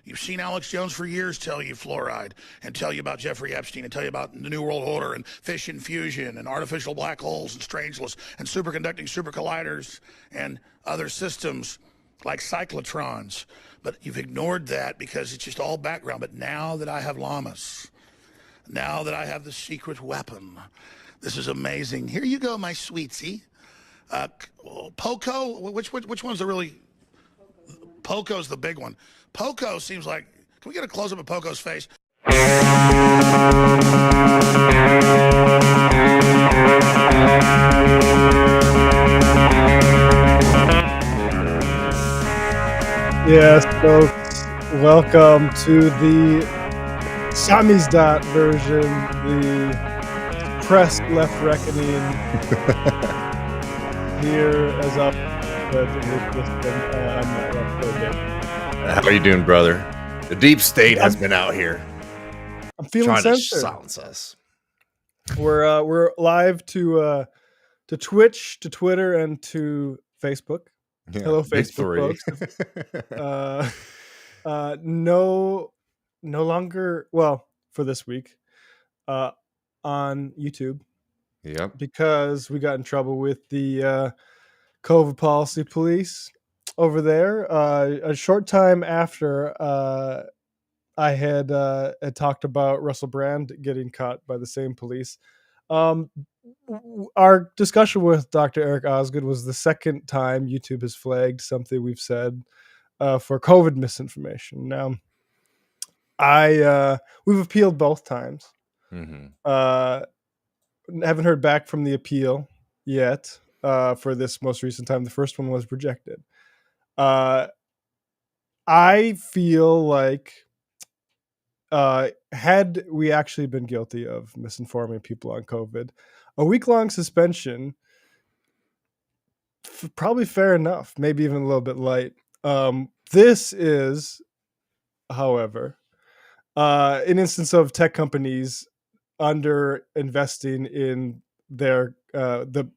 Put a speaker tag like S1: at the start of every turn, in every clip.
S1: You've seen Alex Jones for years tell you fluoride and tell you about Jeffrey Epstein and tell you about the New World Order and fission fusion and artificial black holes and strangeless and superconducting super colliders and other systems like cyclotrons. But you've ignored that because it's just all background. But now that I have llamas, now that I have the secret weapon, this is amazing. Here you go, my sweetie. Poco, which one's the really... Poco's the big one. Poco seems like... Can we get a close-up of Poco's face?
S2: Yes, folks. Welcome to the Samizdat version, the pressed left reckoning. Here as up.
S3: How are you doing, brother? The deep state has been out here.
S2: I'm feeling
S3: trying
S2: censored.
S3: to silence us.
S2: We're live to Twitch, to Twitter, and to Facebook.
S3: Yeah,
S2: hello, Facebook folks. No longer. Well, for this week, on YouTube.
S3: Yep.
S2: Because we got in trouble with the COVID policy police over there. A short time after I had talked about Russell Brand getting caught by the same police. Our discussion with Dr. Eric Osgood was the second time YouTube has flagged something we've said for COVID misinformation. Now, we've appealed both times.
S3: Mm-hmm.
S2: Haven't heard back from the appeal yet for this most recent time. The first one was rejected. I feel like had we actually been guilty of misinforming people on COVID, a week-long suspension, probably fair enough, maybe even a little bit light. This is, however, an instance of tech companies under investing in their the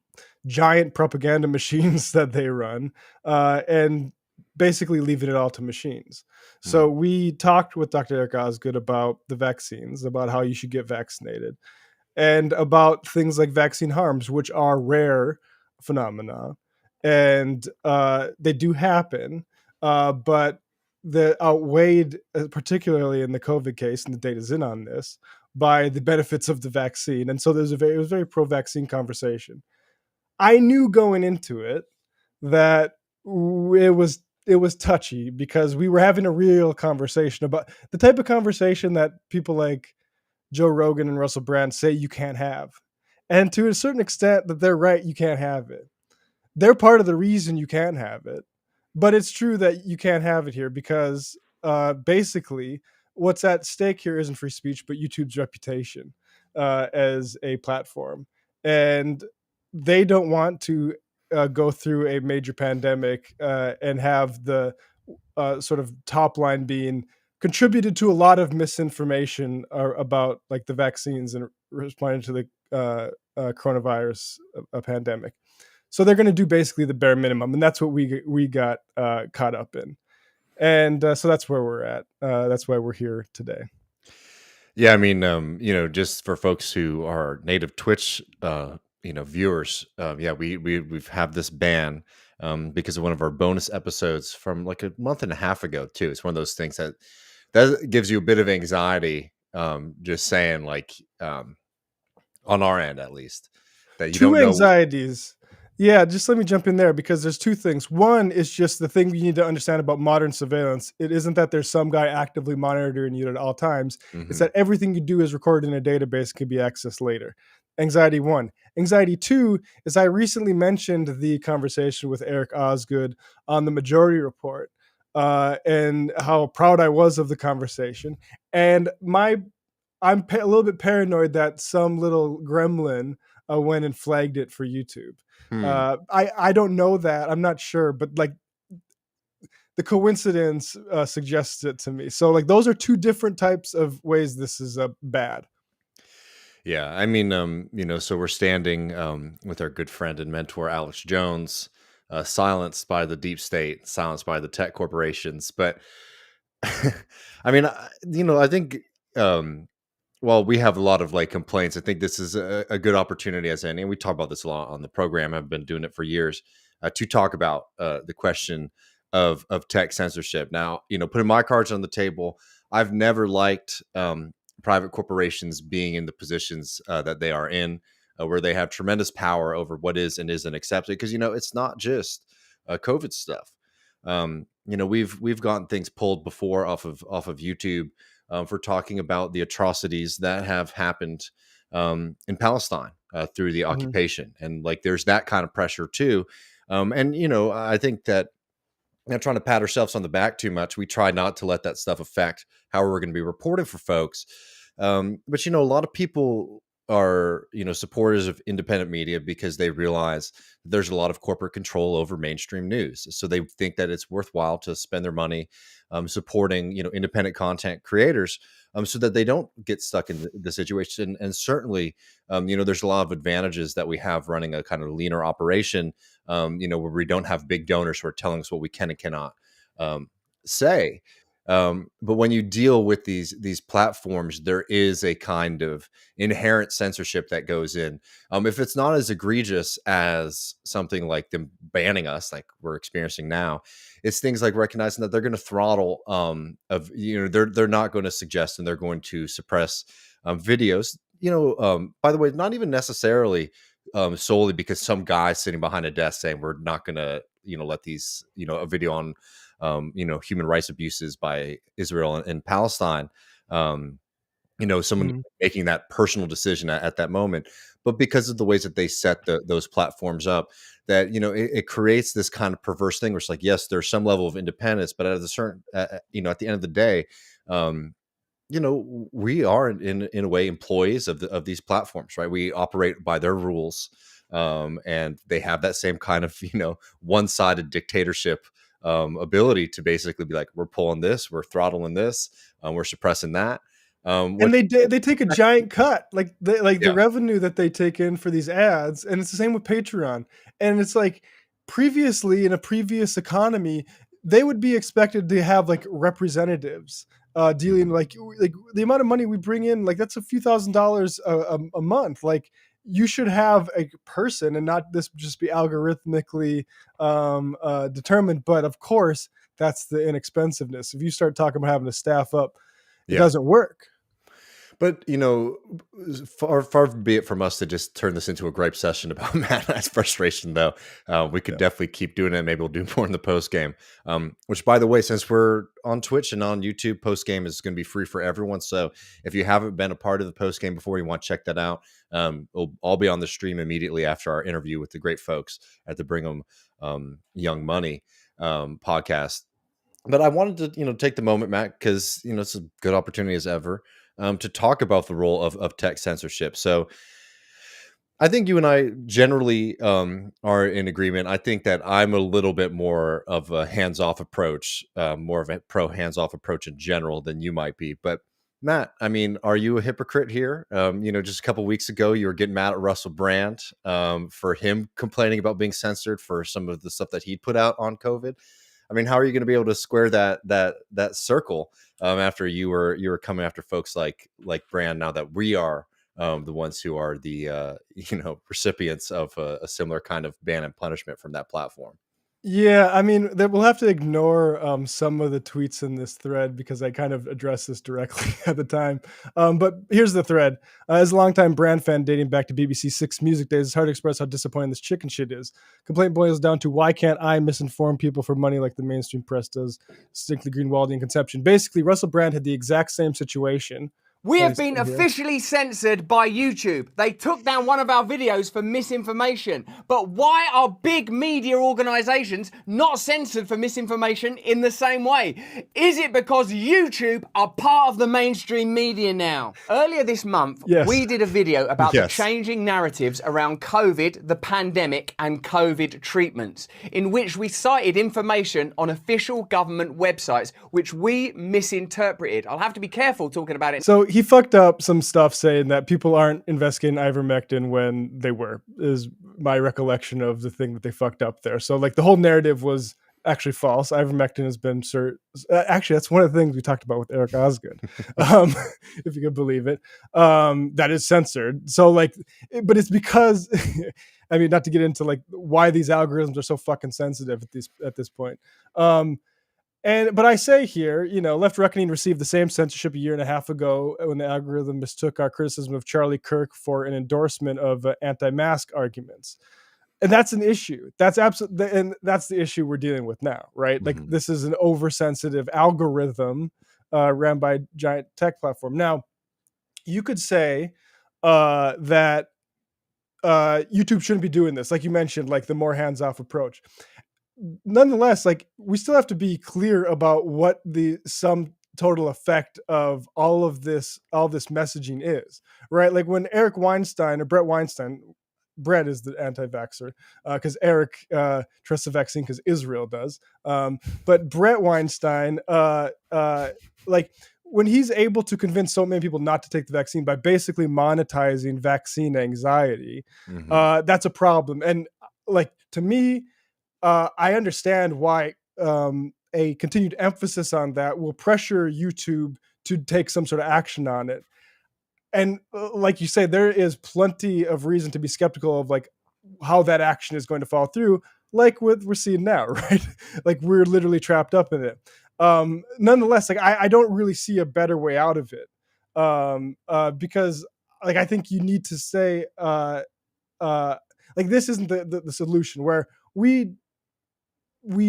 S2: giant propaganda machines that they run and basically leaving it all to machines. So we talked with Dr. Eric Osgood about the vaccines, about how you should get vaccinated, and about things like vaccine harms, which are rare phenomena, and they do happen, but they're outweighed, particularly in the COVID case, and the data's in on this, by the benefits of the vaccine. And so it was a very pro-vaccine conversation. I knew going into it that it was touchy because we were having a real conversation about the type of conversation that people like Joe Rogan and Russell Brand say you can't have. And to a certain extent that they're right, you can't have it. They're part of the reason you can't have it. But it's true that you can't have it here because basically what's at stake here isn't free speech, but YouTube's reputation as a platform. And they don't want to go through a major pandemic and have the sort of top line being contributed to a lot of misinformation about like the vaccines and responding to the coronavirus pandemic. So they're going to do basically the bare minimum, and that's what we got caught up in. And so that's where we're at. That's why we're here today.
S3: Yeah, I mean, just for folks who are native Twitch, viewers, we've have this ban because of one of our bonus episodes from like a month and a half ago too. It's one of those things that gives you a bit of anxiety. Just saying, like, on our end at least, that you don't know.
S2: Anxieties. Yeah, just let me jump in there because there's two things. One is just the thing you need to understand about modern surveillance. It isn't that there's some guy actively monitoring you at all times. Mm-hmm. It's that everything you do is recorded in a database and can be accessed later. Anxiety one. Anxiety two is I recently mentioned the conversation with Eric Osgood on the Majority Report and how proud I was of the conversation. And I'm a little bit paranoid that some little gremlin went and flagged it for YouTube. I don't know that. I'm not sure, but like the coincidence suggests it to me. So like those are two different types of ways this is bad.
S3: Yeah, I mean, so we're standing with our good friend and mentor Alex Jones, silenced by the deep state, silenced by the tech corporations. But I mean, I think, well, we have a lot of like complaints. I think this is a good opportunity as any, and we talk about this a lot on the program. I've been doing it for years to talk about the question of tech censorship. Now, putting my cards on the table, I've never liked private corporations being in the positions that they are in, where they have tremendous power over what is and isn't accepted. Because it's not just COVID stuff. We've gotten things pulled before off of YouTube for talking about the atrocities that have happened in Palestine through the occupation, and like there's that kind of pressure too. I think that, not trying to pat ourselves on the back too much, we try not to let that stuff affect how we're going to be reporting for folks. But a lot of people are supporters of independent media because they realize there's a lot of corporate control over mainstream news, so they think that it's worthwhile to spend their money supporting independent content creators, so that they don't get stuck in the situation. And certainly there's a lot of advantages that we have running a kind of leaner operation, where we don't have big donors who are telling us what we can and cannot say. But when you deal with these platforms, there is a kind of inherent censorship that goes in. If it's not as egregious as something like them banning us, like we're experiencing now, it's things like recognizing that they're going to throttle they're not going to suggest, and they're going to suppress videos. By the way, not even necessarily solely because some guy sitting behind a desk saying we're not going to let these a video on human rights abuses by Israel and Palestine, someone making that personal decision at that moment, but because of the ways that they set those platforms up, that it creates this kind of perverse thing where it's like, yes, there's some level of independence, but at a certain at the end of the day, we are in a way employees of these platforms, right? We operate by their rules, and they have that same kind of one-sided dictatorship ability to basically be like, we're pulling this, we're throttling this, we're suppressing that,
S2: and they take a giant cut, like the revenue that they take in for these ads, and it's the same with Patreon. And it's like, previously in a previous economy, they would be expected to have like representatives dealing like the amount of money we bring in, like that's a few $1,000s a month. Like, you should have a person and not this just be algorithmically determined. But of course, that's the inexpensiveness. If you start talking about having to staff up, it doesn't work.
S3: But far be it from us to just turn this into a gripe session about Matt's frustration, though. We could definitely keep doing it. Maybe we'll do more in the post game. Which, by the way, since we're on Twitch and on YouTube, post game is going to be free for everyone. So if you haven't been a part of the post game before, you want to check that out. It'll all be on the stream immediately after our interview with the great folks at the Brigham Young Money podcast. But I wanted to take the moment, Matt, because it's a good opportunity as ever to talk about the role of tech censorship. So I think you and I generally are in agreement. I think that I'm a little bit more of a hands-off approach, more of a pro hands-off approach in general than you might be. But Matt, I mean, are you a hypocrite here? Just a couple weeks ago, you were getting mad at Russell Brand for him complaining about being censored for some of the stuff that he'd put out on COVID. I mean, how are you going to be able to square that circle after you were coming after folks like Brand, now that we are the ones who are the recipients of a similar kind of ban and punishment from that platform?
S2: Yeah, I mean, we'll have to ignore some of the tweets in this thread because I kind of addressed this directly at the time. But here's the thread. As a longtime Brand fan dating back to BBC Six Music days, it's hard to express how disappointing this chicken shit is. Complaint boils down to, why can't I misinform people for money like the mainstream press does? Stick the Greenwaldian conception. Basically, Russell Brand had the exact same situation.
S4: We have been officially censored by YouTube. They took down one of our videos for misinformation. But why are big media organizations not censored for misinformation in the same way? Is it because YouTube are part of the mainstream media now? Earlier this month, we did a video about the changing narratives around COVID, the pandemic, and COVID treatments, in which we cited information on official government websites, which we misinterpreted. I'll have to be careful talking about it.
S2: So he fucked up some stuff saying that people aren't investigating ivermectin when they were, is my recollection of the thing that they fucked up there. So like the whole narrative was actually false. Ivermectin has been actually, that's one of the things we talked about with Eric Osgood, if you could believe it. That is censored. So like, but it's because, I mean, not to get into like why these algorithms are so fucking sensitive at this point. But I say here, Left Reckoning received the same censorship a year and a half ago when the algorithm mistook our criticism of Charlie Kirk for an endorsement of anti-mask arguments. And that's an issue. That's absolutely, and that's the issue we're dealing with now, right? Mm-hmm. Like this is an oversensitive algorithm ran by a giant tech platform. Now, you could say that YouTube shouldn't be doing this, like you mentioned, like the more hands-off approach. Nonetheless, like we still have to be clear about what the sum total effect of all this messaging is, right? Like when Eric Weinstein or Brett Weinstein, Brett is the anti-vaxxer because Eric trusts the vaccine because Israel does. But Brett Weinstein, like when he's able to convince so many people not to take the vaccine by basically monetizing vaccine anxiety, that's a problem. And like to me, I understand why a continued emphasis on that will pressure YouTube to take some sort of action on it. And like you say, there is plenty of reason to be skeptical of like how that action is going to fall through, like what we're seeing now, right? Like we're literally trapped up in it. Nonetheless, like I don't really see a better way out of it because like I think you need to say like this isn't the solution where we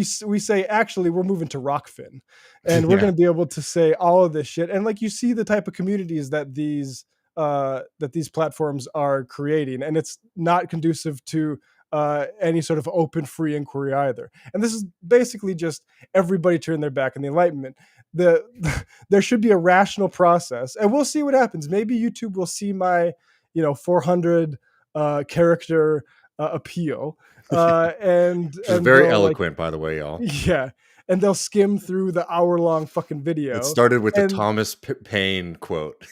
S2: say actually we're moving to Rockfin and we're going to be able to say all of this shit. And like you see the type of communities that these platforms are creating, and it's not conducive to any sort of open free inquiry either. And this is basically just everybody turning their back on the Enlightenment. There should be a rational process, and we'll see what happens. Maybe YouTube will see my 400 character appeal. And
S3: very eloquent, by the way, y'all.
S2: Yeah, and they'll skim through the hour-long fucking video.
S3: It started with the Thomas Paine quote.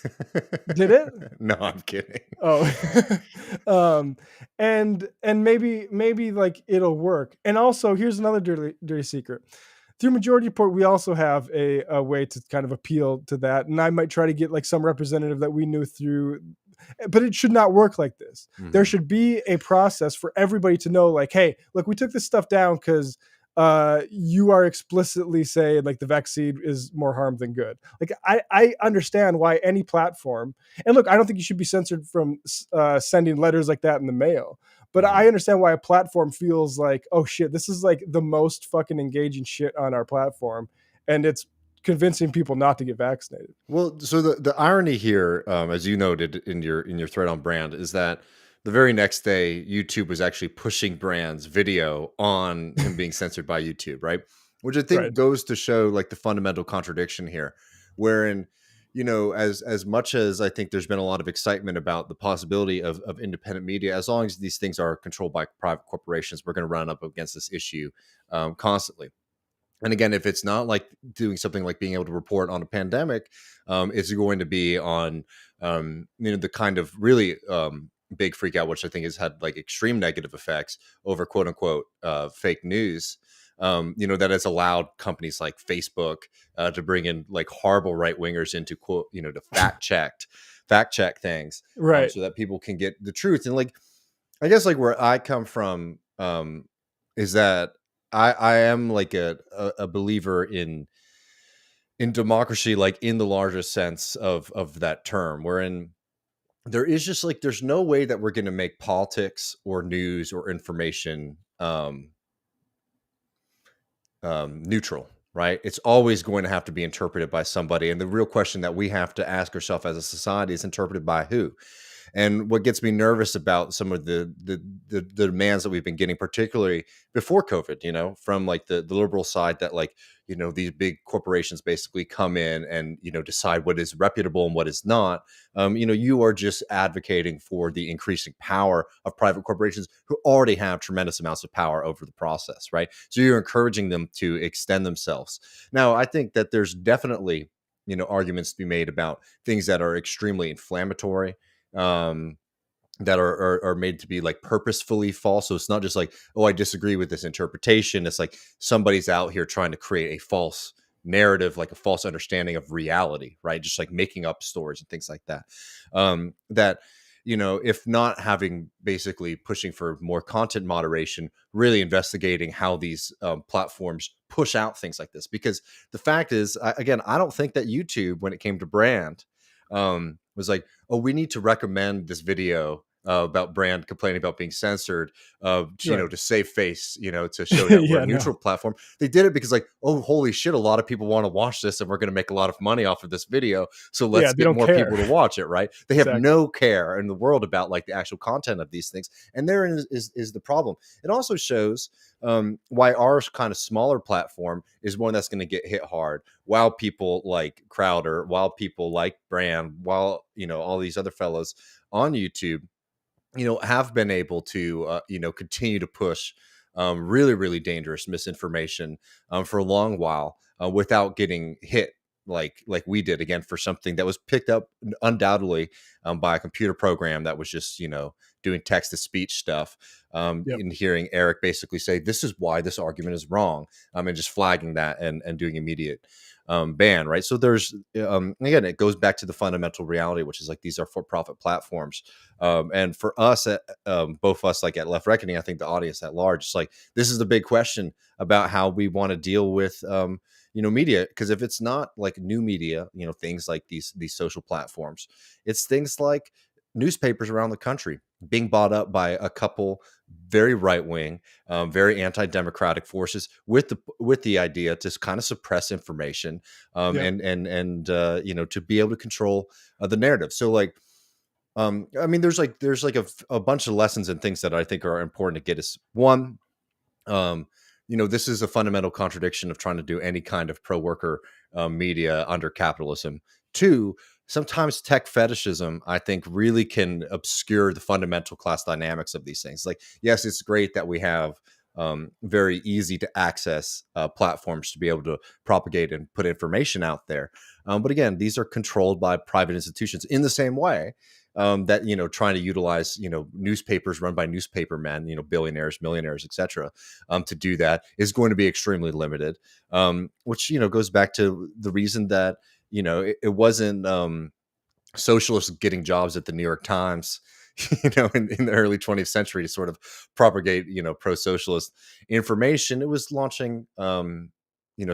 S2: Did it?
S3: No, I'm kidding.
S2: Oh, and maybe like it'll work. And also, here's another dirty secret. Through Majority Report, we also have a way to kind of appeal to that, and I might try to get like some representative that we knew through. But it should not work like this. Mm-hmm. There should be a process for everybody to know, like, hey, look, we took this stuff down because you are explicitly saying like the vaccine is more harm than good. Like, I understand why any platform, and look, I don't think you should be censored from sending letters like that in the mail. But I understand why a platform feels like, oh shit, this is like the most fucking engaging shit on our platform, and it's convincing people not to get vaccinated.
S3: Well, so the irony here, as you noted in your thread on Brand, is that the very next day, YouTube was actually pushing Brand's video on him being censored by YouTube, right? Which I think goes to show like the fundamental contradiction here, wherein, as much as I think there's been a lot of excitement about the possibility of independent media, as long as these things are controlled by private corporations, we're going to run up against this issue constantly. And again, if it's not like doing something like being able to report on a pandemic, it's going to be on, the kind of really big freak out, which I think has had like extreme negative effects over quote unquote fake news. That has allowed companies like Facebook to bring in like horrible right wingers into quote, to fact check things,
S2: right?
S3: So that people can get the truth. And like, I guess like where I come from is that I am like a believer in democracy, like in the larger sense of that term, wherein there is just like, there's no way that we're going to make politics or news or information neutral, right? It's always going to have to be interpreted by somebody. And the real question that we have to ask ourselves as a society is interpreted by who? And what gets me nervous about some of the demands that we've been getting, particularly before COVID, from like the liberal side, that like, these big corporations basically come in and, decide what is reputable and what is not. You are just advocating for the increasing power of private corporations who already have tremendous amounts of power over the process, right? So you're encouraging them to extend themselves. Now, I think that there's definitely, arguments to be made about things that are extremely inflammatory. that are made to be like purposefully false. So it's not just like, oh, I disagree with this interpretation. It's like somebody's out here trying to create a false narrative, like a false understanding of reality, right? Just like making up stories and things like that. That, if not having basically pushing for more content moderation, really investigating how these platforms push out things like this. Because the fact is, I don't think that YouTube, when it came to brand, was like, oh, we need to recommend this video about brand complaining about being censored, to save face, to show that we're a neutral platform. They did it because like, oh, holy shit, a lot of people want to watch this and we're going to make a lot of money off of this video. So let's get more people to watch it, right? They have no care in the world about like the actual content of these things. And therein is the problem. It also shows why our kind of smaller platform is one that's going to get hit hard, while people like Crowder, while people like Brand, while, all these other fellows on YouTube, have been able to, continue to push really, really dangerous misinformation for a long while without getting hit like we did, again, for something that was picked up undoubtedly by a computer program that was just, doing text to speech stuff, and hearing Eric basically say, this is why this argument is wrong, and just flagging that and doing immediate ban, right? So there's again, it goes back to the fundamental reality, which is like these are for-profit platforms, and for us at both us, like at Left Reckoning, I think the audience at large, it's like this is the big question about how we want to deal with media, because if it's not like new media, things like these social platforms, it's things like newspapers around the country being bought up by a couple very right-wing, very anti-democratic forces with the idea to kind of suppress information, and to be able to control the narrative. So like, there's like a bunch of lessons and things that I think are important to get us. One, this is a fundamental contradiction of trying to do any kind of pro-worker media under capitalism. Two, sometimes tech fetishism, I think, really can obscure the fundamental class dynamics of these things. Like, yes, it's great that we have very easy to access platforms to be able to propagate and put information out there. But again, these are controlled by private institutions in the same way that, trying to utilize, newspapers run by newspaper men, billionaires, millionaires, etc., to do that is going to be extremely limited, which, goes back to the reason that, it wasn't socialists getting jobs at the New York Times, in the early 20th century to sort of propagate, pro-socialist information. It was launching,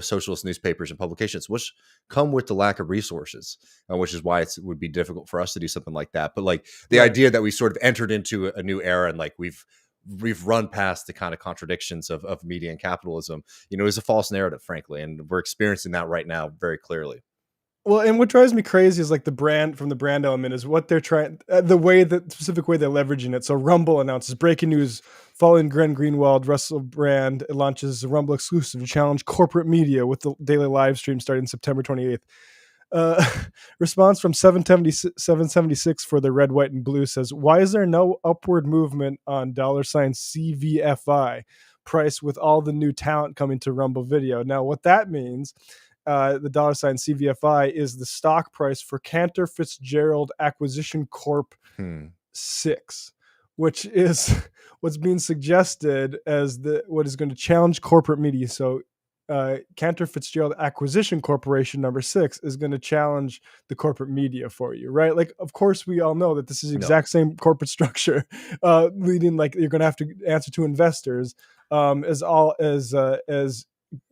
S3: socialist newspapers and publications, which come with the lack of resources, which is why it would be difficult for us to do something like that. But like the idea that we sort of entered into a new era and like we've run past the kind of contradictions of media and capitalism, is a false narrative, frankly. And we're experiencing that right now very clearly.
S2: Well, and what drives me crazy is like the brand element is what they're trying, the specific way they're leveraging it. So Rumble announces breaking news following Glenn Greenwald, Russell Brand launches a Rumble exclusive to challenge corporate media with the daily live stream starting September 28th. Response from 776 for the red, white, and blue says, why is there no upward movement on $CVFI price with all the new talent coming to Rumble Video? Now, what that means, the $CVFI is the stock price for Cantor Fitzgerald Acquisition Corp 6, which is what's being suggested as what is going to challenge corporate media. So Cantor Fitzgerald Acquisition Corporation number 6 is going to challenge the corporate media for you, right? Like, of course, we all know that this is the exact same corporate structure, leading like you're going to have to answer to investors as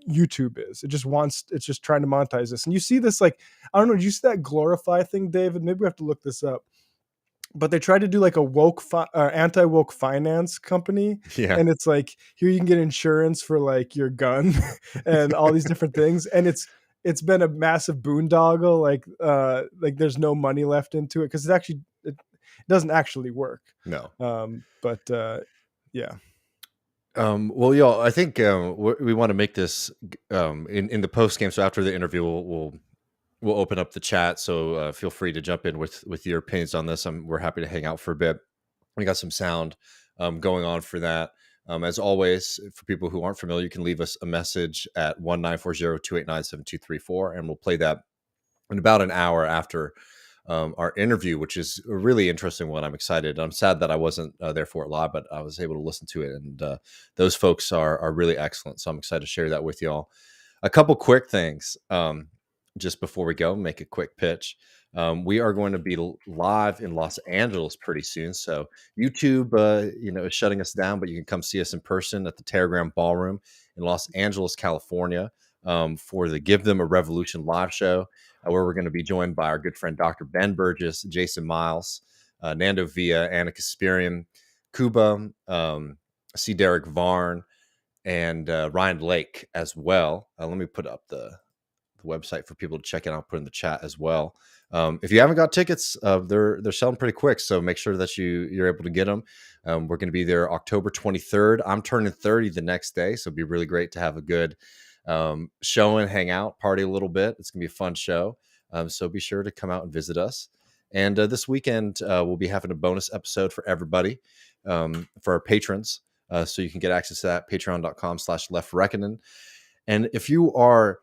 S2: YouTube is. It's just trying to monetize this. And you see this, like, I don't know, did you see that Glorify thing, David? Maybe we have to look this up. But they tried to do like a anti-woke finance company. Yeah. And it's like, here you can get insurance for like your gun and all these different things. And it's been a massive boondoggle. Like there's no money left into it because it doesn't actually work.
S3: No.
S2: Yeah.
S3: Well, y'all, I think we want to make this in the post game. So after the interview, we'll open up the chat. So feel free to jump in with your opinions on this. We're happy to hang out for a bit. We got some sound going on for that. As always, for people who aren't familiar, you can leave us a message at 1-940-289-7234, and we'll play that in about an hour after our interview, which is a really interesting one. I'm excited. I'm sad that I wasn't there for it live, but I was able to listen to it. And those folks are really excellent. So I'm excited to share that with y'all. A couple quick things just before we go, make a quick pitch. We are going to be live in Los Angeles pretty soon. So YouTube, is shutting us down, but you can come see us in person at the Telegram Ballroom in Los Angeles, California, for the Give Them a Revolution live show, where we're going to be joined by our good friend Dr. Ben Burgess, Jason Miles, Nando Villa, Anna Kasparian, Kuba, C. Derek Varn, and Ryan Lake as well. Let me put up the website for people to check it out. I'll put in the chat as well. If you haven't got tickets, they're selling pretty quick, so make sure that you're able to get them. We're going to be there October 23rd. I'm turning 30 the next day, so it'd be really great to have a good show and hang out, party a little bit. It's going to be a fun show, so be sure to come out and visit us. And this weekend, we'll be having a bonus episode for everybody, for our patrons, so you can get access to that, patreon.com/leftreckoning. And if you are,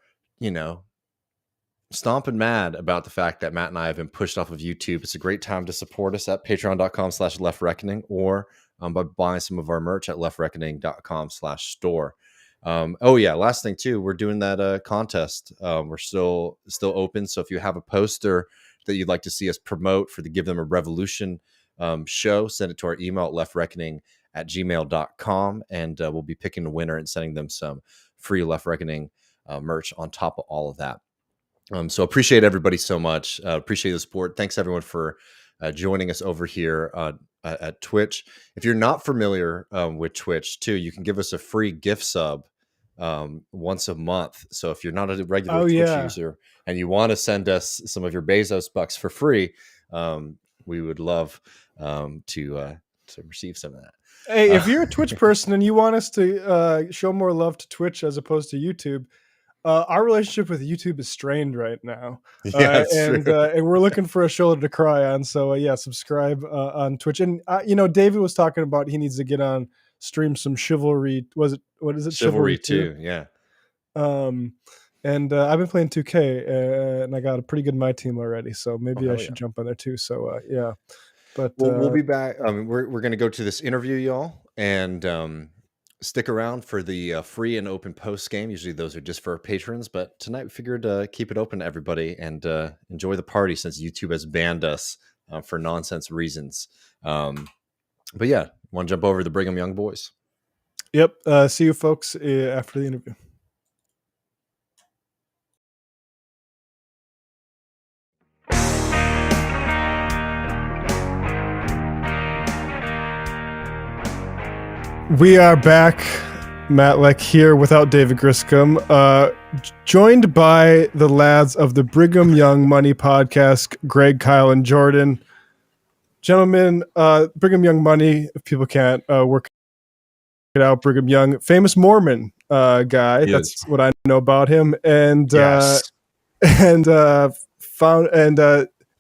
S3: stomping mad about the fact that Matt and I have been pushed off of YouTube, it's a great time to support us at patreon.com/leftreckoning, or by buying some of our merch at leftreckoning.com/store. Last thing too, we're doing that contest. We're still open. So if you have a poster that you'd like to see us promote for the Give Them a Revolution show, send it to our email at leftreckoning@gmail.com, and we'll be picking a winner and sending them some free Left Reckoning merch on top of all of that. So appreciate everybody so much. Appreciate the support. Thanks everyone for joining us over here at Twitch. If you're not familiar with Twitch too, you can give us a free gift sub once a month. So if you're not a regular Twitch user and you want to send us some of your Bezos bucks for free, we would love to receive some of that.
S2: Hey, if you're a Twitch person and you want us to show more love to Twitch as opposed to YouTube, our relationship with YouTube is strained right now. And we're looking for a shoulder to cry on. So subscribe on Twitch. And David was talking about he needs to get on stream some Chivalry. What is it?
S3: Chivalry 2. Yeah.
S2: And I've been playing 2K and I got a pretty good My Team already. So maybe I should jump on there too. So but
S3: we'll be back. We're going to go to this interview, y'all, and stick around for the free and open post game. Usually those are just for our patrons, but tonight we figured keep it open to everybody and enjoy the party since YouTube has banned us for nonsense reasons. Want to jump over to the Brigham Young boys?
S2: Yep. See you folks after the interview. We are back, Matt Leck here without David Griscom, joined by the lads of the Brigham Young Money podcast, Greg, Kyle, and Jordan. Gentlemen, Brigham Young Money, if people can't work it out, Brigham Young, famous Mormon guy. Yes. That's what I know about him. And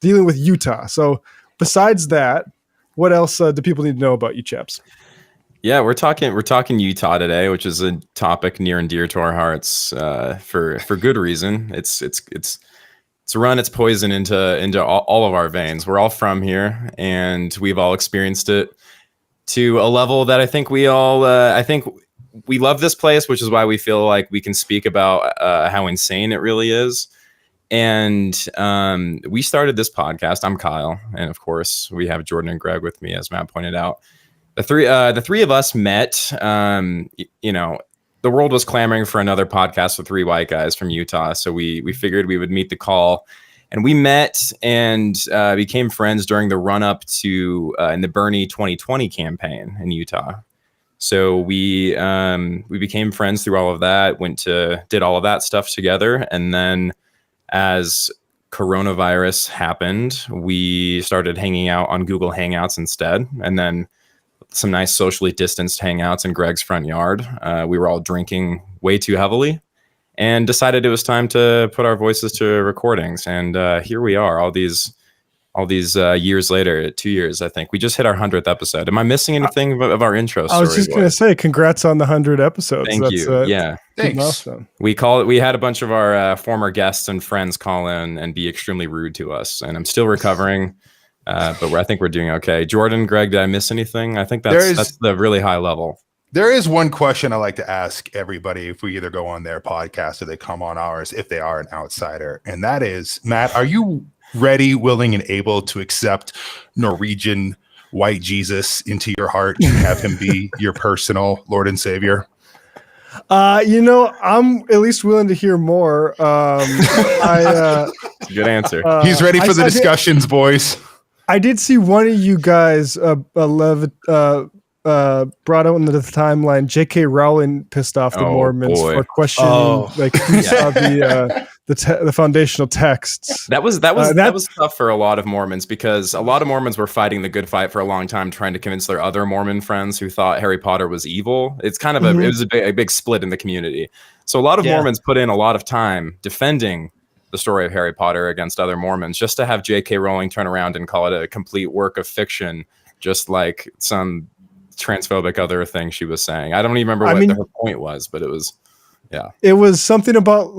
S2: dealing with Utah. So besides that, what else do people need to know about you chaps?
S5: Yeah, we're talking Utah today, which is a topic near and dear to our hearts for good reason. It's run its poison into all of our veins. We're all from here, and we've all experienced it to a level that I think we all we love this place, which is why we feel like we can speak about how insane it really is. And we started this podcast. I'm Kyle, and of course we have Jordan and Greg with me, as Matt pointed out. The three of us met. The world was clamoring for another podcast with three white guys from Utah, so we figured we would meet the call, and we met and became friends during the run up to in the Bernie 2020 campaign in Utah. So we became friends through all of that. Did all of that stuff together, and then as coronavirus happened, we started hanging out on Google Hangouts instead, and then some nice socially distanced hangouts in Greg's front yard. We were all drinking way too heavily and decided it was time to put our voices to recordings. And here we are, all these all these years later, 2 years, I think. We just hit our 100th episode. Am I missing anything of our intro story?
S2: I was just going to say, congrats on the 100 episodes.
S5: Thank you. Yeah.
S6: Thanks.
S2: Milestone.
S5: We had a bunch of our former guests and friends call in and be extremely rude to us. And I'm still recovering, but I think we're doing okay. Jordan, Greg, did I miss anything? I think that's the really high level.
S6: There is one question I like to ask everybody if we either go on their podcast or they come on ours, if they are an outsider. And that is, Matt, are you ready, willing, and able to accept Norwegian white Jesus into your heart and have him be your personal Lord and Savior?
S2: I'm at least willing to hear more.
S5: Good answer.
S6: He's ready for the discussions, boys.
S2: I did see one of you guys brought out into the timeline. J.K. Rowling pissed off the Mormons for questioning who saw the foundational texts.
S5: That was tough for a lot of Mormons, because a lot of Mormons were fighting the good fight for a long time, trying to convince their other Mormon friends who thought Harry Potter was evil. It's kind of it was a big split in the community. So a lot of Mormons put in a lot of time defending the story of Harry Potter against other Mormons, just to have J.K. Rowling turn around and call it a complete work of fiction, just like some transphobic other thing she was saying. I don't even remember what her point was, but it was something about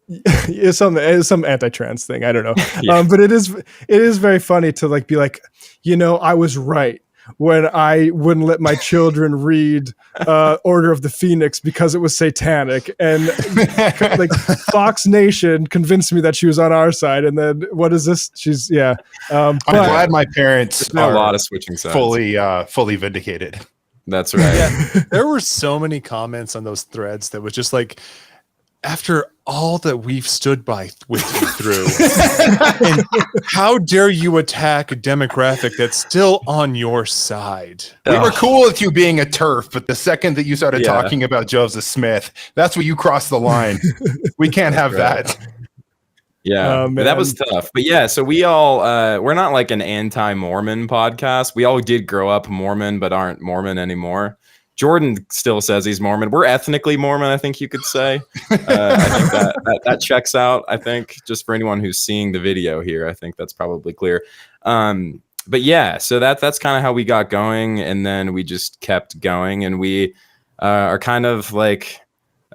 S5: it's some anti-trans thing. I don't know. But it is very funny to be like, I was right when I wouldn't let my children read Order of the Phoenix because it was satanic, and Fox Nation convinced me that she was on our side, and then what is this? She's I'm
S6: glad my parents
S5: are a lot of switching sides.
S6: fully vindicated.
S5: That's right.
S7: Yeah, there were so many comments on those threads that was just like, after all that we've stood by with you through, and how dare you attack a demographic that's still on your side?
S6: We were cool with you being a TERF, but the second that you started talking about Joseph Smith, that's where you crossed the line. We can't have that.
S5: Yeah, that was tough. But so we all, we're not like an anti-Mormon podcast. We all did grow up Mormon, but aren't Mormon anymore. Jordan still says he's Mormon. We're ethnically Mormon, I think you could say. I think that checks out, I think, just for anyone who's seeing the video here. I think that's probably clear. But so that's kind of how we got going, and then we just kept going, and we are kind of like,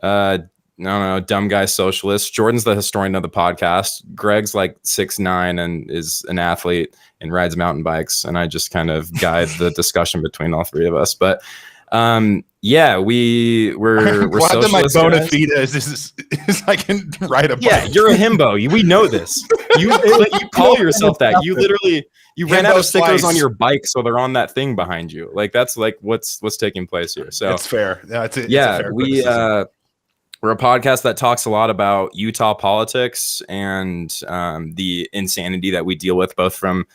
S5: dumb guy socialists. Jordan's the historian of the podcast. Greg's like 6'9" and is an athlete and rides mountain bikes, and I just kind of guide the discussion between all three of us. But we're
S6: glad that my bona fide is I can ride a bike.
S5: Yeah, you're a himbo. We know this. You call yourself that. You literally ran out of stickers on your bike, so they're on that thing behind you. Like that's like what's taking place here. So
S6: it's fair. It's a fair criticism.
S5: We're a podcast that talks a lot about Utah politics and the insanity that we deal with, both from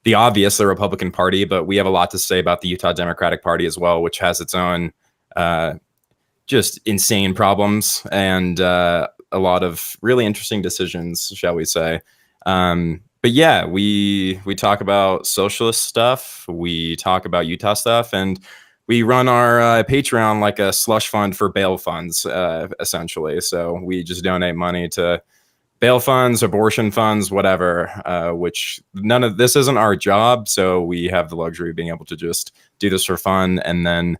S5: the obvious, the Republican Party, but we have a lot to say about the Utah Democratic Party as well, which has its own just insane problems and a lot of really interesting decisions, shall we say. But we talk about socialist stuff, we talk about Utah stuff, and we run our Patreon like a slush fund for bail funds, essentially. So we just donate money to bail funds, abortion funds, whatever, which none of this isn't our job. So we have the luxury of being able to just do this for fun and then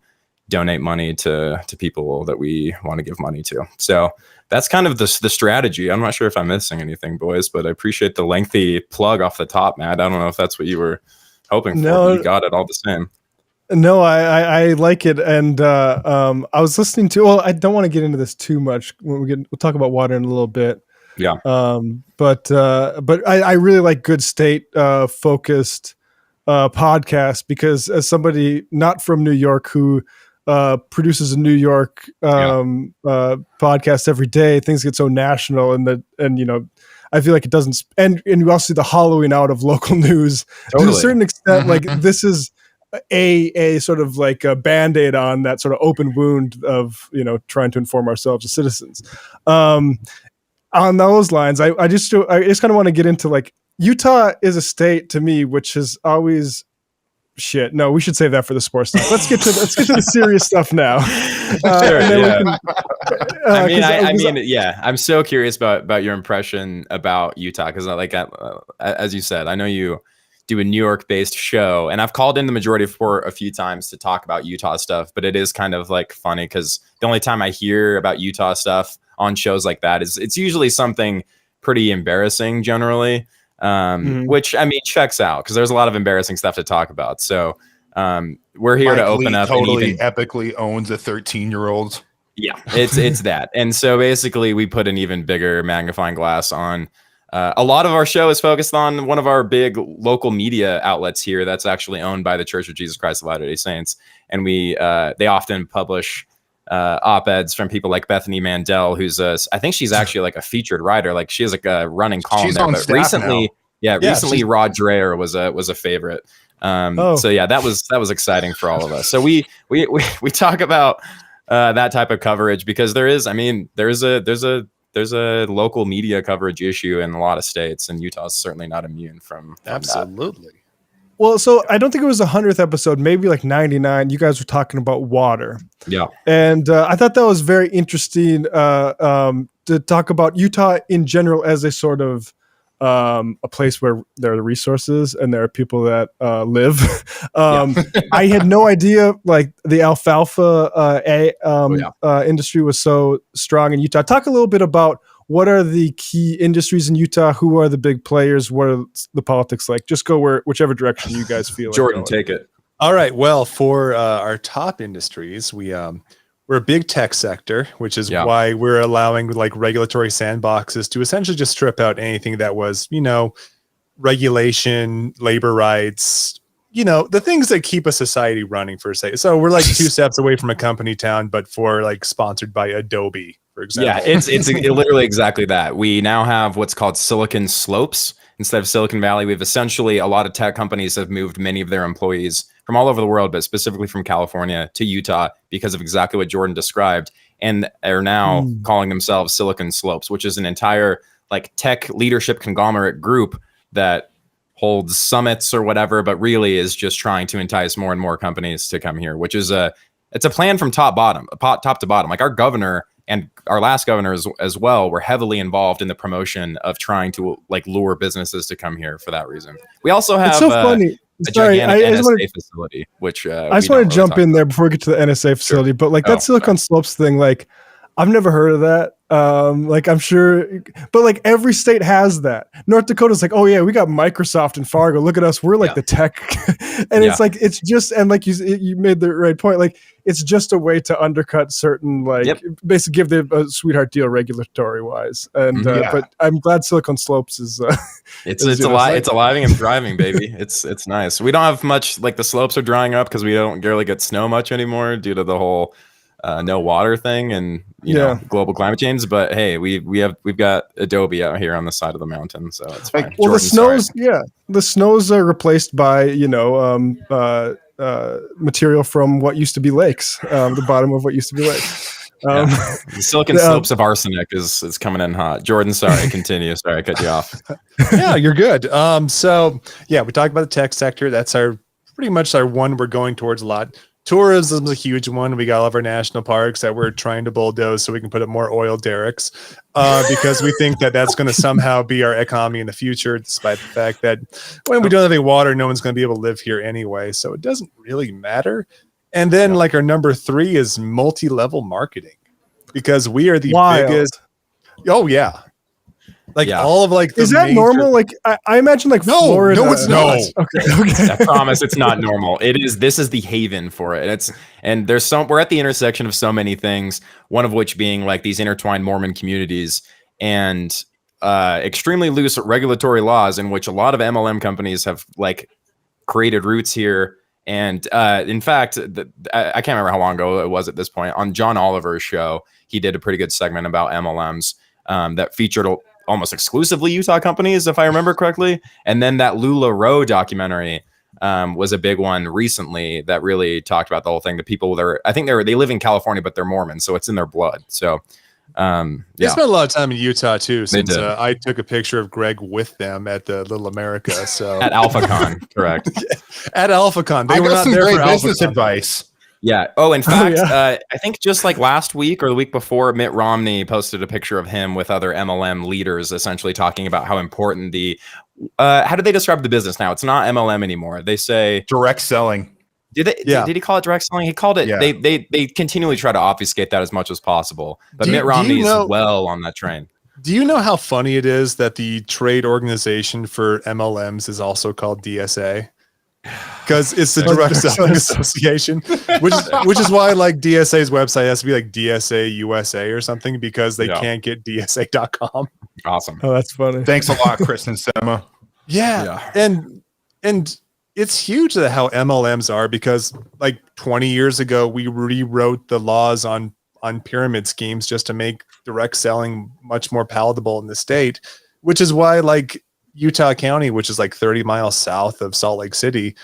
S5: donate money to people that we want to give money to. So that's kind of the strategy. I'm not sure if I'm missing anything, boys, but I appreciate the lengthy plug off the top, Matt. I don't know if that's what you were hoping for. But you got it all the same.
S2: No, I like it, and I was listening to. Well, I don't want to get into this too much. We'll talk about water in a little bit.
S5: Yeah.
S2: But I really like good state focused podcasts, because as somebody not from New York who produces a New York podcast every day, things get so national, and I feel like it doesn't. And you also see the hollowing out of local news to a certain extent. Like this is a sort of like a Band-Aid on that sort of open wound of trying to inform ourselves as citizens. On those lines, I just kind of want to get into, like, Utah is a state to me which has always shit. No, we should save that for the sports stuff. Let's get to the serious stuff now.
S5: Sure, yeah. I'm so curious about your impression about Utah because, like, as you said, I know you do a New York-based show, and I've called in the majority for a few times to talk about Utah stuff. But it is kind of like funny because the only time I hear about Utah stuff on shows like that is it's usually something pretty embarrassing generally. Which I mean checks out because there's a lot of embarrassing stuff to talk about. So we're here to open up.
S6: Totally epically owns a 13-year-old.
S5: Yeah, it's that. And so basically, we put an even bigger magnifying glass on. A lot of our show is focused on one of our big local media outlets here that's actually owned by the Church of Jesus Christ of Latter-day Saints, and they often publish op-eds from people like Bethany Mandel, who's I think she's actually like a featured writer. Like she has like a running column
S6: she's
S5: there.
S6: on
S5: But
S6: staff
S5: recently,
S6: now.
S5: Recently Rod Dreher was a favorite. So yeah, that was exciting for all of us. So we talk about that type of coverage because there's a local media coverage issue in a lot of states, and Utah is certainly not immune from
S7: Absolutely.
S5: that.
S2: Well, so I don't think it was the 100th episode, maybe like 99. You guys were talking about water.
S5: Yeah.
S2: And I thought that was very interesting to talk about Utah in general as a sort of a place where there are resources and there are people that live. I had no idea like the alfalfa industry was so strong in Utah. Talk a little bit about what are the key industries in Utah? Who are the big players? What are the politics like? Just go whichever direction you guys feel.
S5: Jordan, take it.
S7: All right. Well, for our top industries, we're a big tech sector, which is why we're allowing like regulatory sandboxes to essentially just strip out anything that was, regulation, labor rights, the things that keep a society running for say. So we're like 2 steps away from a company town, but for like sponsored by Adobe, for example.
S5: Yeah, it's literally exactly that. We now have what's called Silicon Slopes instead of Silicon Valley. We've essentially, a lot of tech companies have moved many of their employees from all over the world, but specifically from California to Utah because of exactly what Jordan described, and are now calling themselves Silicon Slopes, which is an entire like tech leadership conglomerate group that holds summits or whatever, but really is just trying to entice more and more companies to come here, which is it's a plan from top to bottom. Like our governor and our last governor as well were heavily involved in the promotion of trying to like lure businesses to come here for that reason. We also have
S2: it's so funny.
S5: a gigantic NSA facility, which
S2: I just want to jump in there before we get to the NSA facility, but like that Silicon Slopes thing, like I've never heard of that. Like I'm sure, but like every state has that. North Dakota's like, oh yeah, we got Microsoft and Fargo. Look at us, we're like the tech, and it's like it's just, and like you made the right point. Like it's just a way to undercut certain basically give them a sweetheart deal regulatory wise. And but I'm glad Silicon Slopes is.
S5: It's alive and thriving, baby. It's nice. We don't have much, like the slopes are drying up because we don't really get snow much anymore due to the whole no water thing and you know global climate change. But hey, we've got Adobe out here on the side of the mountain, so it's fine.
S2: Well, the snows are replaced by material from what used to be lakes, the bottom of what used to be lakes.
S5: The Silicon Slopes of arsenic is coming in hot. Jordan, sorry, continue. Sorry, I cut you off.
S7: Yeah, you're good. So yeah, we talked about the tech sector. That's pretty much our one we're going towards a lot. Tourism is a huge one. We got all of our national parks that we're trying to bulldoze so we can put up more oil derricks because we think that that's going to somehow be our economy in the future, despite the fact that when we don't have any water, no one's going to be able to live here anyway. So it doesn't really matter. And then like our number 3 is multi-level marketing because we are the biggest. Oh, yeah. Like all of like the
S2: is that normal? Like I imagine like Florida.
S7: No, it's not.
S2: Okay.
S5: I promise it's not normal. This is the haven for it. We're at the intersection of so many things, one of which being like these intertwined Mormon communities and extremely loose regulatory laws in which a lot of MLM companies have like created roots here. And in fact, I can't remember how long ago it was at this point. On John Oliver's show, he did a pretty good segment about MLMs that featured almost exclusively Utah companies, if I remember correctly. And then that LuLaRoe documentary was a big one recently that really talked about the whole thing. The people I think they live in California, but they're Mormon, so it's in their blood. So
S7: They spent a lot of time in Utah too, since
S5: did.
S7: I took a picture of Greg with them at the Little America. So
S5: At Alphacon, correct?
S7: at Alphacon, they
S6: I
S7: were
S6: got
S7: not
S6: some
S7: there
S6: great
S7: for
S6: business
S7: Alphacon.
S6: advice.
S5: Yeah. Oh, in fact,
S2: yeah.
S5: I think just like last week or the week before, Mitt Romney posted a picture of him with other MLM leaders, essentially talking about how important how do they describe the business now? It's not MLM anymore. They say
S6: Direct selling.
S5: Did
S7: Yeah.
S5: he call it direct selling? He called it.
S6: Yeah.
S5: They continually try to obfuscate that as much as possible. But Mitt Romney is well on that train.
S7: Do you know how funny it is that the trade organization for MLMs is also called DSA? Because it's the Direct Selling Association, which is why like DSA's website has to be like DSA USA or something, because they can't get DSA.com.
S5: Awesome.
S2: Oh, that's funny.
S6: Thanks a lot, Chris and Sema.
S7: Yeah. And it's huge that how MLMs are, because like 20 years ago, we rewrote the laws on pyramid schemes just to make direct selling much more palatable in the state, which is why like Utah County, which is like 30 miles south of Salt Lake City,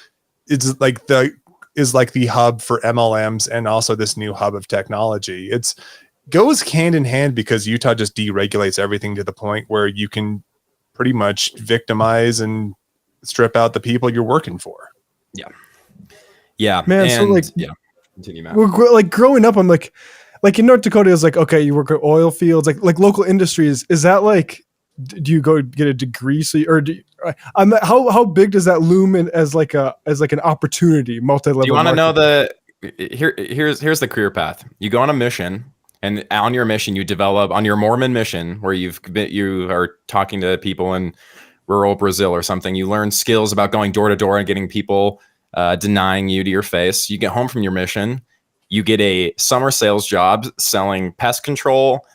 S7: is like the hub for MLMs and also this new hub of technology. It's goes hand in hand, because Utah just deregulates everything to the point where you can pretty much victimize and strip out the people you're working for.
S5: Yeah.
S2: Man, so, like,
S5: continue, Matt.
S2: Like growing up, I'm like in North Dakota, it's like, okay, you work at oil fields, like local industries. Is that like, do you go get a degree? How big does that loom in as like an opportunity, multi-level?
S5: Do you want to know here's the career path. You go on a mission, and on your mission, you develop on your Mormon mission, where you are talking to people in rural Brazil or something. You learn skills about going door to door and getting people denying you to your face. You get home from your mission, you get a summer sales job selling pest control,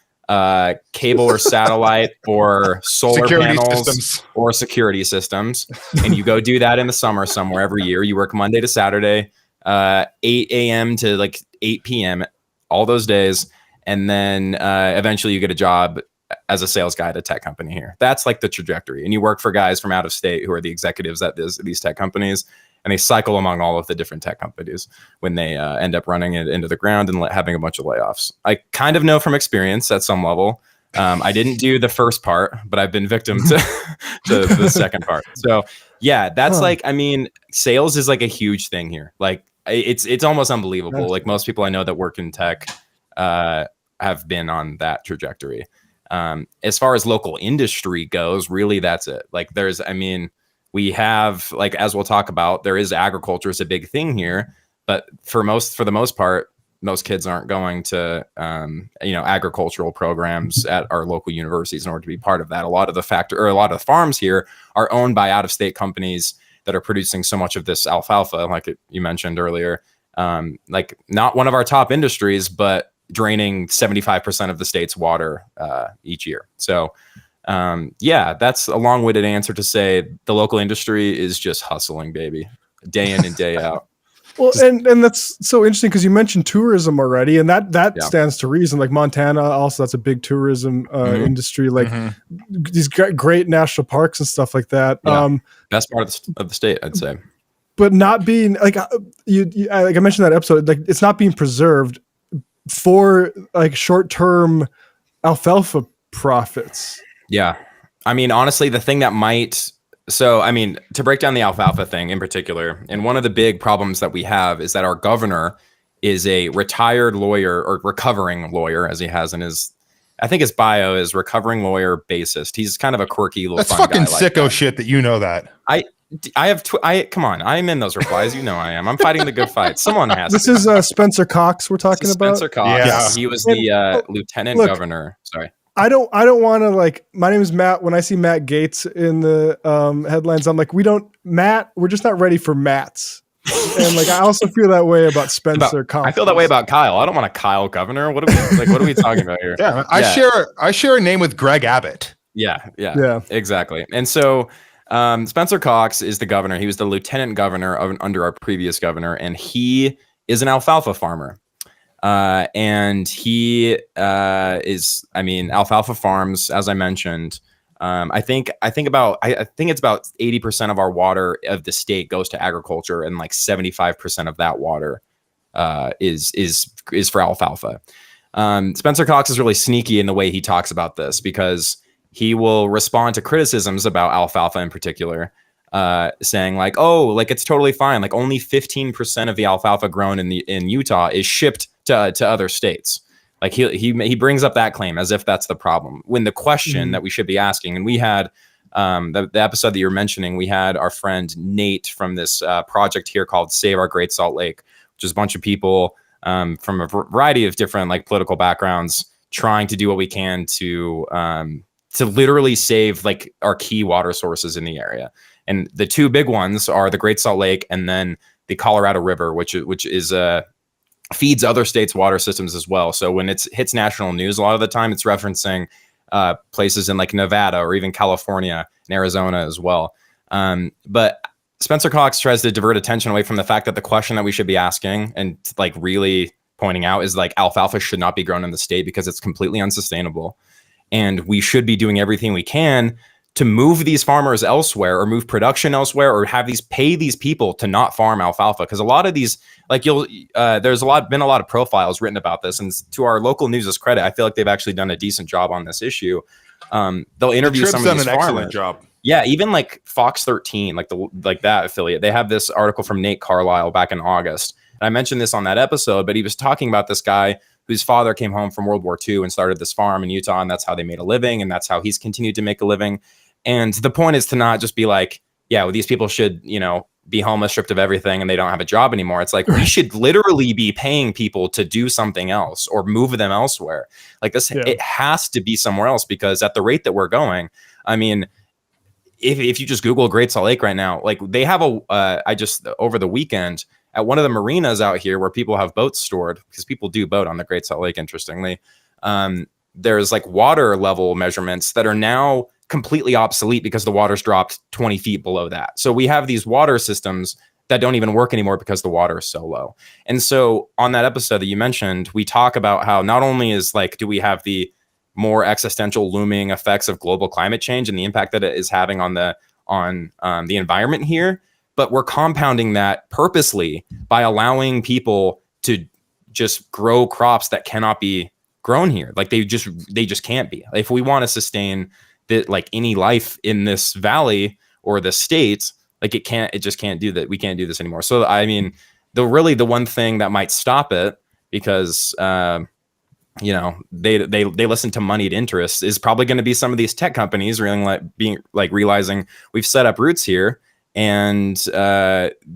S5: cable or satellite or solar
S6: Security
S5: panels
S6: systems.
S5: or security systems. And you go do that in the summer somewhere every year. You work Monday to Saturday, 8 a.m. to like 8 p.m. all those days. And then eventually you get a job as a sales guy at a tech company here. That's like the trajectory. And you work for guys from out of state who are the executives at these tech companies. And they cycle among all of the different tech companies when they end up running it into the ground and having a bunch of layoffs. I kind of know from experience at some level. I didn't do the first part, but I've been victim to the second part. So yeah, that's like, I mean, sales is like a huge thing here. Like it's almost unbelievable. Like most people I know that work in tech have been on that trajectory. As far as local industry goes, really that's it. Like we have, like, as we'll talk about, there is agriculture is a big thing here, but for the most part, most kids aren't going to, agricultural programs at our local universities in order to be part of that. A lot of the farms here are owned by out-of-state companies that are producing so much of this alfalfa, like you mentioned earlier. Like not one of our top industries, but draining 75% of the state's water each year. So, that's a long-winded answer to say the local industry is just hustling, baby, day in and day out.
S2: Well, and that's so interesting because you mentioned tourism already, and that stands to reason. Like Montana, also that's a big tourism industry. Like these great national parks and stuff like that.
S5: Yeah. Best part of the state, I'd say.
S2: But not being like like I mentioned that episode, like it's not being preserved for like short-term alfalfa profits.
S5: Yeah. I mean, honestly, the thing that to break down the alfalfa thing in particular, and one of the big problems that we have is that our governor is a retired lawyer or recovering lawyer, as he has in his bio is recovering lawyer bassist. He's kind of a quirky little
S6: That's
S5: fun
S6: fucking
S5: guy like
S6: sicko
S5: that.
S6: shit that you know that.
S5: Come on, I'm in those replies. You know I am. I'm fighting the good fight. Someone has
S2: This
S5: to.
S2: is Spencer Cox we're talking about.
S5: Spencer Cox.
S6: Yeah.
S5: He was the lieutenant governor. Sorry.
S2: I don't want to like, my name is Matt. When I see Matt Gates in the headlines, I'm like, we're just not ready for Matts. And like, I also feel that way about Spencer Cox.
S5: I feel that way about Kyle. I don't want a Kyle governor. What are we talking about here?
S6: Yeah, I share a name with Greg Abbott.
S5: Yeah, exactly. And so Spencer Cox is the governor. He was the lieutenant governor under our previous governor, and he is an alfalfa farmer. And he alfalfa farms, as I mentioned, I think it's about 80% of our water of the state goes to agriculture, and like 75% of that water is for alfalfa. Spencer Cox is really sneaky in the way he talks about this, because he will respond to criticisms about alfalfa in particular, saying like, oh, like it's totally fine. Like only 15% of the alfalfa grown in Utah is shipped to other states. Like he brings up that claim as if that's the problem, when the question that we should be asking, and we had the episode that you're mentioning, we had our friend Nate from this project here called Save Our Great Salt Lake, which is a bunch of people from a variety of different like political backgrounds trying to do what we can to literally save like our key water sources in the area. And the two big ones are the Great Salt Lake and then the Colorado River, which is feeds other states' water systems as well. So when it hits national news, a lot of the time it's referencing places in like Nevada or even California and Arizona as well. But Spencer Cox tries to divert attention away from the fact that the question that we should be asking and like really pointing out is like alfalfa should not be grown in the state because it's completely unsustainable. And we should be doing everything we can to move these farmers elsewhere or move production elsewhere or have pay these people to not farm alfalfa. Because a lot of these, like there's been a lot of profiles written about this. And to our local news' credit, I feel like they've actually done a decent job on this issue. They'll interview some of these farmers.
S6: Excellent job.
S5: Yeah, even like Fox 13, like that affiliate, they have this article from Nate Carlisle back in August. And I mentioned this on that episode, but he was talking about this guy whose father came home from World War II and started this farm in Utah, and that's how they made a living, and that's how he's continued to make a living. And the point is to not just be like, yeah, well, these people should, be homeless, stripped of everything, and they don't have a job anymore. It's like, we should literally be paying people to do something else or move them elsewhere. Like this, It has to be somewhere else, because at the rate that we're going, I mean, if you just Google Great Salt Lake right now, like they have over the weekend at one of the marinas out here where people have boats stored, because people do boat on the Great Salt Lake, interestingly. There's like water level measurements that are now completely obsolete because the water's dropped 20 feet below that. So we have these water systems that don't even work anymore because the water is so low. And so on that episode that you mentioned, we talk about how not only is like, do we have the more existential looming effects of global climate change and the impact that it is having on the environment here, but we're compounding that purposely by allowing people to just grow crops that cannot be grown here. Like they just can't be. If we want to sustain like any life in this valley or the state, like it just can't do that. We can't do this anymore. So I mean, the one thing that might stop it, because they listen to moneyed interests, is probably going to be some of these tech companies realizing we've set up roots here and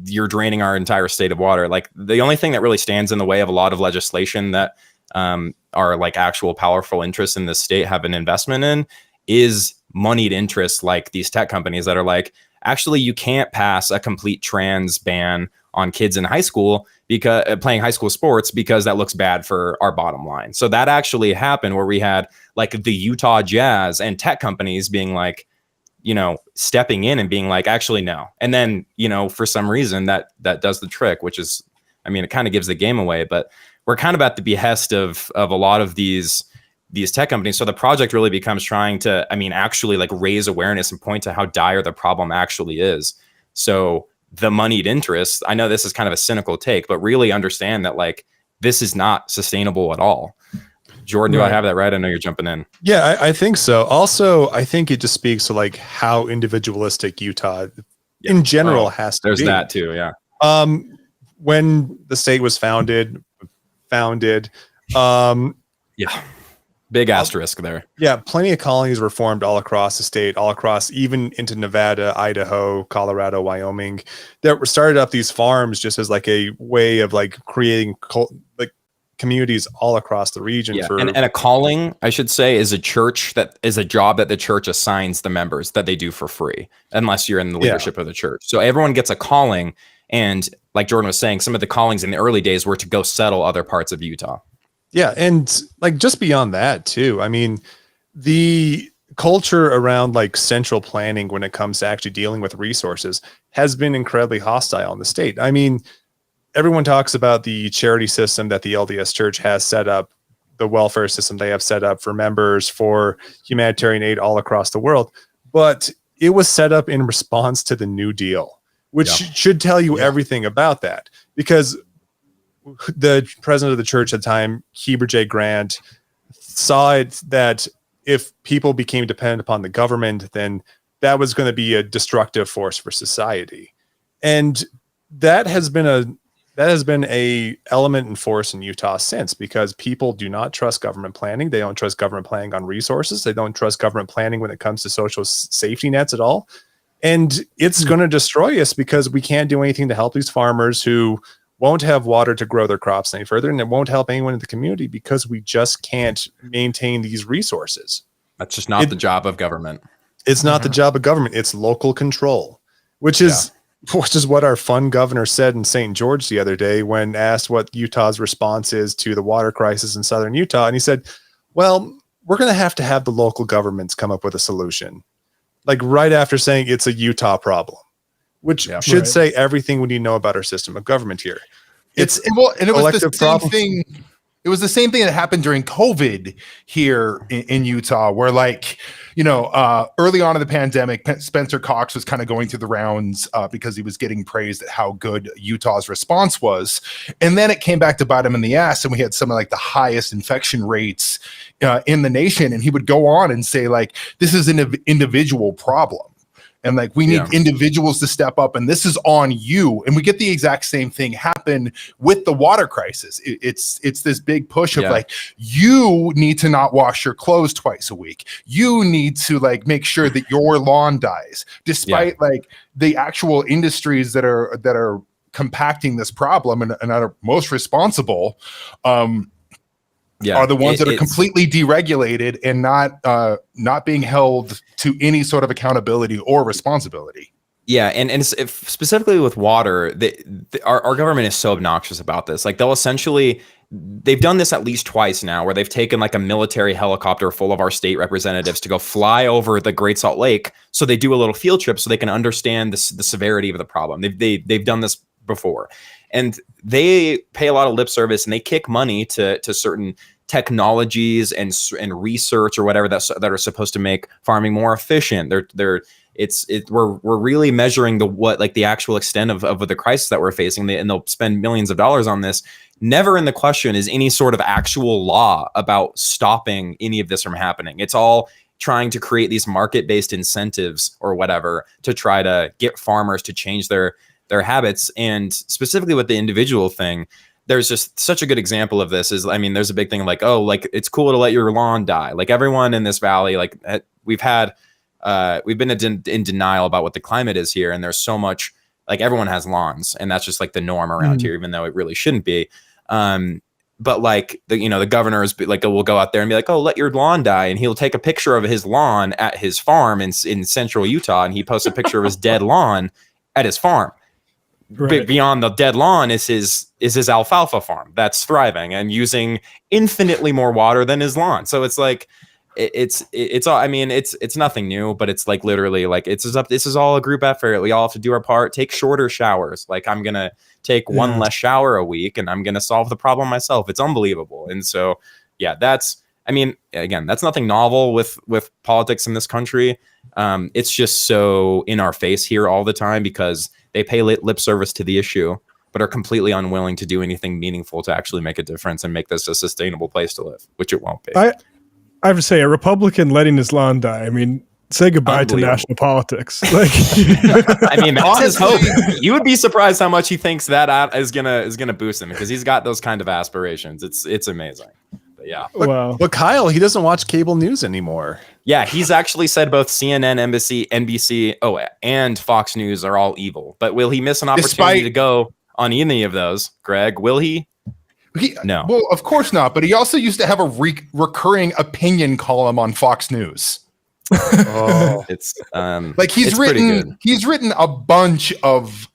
S5: you're draining our entire state of water. Like the only thing that really stands in the way of a lot of legislation that are like actual powerful interests in the state have an investment in is moneyed interests, like these tech companies that are like, actually, you can't pass a complete trans ban on kids in high school because playing high school sports, because that looks bad for our bottom line. So that actually happened, where we had like the Utah Jazz and tech companies being like, stepping in and being like, actually, no. And then, for some reason that does the trick, which is, I mean, it kind of gives the game away, but we're kind of at the behest of a lot of these tech companies. So the project really becomes trying to, actually like raise awareness and point to how dire the problem actually is. So the moneyed interests, I know this is kind of a cynical take, but really understand that like, this is not sustainable at all. Jordan, do I have that right? I know you're jumping in.
S7: Yeah, I think so. Also, I think it just speaks to like how individualistic Utah in general has to be.
S5: There's that too. Yeah.
S7: When the state was founded,
S5: big asterisk there.
S7: Yeah, plenty of colonies were formed all across the state, all across, even into Nevada, Idaho, Colorado, Wyoming, that were started up these farms just as like a way of like creating communities all across the region.
S5: Yeah. And a calling, I should say, is a church that is a job that the church assigns the members that they do for free, unless you're in the leadership of the church. So everyone gets a calling. And like Jordan was saying, some of the callings in the early days were to go settle other parts of Utah.
S7: Yeah. And like just beyond that too, I mean, the culture around like central planning when it comes to actually dealing with resources has been incredibly hostile in the state. I mean, everyone talks about the charity system that the LDS Church has set up, the welfare system they have set up for members, for humanitarian aid all across the world. But it was set up in response to the New Deal, which should tell you everything about that. Because the president of the church at the time, Heber J. Grant, saw it that if people became dependent upon the government, then that was going to be a destructive force for society. And that has been a element and force in Utah since, because people do not trust government planning. They don't trust government planning on resources. They don't trust government planning when it comes to social safety nets at all. And it's going to destroy us because we can't do anything to help these farmers who won't have water to grow their crops any further, and it won't help anyone in the community because we just can't maintain these resources.
S5: That's just not the job of government.
S7: It's not the job of government. It's local control, which is what our fun governor said in St. George the other day when asked what Utah's response is to the water crisis in southern Utah. And he said, well, we're going to have the local governments come up with a solution. Like right after saying it's a Utah problem, which should say everything we need to know about our system of government here.
S6: It was the same thing. It was the same thing that happened during COVID here in Utah, where early on in the pandemic, Spencer Cox was kind of going through the rounds because he was getting praised at how good Utah's response was. And then it came back to bite him in the ass, and we had some of the highest infection rates in the nation. And he would go on and say, this is an individual problem. And we need individuals to step up, and this is on you. And we get the exact same thing happen with the water crisis. It's this big push of you need to not wash your clothes twice a week. You need to make sure that your lawn dies, despite the actual industries that are compacting this problem and are most responsible. Are the ones that are completely deregulated and not being held to any sort of accountability or responsibility.
S5: Yeah, and specifically with water, our government is so obnoxious about this. They've done this at least twice now, where they've taken a military helicopter full of our state representatives to go fly over the Great Salt Lake, so they do a little field trip so they can understand the severity of the problem. They've done this before, and they pay a lot of lip service and they kick money to certain technologies and research or whatever that are supposed to make farming more efficient. We're really measuring the actual extent of the crisis that we're facing, and they'll spend millions of dollars on this. Never in the question is any sort of actual law about stopping any of this from happening. It's all trying to create these market-based incentives or whatever to try to get farmers to change their habits. And specifically with the individual thing, there's just such a good example of this there's a big thing it's cool to let your lawn die. Everyone in this valley, we've been in denial about what the climate is here. And there's so much, everyone has lawns, and that's just the norm around here, even though it really shouldn't be. But the governor is will go out there and be oh, let your lawn die. And he'll take a picture of his lawn at his farm in central Utah. And he posts a picture of his dead lawn at his farm. Right. Beyond the dead lawn is his alfalfa farm that's thriving and using infinitely more water than his lawn. So it's it's all, it's nothing new, but it's literally this is all a group effort. We all have to do our part, take shorter showers. I'm going to take one less shower a week and I'm going to solve the problem myself. It's unbelievable. And so, that's nothing novel with politics in this country. It's just so in our face here all the time because they pay lip service to the issue, but are completely unwilling to do anything meaningful to actually make a difference and make this a sustainable place to live, which it won't be.
S2: I have to say, a Republican letting his lawn die, say goodbye to national politics.
S5: That's his hope. You would be surprised how much he thinks that is gonna boost him, because he's got those kind of aspirations. It's amazing. But yeah.
S7: But Kyle, he doesn't watch cable news anymore.
S5: Yeah, he's actually said both CNN, NBC, and Fox News are all evil. But will he miss an opportunity to go on any of those, Greg? Will he? No.
S6: Well, of course not. But he also used to have a recurring opinion column on Fox News.
S5: It's
S6: he's written a bunch of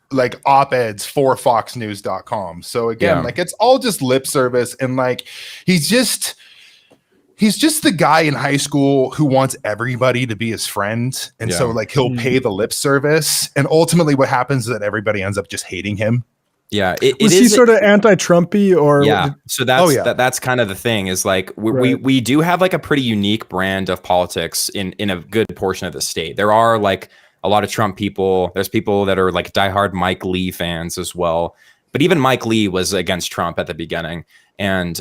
S6: op-eds for foxnews.com. So again, it's all just lip service, and he's just the guy in high school who wants everybody to be his friend. And so he'll pay the lip service, and ultimately what happens is that everybody ends up just hating him.
S5: Yeah.
S2: Was he sort of anti-Trumpy or?
S5: Yeah. So that's kind of the thing is we do have a pretty unique brand of politics in a good portion of the state. There are a lot of Trump people. There's people that are diehard Mike Lee fans as well. but even Mike Lee was against Trump at the beginning. And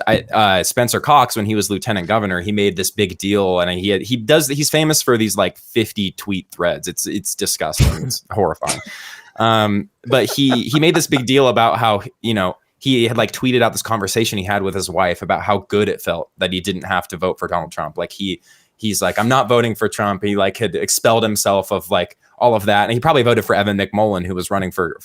S5: Spencer Cox, when he was lieutenant governor, he made this big deal, and he's famous for these like 50 tweet threads. It's disgusting. It's horrifying. But he made this big deal about how, you know, he had like tweeted out this conversation he had with his wife about how good it felt that he didn't have to vote for Donald Trump. Like he's like, I'm not voting for Trump. He like had expelled himself of like all of that. And he probably voted for Evan McMullen, who was running for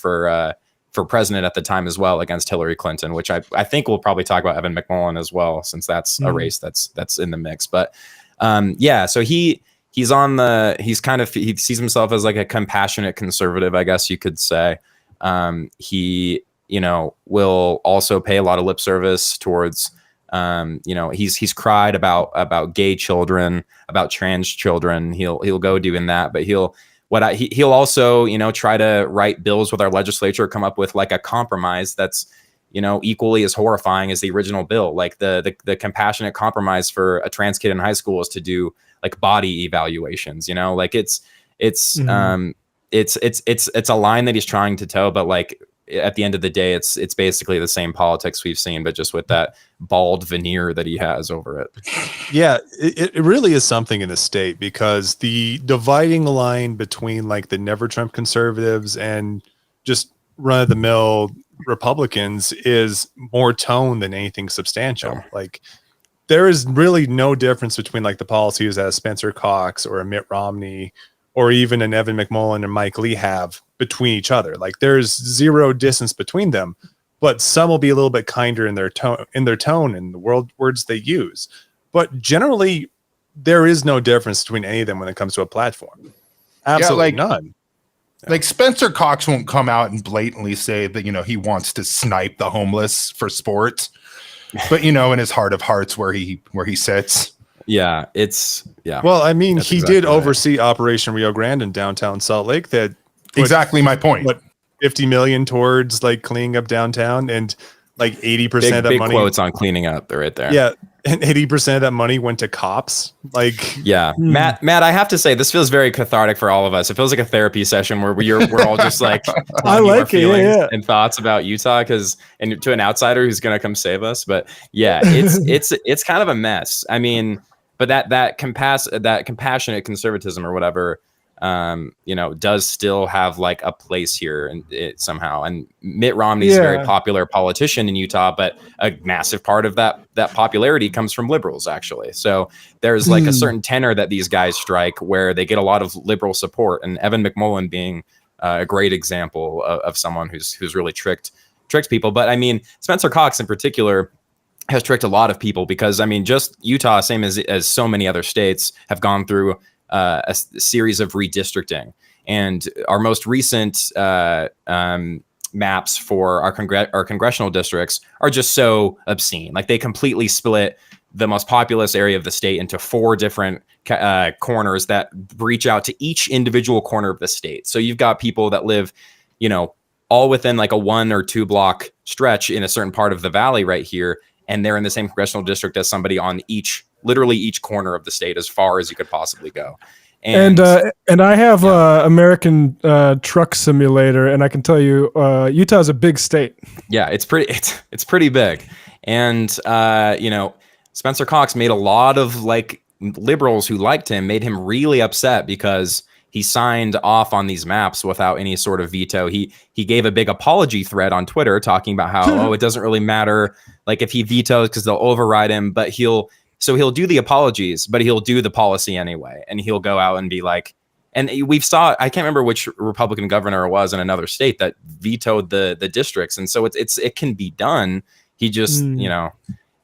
S5: president at the time as well against Hillary Clinton, which I think we'll probably talk about Evan McMullen as well, since that's a race that's in the mix. But so he sees himself as like a compassionate conservative, I guess you could say. He, you know, will also pay a lot of lip service towards, you know, he's cried about gay children, about trans children. He'll go doing that, but he'll also, you know, try to write bills with our legislature, come up with like a compromise that's, you know, equally as horrifying as the original bill. Like the compassionate compromise for a trans kid in high school is to do like body evaluations, you know, like it's a line that he's trying to toe, but like at the end of the day, it's basically the same politics we've seen, but just with that bald veneer that he has over it.
S7: Yeah, it really is something in the state, because the dividing line between like the never Trump conservatives and just run of the mill Republicans is more tone than anything substantial.
S5: Yeah.
S7: Like there is really no difference between like the policies that Spencer Cox or a Mitt Romney or even an Evan McMullen and Mike Lee have between each other. Like there's zero distance between them, but some will be a little bit kinder in their tone and the words they use. But generally, there is no difference between any of them when it comes to a platform. Absolutely none.
S6: Like Spencer Cox won't come out and blatantly say that, you know, he wants to snipe the homeless for sports, but you know, in his heart of hearts where he sits.
S5: Yeah,
S7: Well, I mean, he
S5: exactly
S7: did
S5: right.
S7: oversee Operation Rio Grande in downtown Salt Lake. That
S6: Exactly my point.
S7: What, 50 million towards like cleaning up downtown, and like 80% of that
S5: big
S7: money.
S5: Quotes on cleaning up. They're right there.
S7: Yeah, and 80% of that money went to cops. Like,
S5: yeah, Matt, I have to say, this feels very cathartic for all of us. It feels like a therapy session where we're all just like,
S2: I like it, yeah.
S5: and thoughts about Utah, and to an outsider who's gonna come save us. But yeah, it's kind of a mess. I mean, but that compassionate conservatism or whatever, you know, does still have like a place here, and it somehow. And Mitt Romney's a very popular politician in Utah, but a massive part of that popularity comes from liberals, actually. So there's like a certain tenor that these guys strike where they get a lot of liberal support, and Evan McMullen being a great example of someone who's really tricked people. But I mean, Spencer Cox in particular has tricked a lot of people, because I mean, just Utah, same as so many other states, have gone through a series of redistricting, and our most recent maps for our congressional districts are just so obscene. Like they completely split the most populous area of the state into 4 different corners that reach out to each individual corner of the state. So you've got people that live, you know, all within like a 1 or 2 block stretch in a certain part of the valley right here, and they're in the same congressional district as somebody on literally each corner of the state, as far as you could possibly go. And
S2: I have American Truck Simulator, and I can tell you, Utah is a big state.
S5: Yeah, it's pretty big. And you know, Spencer Cox made a lot of like liberals who liked him, made him really upset because he signed off on these maps without any sort of veto. He gave a big apology thread on Twitter talking about how it doesn't really matter like if he vetoes because they'll override him, but he'll do the apologies, but he'll do the policy anyway, and he'll go out and be like, and I can't remember which Republican governor it was in another state that vetoed the districts, and so it can be done. He just you know,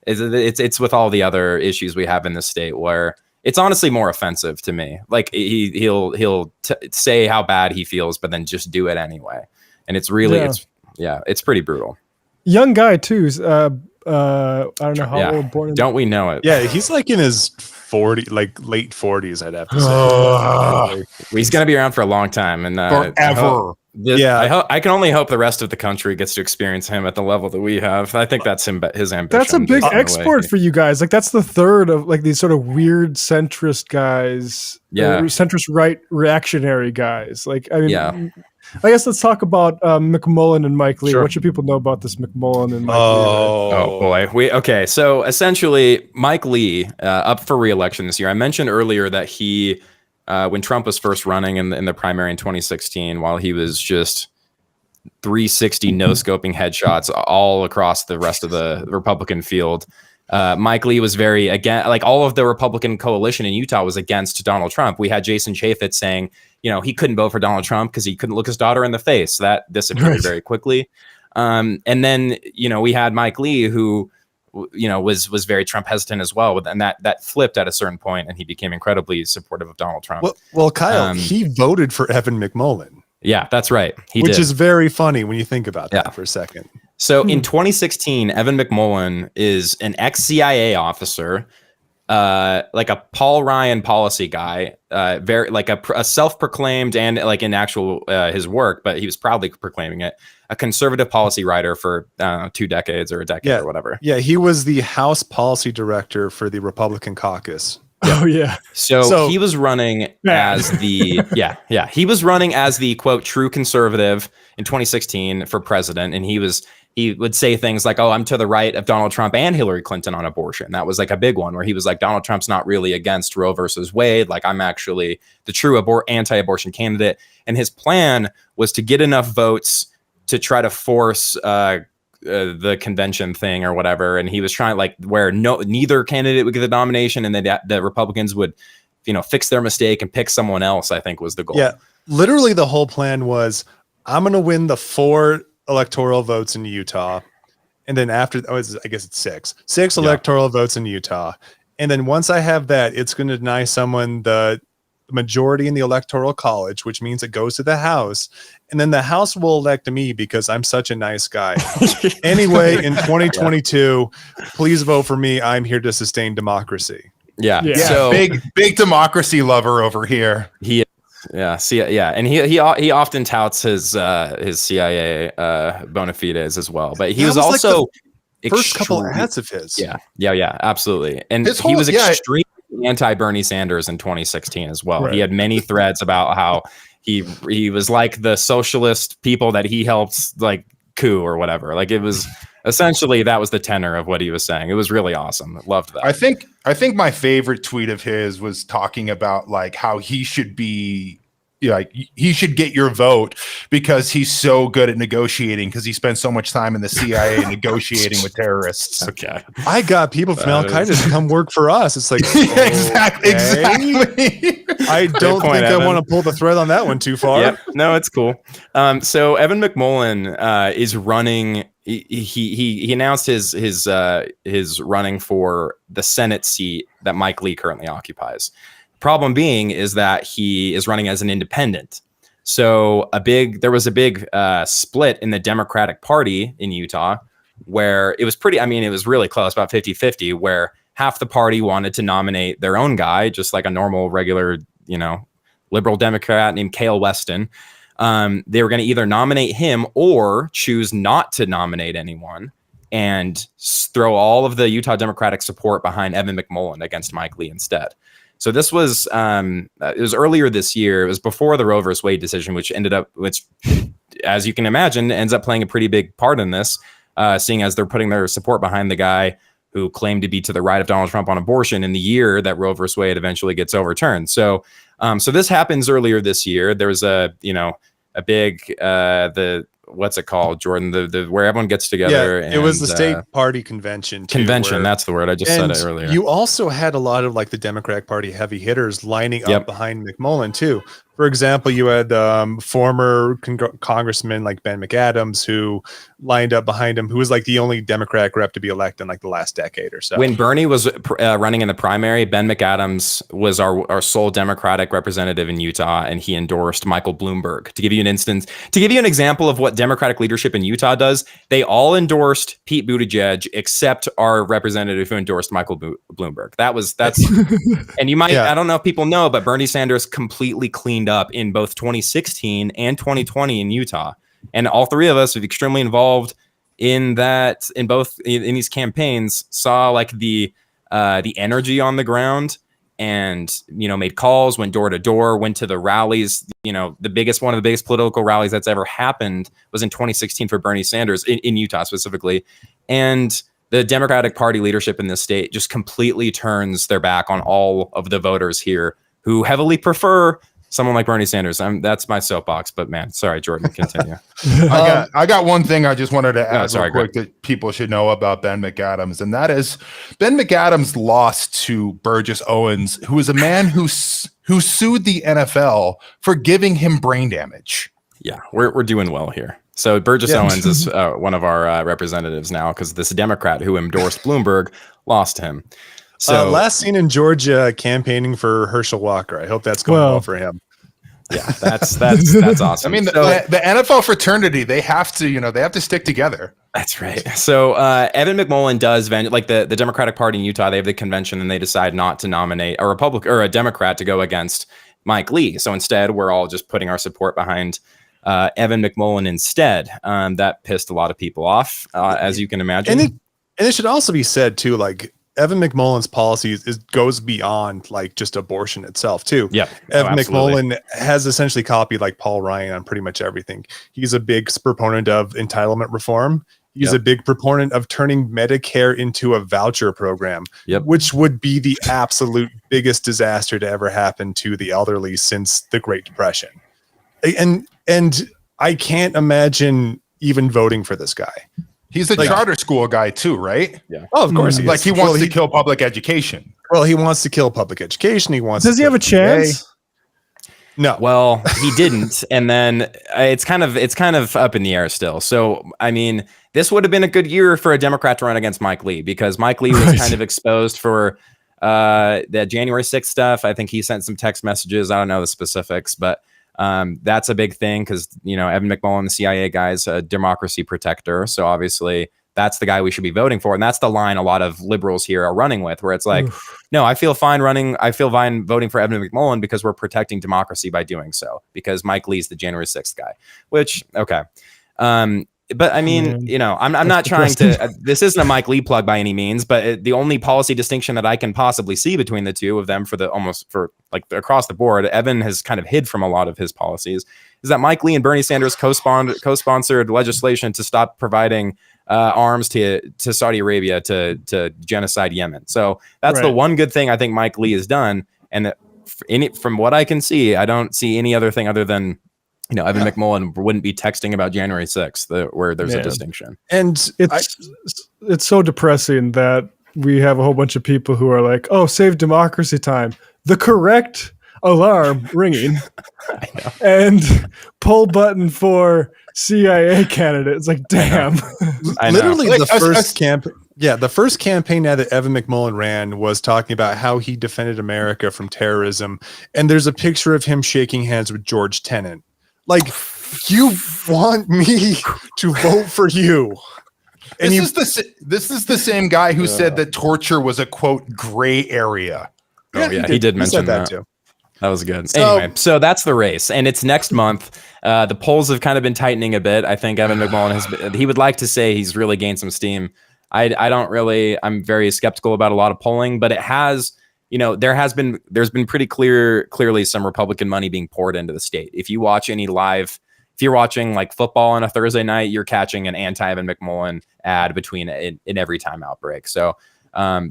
S5: it's with all the other issues we have in the state where it's honestly more offensive to me. Like he'll say how bad he feels, but then just do it anyway, and it's really it's pretty brutal.
S2: Young guy too. I don't know how old. Born.
S5: Don't we know it?
S7: Yeah, he's like in his late 40s. I'd have to say.
S5: He's gonna be around for a long time, and
S6: forever.
S5: I can only hope the rest of the country gets to experience him at the level that we have. I think that's his ambition.
S2: That's a big export for you guys. Like that's the third of like these sort of weird centrist guys.
S5: Yeah,
S2: centrist right reactionary guys. Like I mean, I guess let's talk about McMullen and Mike Lee.
S5: Sure.
S2: What should people know about this McMullen and Mike Lee?
S5: Oh boy. Okay. So essentially, Mike Lee up for re-election this year. I mentioned earlier that he, when Trump was first running in the primary in 2016, while he was just 360 no-scoping headshots all across the rest of the Republican field, Mike Lee was very against, like all of the Republican coalition in Utah was against Donald Trump. We had Jason Chaffetz saying, he couldn't vote for Donald Trump because he couldn't look his daughter in the face. That disappeared very quickly. And then, we had Mike Lee who, was very Trump hesitant as well. And that flipped at a certain point and he became incredibly supportive of Donald Trump.
S7: Well, Kyle, he voted for Evan McMullen.
S5: Yeah, that's right.
S7: Which is very funny when you think about that for a second.
S5: So in 2016, Evan McMullen is an ex-CIA officer, like a Paul Ryan policy guy, very like a self-proclaimed and like in actual his work, but he was proudly proclaiming it, a conservative policy writer for 2 decades or a decade or whatever.
S7: Yeah, he was the House policy director for the Republican caucus.
S2: Oh yeah.
S5: So he was running as the he was running as the quote true conservative in 2016 for president, and he would say things like, "Oh, I'm to the right of Donald Trump and Hillary Clinton on abortion." That was like a big one where he was like, "Donald Trump's not really against Roe versus Wade. Like I'm actually the true anti-abortion candidate." And his plan was to get enough votes to try to force the convention thing or whatever, and he was trying like where neither candidate would get the nomination, and then the Republicans would, fix their mistake and pick someone else. I think was the goal.
S7: Yeah, literally the whole plan was, I'm going to win the 4 electoral votes in Utah, and then after, I guess it's 6 electoral votes in Utah, and then once I have that, it's going to deny someone the majority in the electoral college, which means it goes to the House, and then the House will elect me because I'm such a nice guy. Anyway, in 2022, please vote for me. I'm here to sustain democracy.
S5: Yeah.
S6: So big democracy lover over here.
S5: He and he often touts his CIA bona fides as well, but he was also
S7: like first couple ads of his.
S5: Yeah, absolutely. And he was extremely anti-Bernie Sanders in 2016 as well. Right. He had many threads about how he was like the socialist people that he helped like coup or whatever. Like it was essentially that was the tenor of what he was saying. It was really awesome. I loved that.
S6: I think my favorite tweet of his was talking about like how he should be he should get your vote because he's so good at negotiating because he spent so much time in the CIA negotiating with terrorists.
S5: Okay.
S7: I got people from Al Qaeda to come work for us. It's like
S6: exactly.
S7: I don't think I want to pull the thread on that one too far.
S5: Yep. No, it's cool. So Evan McMullen is running. He announced his running for the Senate seat that Mike Lee currently occupies. Problem being is that he is running as an independent. So there was a big split in the Democratic Party in Utah where it was it was really close, about 50-50, where half the party wanted to nominate their own guy, just like a normal, regular, liberal Democrat named Cale Weston. They were going to either nominate him or choose not to nominate anyone and throw all of the Utah Democratic support behind Evan McMullen against Mike Lee instead. So this was it was earlier this year. It was before the Roe versus Wade decision, which as you can imagine, ends up playing a pretty big part in this, seeing as they're putting their support behind the guy who claimed to be to the right of Donald Trump on abortion in the year that Roe versus Wade eventually gets overturned. So this happens earlier this year. There was a big what's it called, Jordan? The where everyone gets together.
S7: Yeah, it was the state party convention.
S5: That's the word. I just said it earlier.
S7: You also had a lot of like the Democratic Party heavy hitters lining up behind McMullen too. For example, you had former congressman like Ben McAdams who lined up behind him, who was like the only Democratic rep to be elected in like the last decade or so.
S5: When Bernie was running in the primary, Ben McAdams was our sole Democratic representative in Utah, and he endorsed Michael Bloomberg. To give you an example of what Democratic leadership in Utah does, they all endorsed Pete Buttigieg except our representative who endorsed Michael Bloomberg. That's and you might I don't know if people know, but Bernie Sanders completely cleaned up in both 2016 and 2020 in Utah, and all three of us are extremely involved in that. In these campaigns, saw like the energy on the ground and, made calls, went door to door, went to the rallies. One of the biggest political rallies that's ever happened was in 2016 for Bernie Sanders in Utah specifically. And the Democratic Party leadership in this state just completely turns their back on all of the voters here who heavily prefer someone like Bernie Sanders. That's my soapbox, but man, sorry, Jordan, continue.
S6: I got one thing I just wanted to add real quick
S5: Greg.
S6: that people should know about Ben McAdams, and that is Ben McAdams lost to Burgess Owens, who is a man who sued the NFL for giving him brain damage.
S5: Yeah, we're doing well here. So Burgess Owens is one of our representatives now because this Democrat who endorsed Bloomberg lost him. So
S7: last seen in Georgia campaigning for Herschel Walker. I hope that's going well for him.
S5: Yeah, that's awesome.
S6: I mean, the NFL fraternity, they have to stick together.
S5: That's right. So Evan McMullin does the Democratic Party in Utah. They have the convention and they decide not to nominate a Republican or a Democrat to go against Mike Lee. So instead, we're all just putting our support behind Evan McMullin instead. That pissed a lot of people off, as you can imagine.
S7: And it should also be said too, like, Evan McMullin's policies goes beyond like just abortion itself too.
S5: Yeah,
S7: Evan McMullin has essentially copied like Paul Ryan on pretty much everything. He's a big proponent of entitlement reform. He's a big proponent of turning Medicare into a voucher program, which would be the absolute biggest disaster to ever happen to the elderly since the Great Depression. And I can't imagine even voting for this guy.
S6: He's a charter school guy too, right?
S5: Yeah.
S7: Oh, of course.
S6: He wants to kill public education.
S7: Well, he wants to kill public education.
S2: Does he have a chance?
S7: No.
S5: Well, he didn't, and then it's kind of up in the air still. So, I mean, this would have been a good year for a Democrat to run against Mike Lee because Mike Lee was kind of exposed for the January 6th stuff. I think he sent some text messages. I don't know the specifics, but that's a big thing because, Evan McMullin, the CIA guy, is a democracy protector. So obviously that's the guy we should be voting for. And that's the line a lot of liberals here are running with, where it's like, no, I feel fine voting for Evan McMullin because we're protecting democracy by doing so, because Mike Lee's the January 6th guy, which, okay. But I mean, I'm not trying to, this isn't a Mike Lee plug by any means, but the only policy distinction that I can possibly see between the two of them for across the board, Evan has kind of hid from a lot of his policies, is that Mike Lee and Bernie Sanders co-sponsored legislation to stop providing arms to Saudi Arabia to genocide Yemen. So that's the one good thing I think Mike Lee has done. And from what I can see, I don't see any other thing other than, Evan McMullin wouldn't be texting about January 6th, where there's a distinction.
S2: And it's so depressing that we have a whole bunch of people who are like, oh, save democracy time. The correct alarm ringing.
S5: I know.
S2: And pull button for CIA candidate. It's like, damn.
S5: I know.
S7: Literally the first campaign ad that Evan McMullin ran was talking about how he defended America from terrorism. And there's a picture of him shaking hands with George Tenet. Like, you want me to vote for you? And
S6: this is the same guy who said that torture was a, quote, gray area.
S5: Oh, yeah, he did mention that too. That was good. Anyway, so that's the race, and it's next month. The polls have kind of been tightening a bit. I think Evan McMullin he would like to say he's really gained some steam. I'm very skeptical about a lot of polling, but it has, there's been pretty clearly some Republican money being poured into the state. If you watch if you're watching like football on a Thursday night, you're catching an anti-Evan McMullin ad in every timeout break. So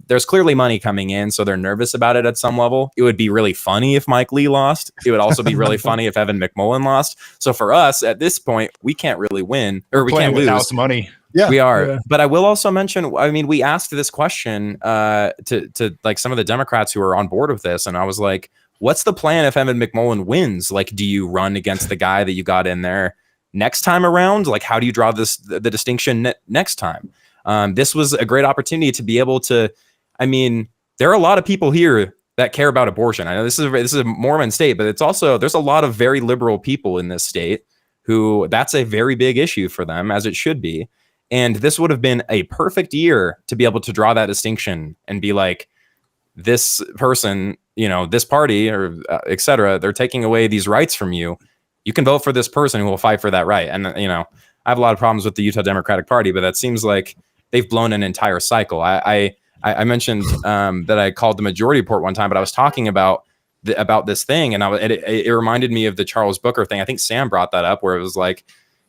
S5: there's clearly money coming in, so they're nervous about it at some level. It would be really funny if Mike Lee lost. It would also be really funny if Evan McMullin lost. So for us at this point, we can't really win, or we can't lose.
S6: House money.
S7: Yeah,
S5: we are. Yeah. But I will also mention, I mean, we asked this question to like some of the Democrats who are on board with this, and I was like, what's the plan if Evan McMullin wins? Like, do you run against the guy that you got in there next time around? Like, how do you draw the distinction next time? This was a great opportunity to be able to, I mean, there are a lot of people here that care about abortion. I know this is a Mormon state, but it's also, there's a lot of very liberal people in this state who that's a very big issue for them, as it should be. And this would have been a perfect year to be able to draw that distinction and be like, this person, this party or et cetera, they're taking away these rights from you. You can vote for this person who will fight for that right. And, I have a lot of problems with the Utah Democratic Party, but that seems like they've blown an entire cycle. I I mentioned that I called the majority report one time, but I was talking about this thing, and it reminded me of the Charles Booker thing. I think Sam brought that up, where it was like,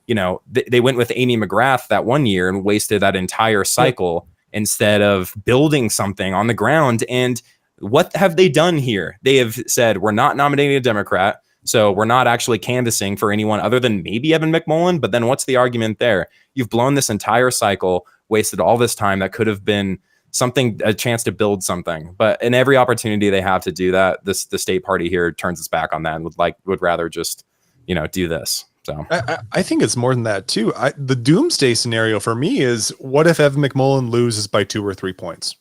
S5: you know, they went with Amy McGrath that one year and wasted that entire cycle instead of building something on the ground. And what have they done here? They have said, we're not nominating a Democrat, so we're not actually canvassing for anyone other than maybe Evan McMullen. But then what's the argument there? You've blown this entire cycle, wasted all this time that could have been something, a chance to build something. But in every opportunity they have to do that, the state party here turns its back on that and would rather just, you know, do this. So
S7: I think it's more than that too. The doomsday scenario for me is, what if Evan McMullen loses by 2 or 3 points?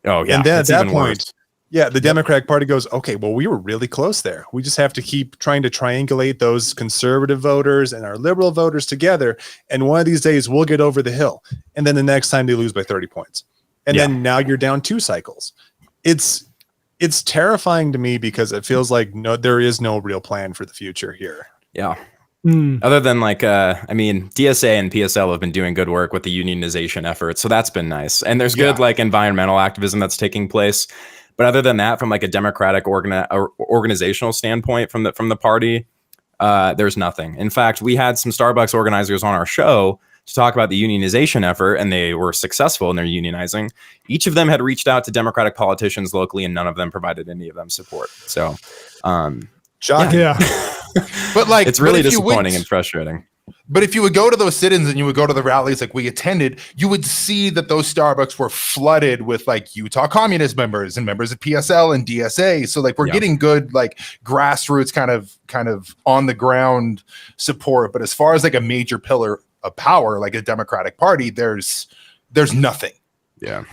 S5: Oh yeah,
S7: and then at that point,
S5: worse.
S7: Yeah, the Democratic Party goes, okay, well, we were really close there. We just have to keep trying to triangulate those conservative voters and our liberal voters together. And one of these days we'll get over the hill. And then the next time they lose by 30 points. And then now you're down 2 cycles. It's terrifying to me because it feels like there is no real plan for the future here.
S5: Yeah. Other than I mean, DSA and PSL have been doing good work with the unionization effort. So that's been nice. And there's good environmental activism that's taking place. But other than that, from a democratic organizational standpoint from the party, there's nothing. In fact, we had some Starbucks organizers on our show to talk about the unionization effort, and they were successful in their unionizing. Each of them had reached out to Democratic politicians locally, and none of them provided any of them support. So,
S7: shocking.
S2: Yeah.
S6: But
S5: it's really disappointing and frustrating.
S6: But if you would go to those sit-ins and you would go to the rallies like we attended, you would see that those Starbucks were flooded with Utah Communist members and members of PSL and DSA. So we're getting good grassroots kind of on the ground support. But as far as a major pillar of power, like a Democratic Party, there's nothing.
S5: Yeah.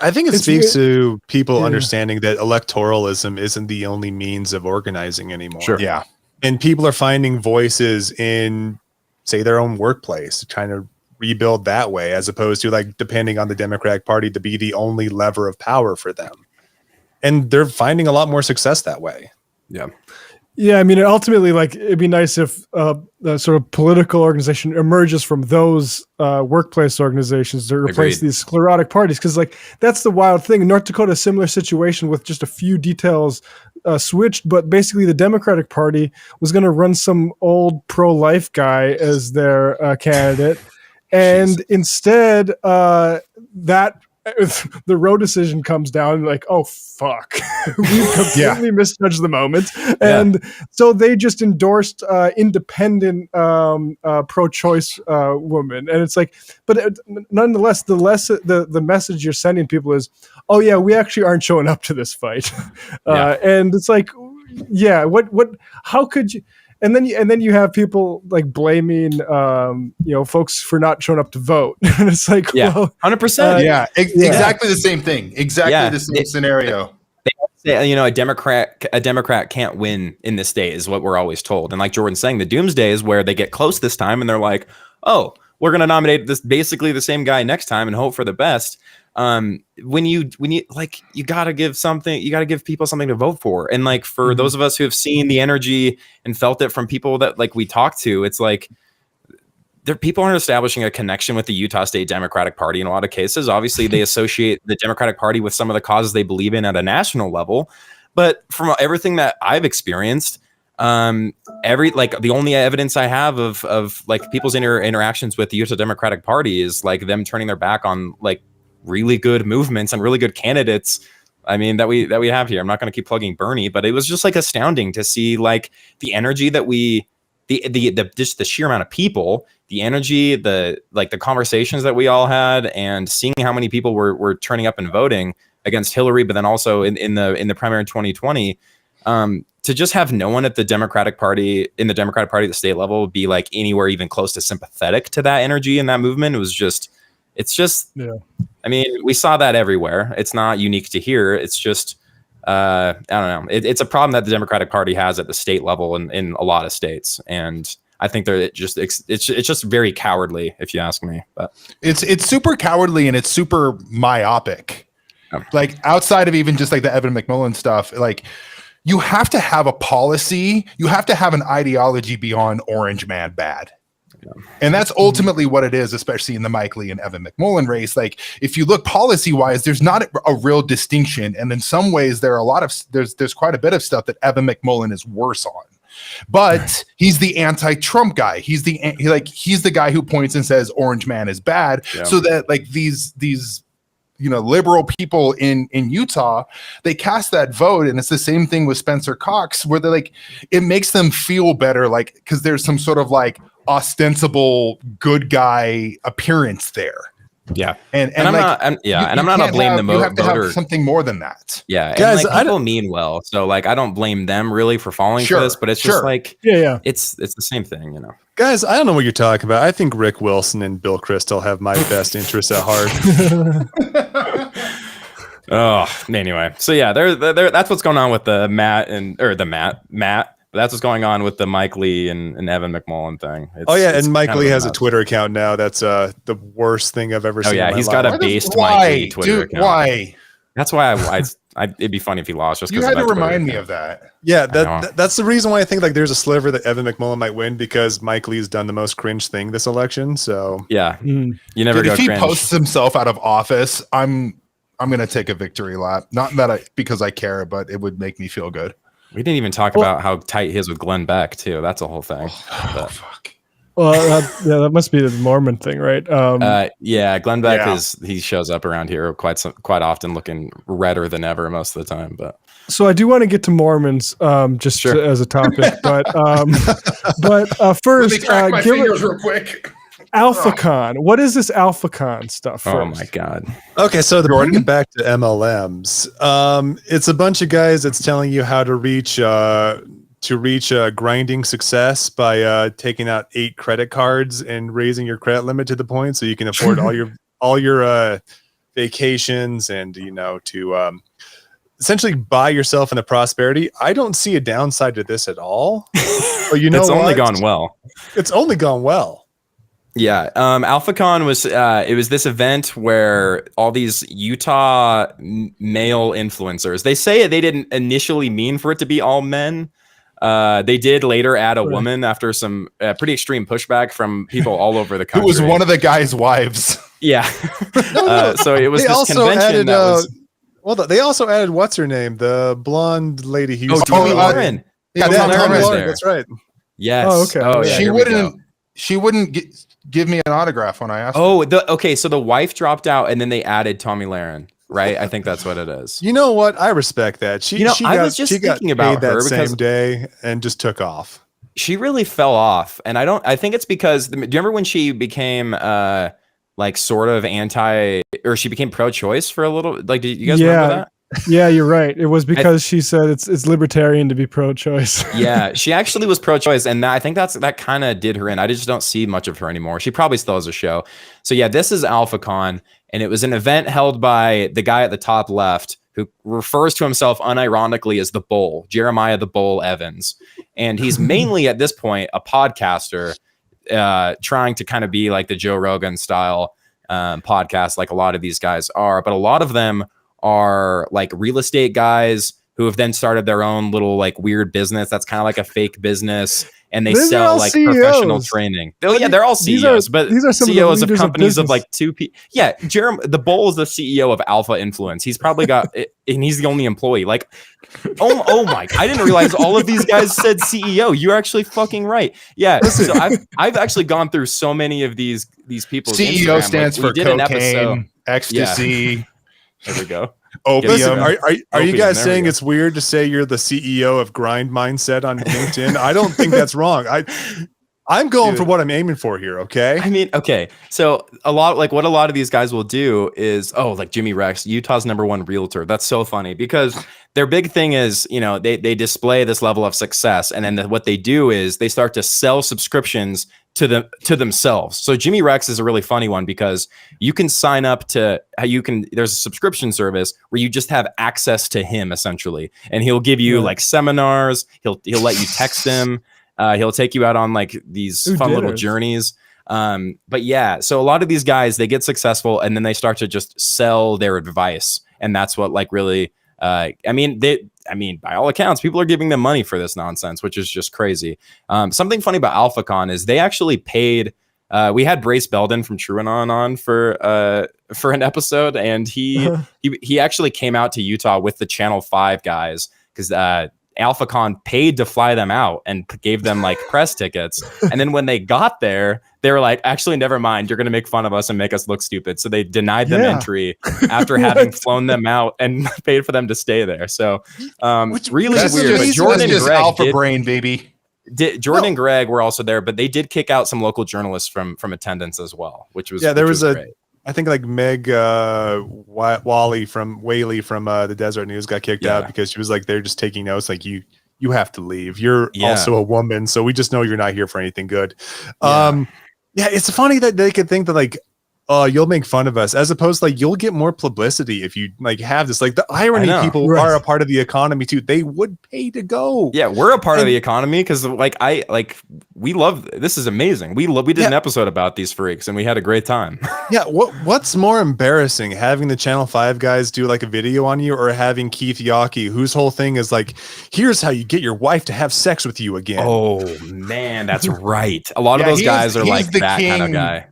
S7: I think it speaks to people understanding that electoralism isn't the only means of organizing anymore.
S5: Sure.
S6: Yeah.
S7: And people are finding voices in, say, their own workplace, trying to rebuild that way, as opposed to depending on the Democratic Party to be the only lever of power for them. And they're finding a lot more success that way.
S5: Yeah.
S2: Yeah, I mean, ultimately, it'd be nice if the sort of political organization emerges from those workplace organizations to replace these sclerotic parties. Because, that's the wild thing. In North Dakota, a similar situation with just a few details switched, but basically the Democratic Party was going to run some old pro-life guy as their candidate. And instead, the Roe decision comes down oh fuck, we completely misjudged the moment. And so they just endorsed independent pro-choice woman. And it's but nonetheless, the message you're sending people is, oh yeah, we actually aren't showing up to this fight. And it's how could you? And then you have people blaming folks for not showing up to vote. And it's well,
S5: 100%.
S6: Exactly the same thing. Exactly the same scenario.
S5: They say, a Democrat can't win in this state is what we're always told. And like Jordan's saying, the doomsday is where they get close this time and they're like, oh, we're going to nominate this basically the same guy next time and hope for the best. When you you gotta give people something to vote for. And for those of us who have seen the energy and felt it from people that we talk to, it's people aren't establishing a connection with the Utah State Democratic Party in a lot of cases. Obviously they associate the Democratic Party with some of the causes they believe in at a national level. But from everything that I've experienced, the only evidence I have of people's interactions with the Utah Democratic Party is them turning their back on really good movements and really good candidates. I mean, that we have here. I'm not going to keep plugging Bernie, but it was just astounding to see the energy that just the sheer amount of people, the energy, the conversations that we all had, and seeing how many people were turning up and voting against Hillary, but then also in the primary in 2020, to just have no one at the Democratic Party at the state level be anywhere even close to sympathetic to that energy and that movement. I mean, we saw that everywhere. It's not unique to here. It's just, I don't know. It's a problem that the Democratic Party has at the state level in a lot of states. And I think it's just very cowardly, if you ask me. But
S6: it's super cowardly and it's super myopic. Outside of even just the Evan McMullen stuff, you have to have a policy. You have to have an ideology beyond Orange Man bad. And that's ultimately what it is, especially in the Mike Lee and Evan McMullen race. Like, if you look policy-wise, there's not a real distinction, and in some ways, there are there's quite a bit of stuff that Evan McMullen is worse on. But he's the anti-Trump guy. He's the guy who points and says Orange Man is bad, so that like these liberal people in Utah, they cast that vote, and it's the same thing with Spencer Cox, where they're like, it makes them feel better, like, because there's some sort of like ostensible good guy appearance there.
S5: Yeah,
S6: and
S5: I'm
S6: like,
S5: not gonna blame the voter.
S6: You have to have something more than that.
S5: Yeah,
S7: guys,
S5: and, like, people mean well, so like I don't blame them really for falling for this, but it's just like it's the same thing, you know.
S7: Guys, I don't know what you're talking about. I think Rick Wilson and Bill Kristol have my best interests at heart. Anyway, so yeah, that's what's going on with the Matt. That's what's going on with the Mike Lee and Evan McMullen thing. And Mike Lee has a Twitter account now. That's the worst thing I've ever seen.
S5: Oh yeah, he's got a based Mike Lee Twitter account.
S6: Why?
S5: That's why it'd be funny if he lost. Just
S6: you had to remind me of that.
S7: Yeah, that's the reason why I think like there's a sliver that Evan McMullen might win, because Mike Lee's done the most cringe thing this election. So
S5: yeah, you never go
S6: if he
S5: cringe.
S6: posts himself out of office, I'm gonna take a victory lap. Not that because I care, but it would make me feel good.
S5: We didn't even talk about how tight he is with Glenn Beck too. That's a whole thing.
S6: Fuck.
S2: Well, that must be the Mormon thing, right?
S5: Glenn Beck he shows up around here quite often, looking redder than ever most of the time. But
S2: so I do want to get to Mormons, as a topic, but first,
S1: let me crack my fingers real quick.
S2: Alphacon. What is this Alphacon stuff? First?
S5: Oh my god.
S7: Okay, so to bring it back to MLMs, it's a bunch of guys that's telling you how to reach grinding success by taking out 8 credit cards and raising your credit limit to the point so you can afford all your vacations and to essentially buy yourself into prosperity. I don't see a downside to this at all. But
S5: it's only gone well.
S7: It's only gone well.
S5: Yeah, Alphacon was it was this event where all these Utah male influencers, they say they didn't initially mean for it to be all men. They did later add a woman after some pretty extreme pushback from people all over the country.
S6: Who was one of the guy's wives.
S5: Yeah. So it was this convention that was...
S7: Well, they also added, what's her name? The blonde lady.
S5: Tommy Lauren.
S6: Yeah,
S7: Tommy Lauren, that's right.
S5: Yes.
S2: Oh, okay.
S5: Oh, yeah,
S6: she wouldn't give me an autograph when I asked
S5: her. So the wife dropped out and then they added Tommy Lauren, right? I think that's what it is.
S7: You know what? I respect that.
S5: I was just thinking about her
S7: that same day and just took off.
S5: She really fell off. And I think it's because, do you remember when she became like sort of she became pro-choice for a little, like, did you guys remember that?
S2: Yeah, you're right. It was because she said it's libertarian to be pro-choice.
S5: Yeah, she actually was pro-choice, and I think that kind of did her in. I just don't see much of her anymore. She probably still has a show. So yeah, this is Alphacon, and it was an event held by the guy at the top left who refers to himself unironically as the Bull, Jeremiah the Bull Evans, and he's mainly at this point a podcaster, trying to kind of be like the Joe Rogan style podcast, like a lot of these guys are, but a lot of them are like real estate guys who have then started their own little like weird business that's kind of like a fake business, and they sell like CEOs. Professional training. Oh yeah, they're all CEOs, but these are some CEOs of companies of like 2 people. Yeah, the Bull is the CEO of Alpha Influence. He's probably got and he's the only employee. Like, oh my! I didn't realize all of these guys said CEO. You're actually fucking right. Yeah. So I've actually gone through so many of these people.
S6: CEO stands for cocaine, ecstasy.
S5: Yeah. There we go.
S7: Listen, are you guys saying it's weird to say you're the CEO of Grind Mindset on LinkedIn? I don't think that's wrong. I'm going for what I'm aiming for here. Okay.
S5: I mean, okay. So what a lot of these guys will do is, like Jimmy Rex, Utah's #1 realtor. That's so funny because their big thing is, they display this level of success, and then what they do is they start to sell subscriptions to themselves. So Jimmy Rex is a really funny one because you can sign up there's a subscription service where you just have access to him essentially, and he'll give you like seminars. He'll let you text him. He'll take you out on like these fun little journeys. But yeah, so a lot of these guys, they get successful and then they start to just sell their advice. And that's what like really I mean, by all accounts, people are giving them money for this nonsense, which is just crazy. Something funny about Alphacon is they actually paid. We had Brace Belden from TrueAnon on for an episode, and he actually came out to Utah with the Channel 5 guys because Alphacon paid to fly them out and gave them like press tickets. And then when they got there, they were like, actually, never mind. You're going to make fun of us and make us look stupid. So they denied them entry after having flown them out and paid for them to stay there. So really weird. But Jordan and Greg
S6: alpha brain, baby.
S5: Jordan and Greg were also there, but they did kick out some local journalists from attendance as well, which was
S7: there was
S5: great.
S7: I think like Meg Whaley from the Desert News got kicked out because she was like, they're just taking notes. Like you have to leave. You're also a woman, so we just know you're not here for anything good. It's funny that they could think that like, you'll make fun of us, as opposed to like you'll get more publicity if you like have this. Like the irony, people are a part of the economy too. They would pay to go.
S5: Yeah, we're a part of the economy because we love this. Is amazing. We did an episode about these freaks and we had a great time.
S7: What's more embarrassing, having the Channel 5 guys do like a video on you, or having Keith Yockey, whose whole thing is like, here's how you get your wife to have sex with you again?
S5: Oh man, that's right. A lot of those guys are like that kind of guy.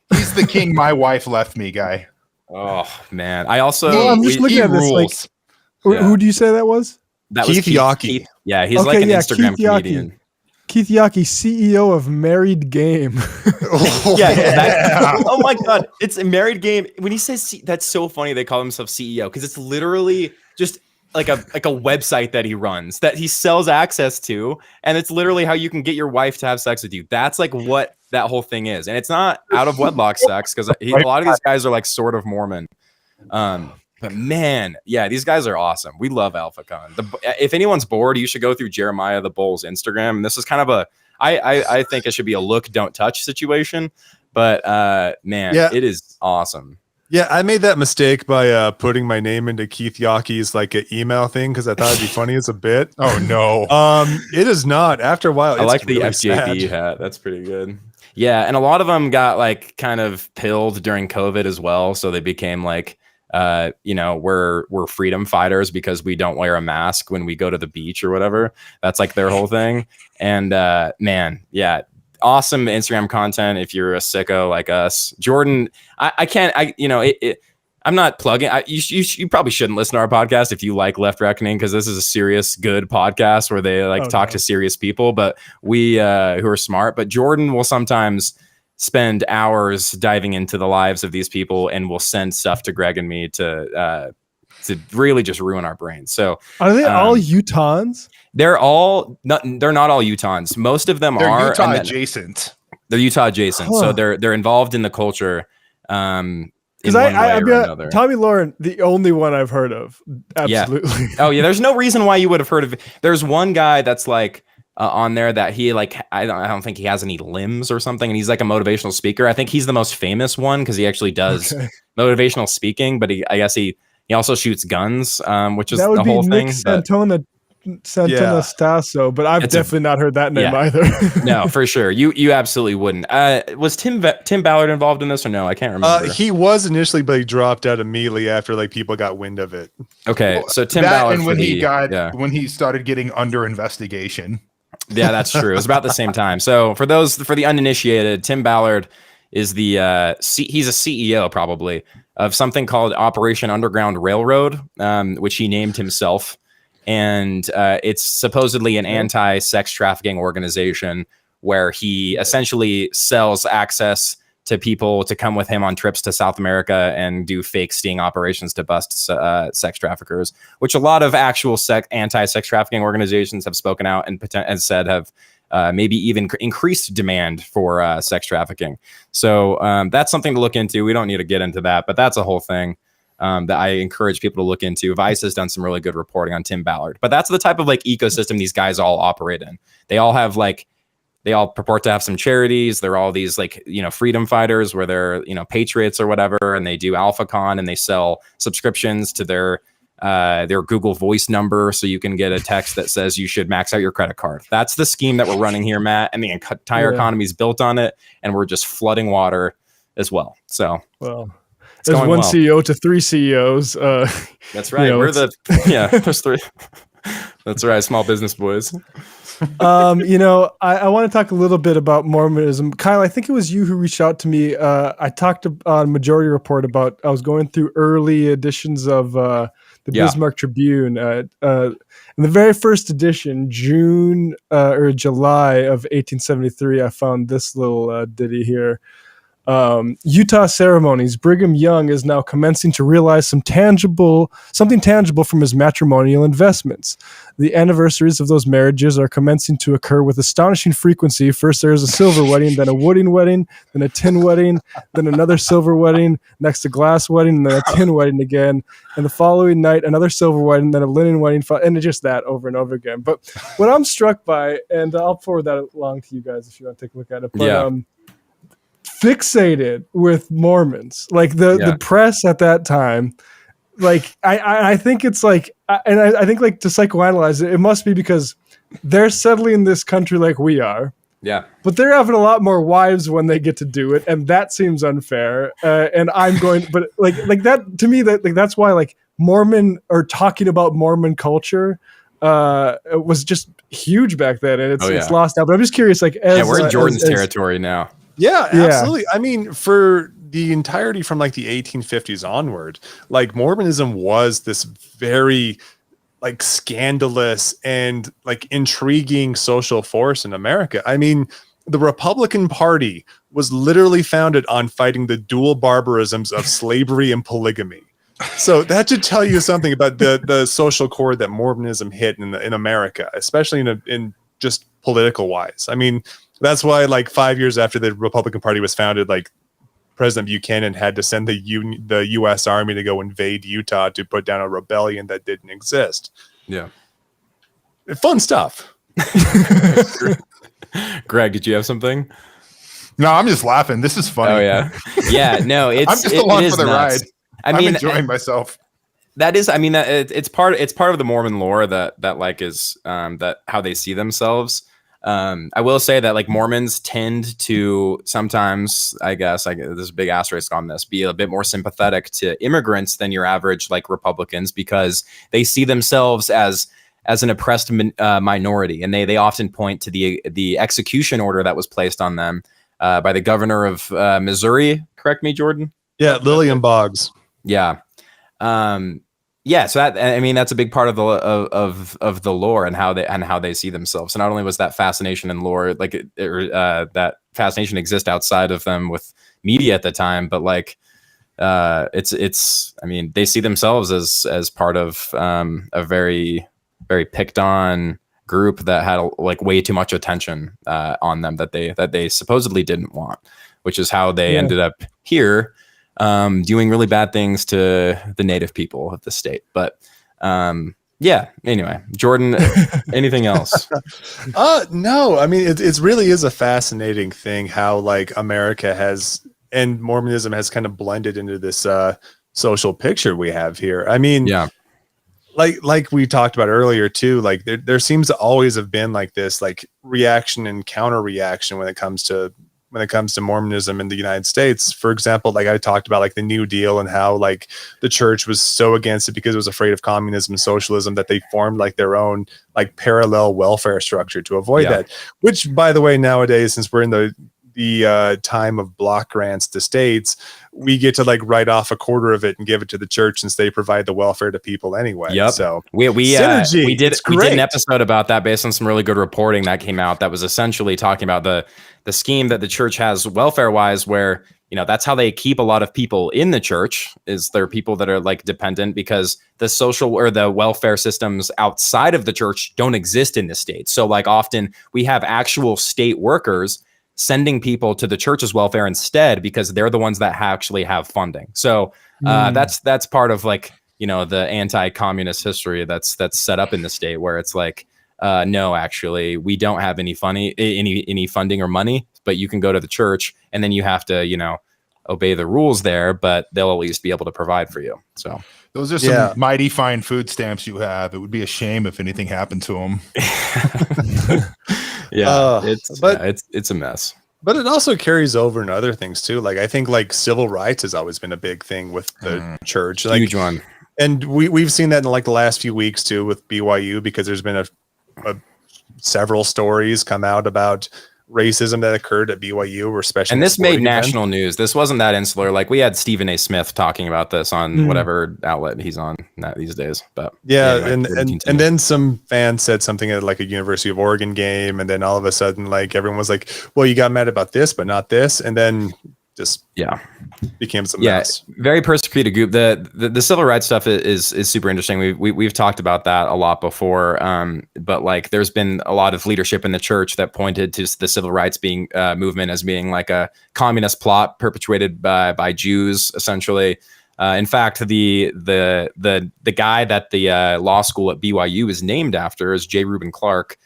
S6: He's the king my wife left me guy.
S5: Oh man, I also
S2: I'm just looking at this. Like, who do you say that was?
S5: That
S7: Keith Yockey.
S5: Yeah, he's like an Instagram comedian.
S2: Keith Yockey, CEO of Married Game.
S5: Oh my God, it's a Married Game. When he says that's so funny, they call himself CEO because it's literally just like a website that he runs that he sells access to, and it's literally how you can get your wife to have sex with you. That's like what that whole thing is, and it's not out of wedlock sex because a lot of these guys are like sort of Mormon. But man, these guys are awesome. We love Alphacon. If anyone's bored, you should go through Jeremiah the Bull's Instagram. And this is kind of I think it should be a look, don't touch situation. But it is awesome.
S7: Yeah, I made that mistake by putting my name into Keith Yockey's like an email thing because I thought it'd be funny as a bit.
S6: Oh no,
S7: it is not. After a while,
S5: I like the
S7: really
S5: FJB hat. That's pretty good. Yeah, and a lot of them got like kind of pilled during COVID as well, so they became like, we're freedom fighters because we don't wear a mask when we go to the beach or whatever. That's like their whole thing. And awesome Instagram content if you're a sicko like us. Jordan, I'm not plugging. You probably shouldn't listen to our podcast if you like Left Reckoning, because this is a serious, good podcast where they talk to serious people, but we who are smart. But Jordan will sometimes spend hours diving into the lives of these people and will send stuff to Greg and me to really just ruin our brains. So
S2: are they all Utahns?
S5: They're not all Utahns. Most of them are
S6: Utah adjacent.
S5: They're Utah adjacent, so they're involved in the culture.
S2: Because Tommy Lauren, the only one I've heard of. Absolutely.
S5: Yeah. Oh yeah. There's no reason why you would have heard of it. There's one guy that's like on there that he like, I don't think he has any limbs or something. And he's like a motivational speaker. I think he's the most famous one because he actually does motivational speaking, but I guess he also shoots guns, which is the whole thing.
S2: Santanastasso, but I've definitely not heard that name either.
S5: No, for sure. You absolutely wouldn't. Was Tim Ballard involved in this or no? I can't remember.
S7: He was initially, but he dropped out immediately after like people got wind of it.
S5: Okay, so Tim Ballard,
S6: and when he started getting under investigation.
S5: Yeah, that's true. It was about the same time. So for the uninitiated, Tim Ballard is he's a CEO probably of something called Operation Underground Railroad, which he named himself. And it's supposedly an anti-sex trafficking organization where he essentially sells access to people to come with him on trips to South America and do fake sting operations to bust sex traffickers, which a lot of actual anti-sex trafficking organizations have spoken out and said have maybe even increased demand for sex trafficking. So that's something to look into. We don't need to get into that, but that's a whole thing. That I encourage people to look into. Vice has done some really good reporting on Tim Ballard, but that's the type of like ecosystem these guys all operate in. They all purport to have some charities. They're all these freedom fighters where they're, patriots or whatever. And they do Alphacon and they sell subscriptions to their Google Voice number. So you can get a text that says you should max out your credit card. That's the scheme that we're running here, Matt. And the entire economy is built on it. And we're just flooding water as well. So,
S2: There's
S5: going
S2: one
S5: well.
S2: CEO to 3 CEOs.
S5: That's right.
S2: know,
S5: We're there's 3. That's right. Small business boys.
S2: I want to talk a little bit about Mormonism. Kyle, I think it was you who reached out to me. I talked on Majority Report about, I was going through early editions of the Bismarck Tribune. In the very first edition, June or July of 1873, I found this little ditty here. Utah ceremonies. Brigham Young is now commencing to realize something tangible from his matrimonial investments. The anniversaries of those marriages are commencing to occur with astonishing frequency. First there is a silver wedding, then a wooden wedding, then a tin wedding, then another silver wedding, next a glass wedding, and then a tin wedding again. And the following night, another silver wedding, then a linen wedding, and it's just that over and over again. But what I'm struck by, and I'll forward that along to you guys if you want to take a look at it. But, fixated with Mormons, like the press at that time, like I think it's like, and I think like to psychoanalyze it, it must be because they're settling this country like we are, but they're having a lot more wives when they get to do it, and that seems unfair. And I'm going, but like that to me, that's why like Mormon or talking about Mormon culture it was just huge back then, and it's lost now. But I'm just curious, like
S5: we're in Jordan's territory now.
S7: Yeah, absolutely. I mean, for the entirety from like the 1850s onward, like Mormonism was this very like scandalous and like intriguing social force in America. I mean, the Republican Party was literally founded on fighting the dual barbarisms of slavery and polygamy. So that should tell you something about the social chord that Mormonism hit in America, especially in just political wise. I mean, that's why, like 5 years after the Republican Party was founded, like President Buchanan had to send the U.S. Army to go invade Utah to put down a rebellion that didn't exist.
S5: Yeah,
S7: fun stuff.
S5: Greg, did you have something?
S6: No, I'm just laughing. This is funny.
S5: Oh yeah. No, it's
S6: I'm just along for the
S5: nuts.
S6: ride.
S5: I'm
S6: enjoying myself.
S5: That is, I mean, it's part of the Mormon lore that like is that how they see themselves. I will say that like Mormons tend to sometimes, I guess, there's a big asterisk on this, be a bit more sympathetic to immigrants than your average like Republicans, because they see themselves as an oppressed minority, and they often point to the execution order that was placed on them by the governor of Missouri. Correct me, Jordan.
S7: Yeah, Lillian Boggs.
S5: Yeah. So that, I mean, that's a big part of the lore and how they see themselves. So not only was that fascination and lore, like that fascination exist outside of them with media at the time, but like it's I mean, they see themselves as part of a very, very picked on group that had like way too much attention on them that they supposedly didn't want, which is how they ended up here. Doing really bad things to the native people of the state. But anyway, Jordan, anything else?
S7: No, I mean, it really is a fascinating thing how like America has and Mormonism has kind of blended into this social picture we have here. I mean, like we talked about earlier too, like there seems to always have been like this like reaction and counter reaction when it comes to Mormonism in the United States. For example, like I talked about like the New Deal and how like the church was so against it because it was afraid of communism and socialism that they formed like their own like parallel welfare structure to avoid that. Which, by the way, nowadays, since we're in the time of block grants to states, we get to like write off a quarter of it and give it to the church since they provide the welfare to people anyway. So
S5: we did an episode about that based on some really good reporting that came out that was essentially talking about the scheme that the church has welfare wise, where, you know, that's how they keep a lot of people in the church, is there are people that are like dependent because the social or the welfare systems outside of the church don't exist in the state. So like often we have actual state workers sending people to the church's welfare instead because they're the ones that actually have funding. So that's part of like, you know, the anti-communist history that's set up in the state, where it's like, no, actually, we don't have any funding or money, but you can go to the church and then you have to, you know, obey the rules there, but they'll at least be able to provide for you. So
S6: those are some mighty fine food stamps you have. It would be a shame if anything happened to them.
S5: It's a mess.
S7: But it also carries over in other things too. Like I think like civil rights has always been a big thing with the church. Like,
S5: Huge one.
S7: And we've seen that in like the last few weeks too with BYU, because there's been a several stories come out about racism that occurred at BYU, especially.
S5: And this made national news. This wasn't that insular. Like we had Stephen A. Smith talking about this on whatever outlet he's on these days. But
S7: and then some fans said something at like a University of Oregon game, and then all of a sudden, like everyone was like, "Well, you got mad about this, but not this," and then just became some mess.
S5: Very persecuted group. The civil rights stuff is super interesting. We've talked about that a lot before. But like there's been a lot of leadership in the church that pointed to the civil rights being movement as being like a communist plot perpetuated by Jews, essentially. In fact, the guy that the law school at BYU is named after is J. Rubin Clark.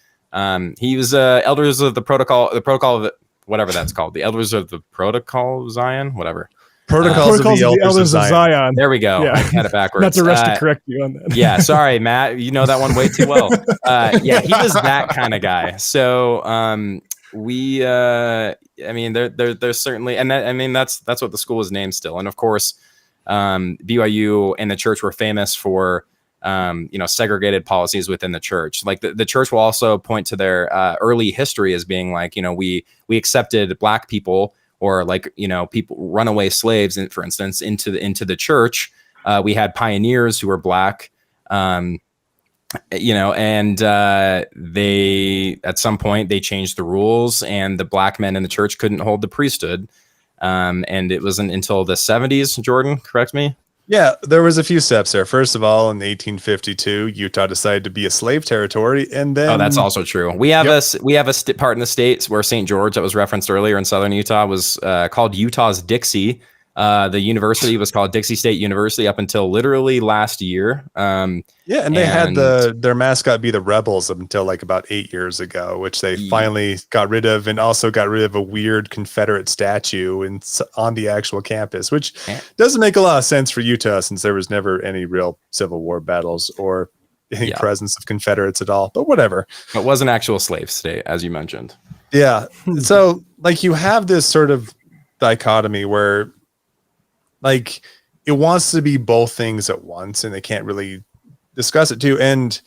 S5: He was elders of the protocol of whatever that's called, the elders of the protocol of Zion, whatever.
S7: Protocols of the elders of Zion.
S5: There we go.
S2: Yeah.
S5: I had it backwards.
S2: Not to rush to correct you on that.
S5: Yeah, sorry, Matt. You know that one way too well. He was that kind of guy. So I mean, there's certainly, and that, I mean, that's what the school is named still. And of course, BYU and the church were famous for segregated policies within the church. Like the church will also point to their early history as being like, we accepted black people, or like, people, runaway slaves, for instance, into the church. We had pioneers who were black, and they, at some point they changed the rules, and the black men in the church couldn't hold the priesthood. And it wasn't until the 70s, Jordan, correct me?
S7: Yeah, there was a few steps there. First of all, in 1852, Utah decided to be a slave territory, and then
S5: that's also true. We have a part in the states where St. George, that was referenced earlier in southern Utah, was called Utah's Dixie. The university was called Dixie State University up until literally last year.
S7: They had their mascot be the Rebels up until like about 8 years ago, which they finally got rid of, and also got rid of a weird Confederate statue on the actual campus, which doesn't make a lot of sense for Utah, since there was never any real Civil War battles or any presence of Confederates at all. But whatever.
S5: It was an actual slave state, as you mentioned.
S7: Yeah. So like you have this sort of dichotomy where, like, it wants to be both things at once, and they can't really discuss it too. And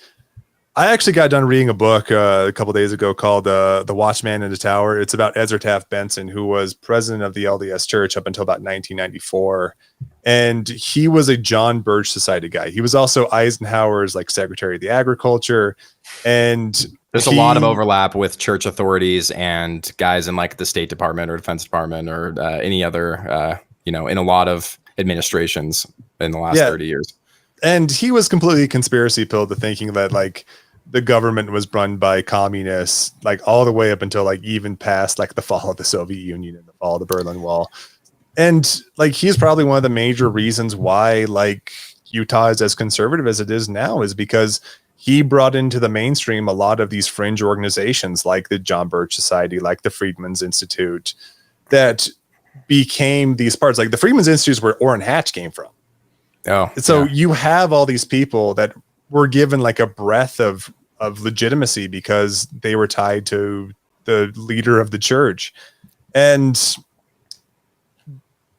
S7: I actually got done reading a book a couple days ago called The Watchman in the Tower. It's about Ezra Taft Benson, who was president of the LDS Church up until about 1994. And he was a John Birch Society guy. He was also Eisenhower's like Secretary of the Agriculture. And
S5: there's a lot of overlap with church authorities and guys in like the State Department or Defense Department or any other in a lot of administrations in the last 30 years.
S7: And he was completely conspiracy pilled to thinking that like the government was run by communists, like all the way up until like even past like the fall of the Soviet Union and the fall of the Berlin Wall. And like, he's probably one of the major reasons why like Utah is as conservative as it is now, is because he brought into the mainstream a lot of these fringe organizations like the John Birch Society, like the Freedmen's Institute, that became these parts. Like the Freedmen's Institute is where Orrin Hatch came from. You have all these people that were given like a breath of legitimacy because they were tied to the leader of the church. And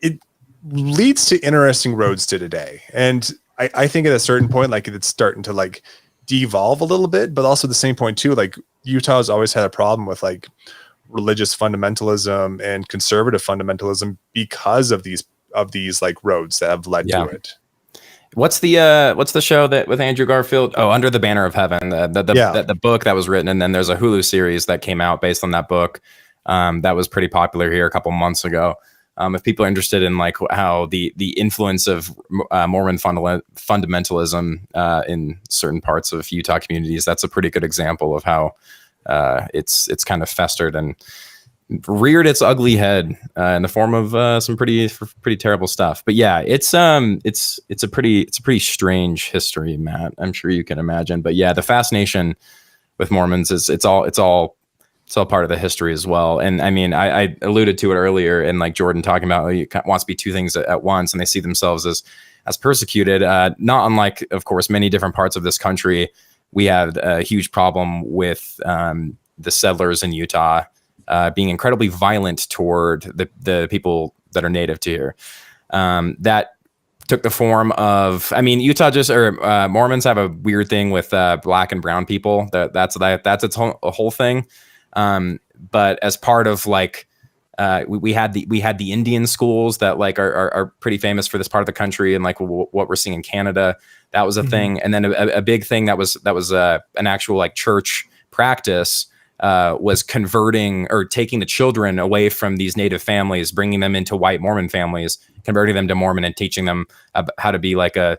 S7: it leads to interesting roads to today. And I think at a certain point, like it's starting to like devolve a little bit, but also at the same point too, like Utah's always had a problem with like religious fundamentalism and conservative fundamentalism because of these like roads that have led to it.
S5: What's the show that with Andrew Garfield? Oh, Under the Banner of Heaven, the book that was written, and then there's a Hulu series that came out based on that book. That was pretty popular here a couple months ago. If people are interested in like how the influence of Mormon fundamentalism in certain parts of Utah communities, that's a pretty good example of how it's kind of festered and reared its ugly head in the form of some pretty terrible stuff. But yeah, it's a pretty strange history, Matt. I'm sure you can imagine. But yeah, the fascination with Mormons is it's all part of the history as well. And I mean, I alluded to it earlier, and like Jordan talking about, he wants to be two things at once, and they see themselves as persecuted. Not unlike, of course, many different parts of this country. We have a huge problem with the settlers in Utah being incredibly violent toward the people that are native to here. That took the form of, I mean, Mormons have a weird thing with black and brown people. That's its whole thing. But as part of like, we had the Indian schools that like are pretty famous for this part of the country, and like what we're seeing in Canada, that was a thing. And then a big thing that was an actual like church practice was converting or taking the children away from these native families, bringing them into white Mormon families, converting them to Mormon, and teaching them how to be like a,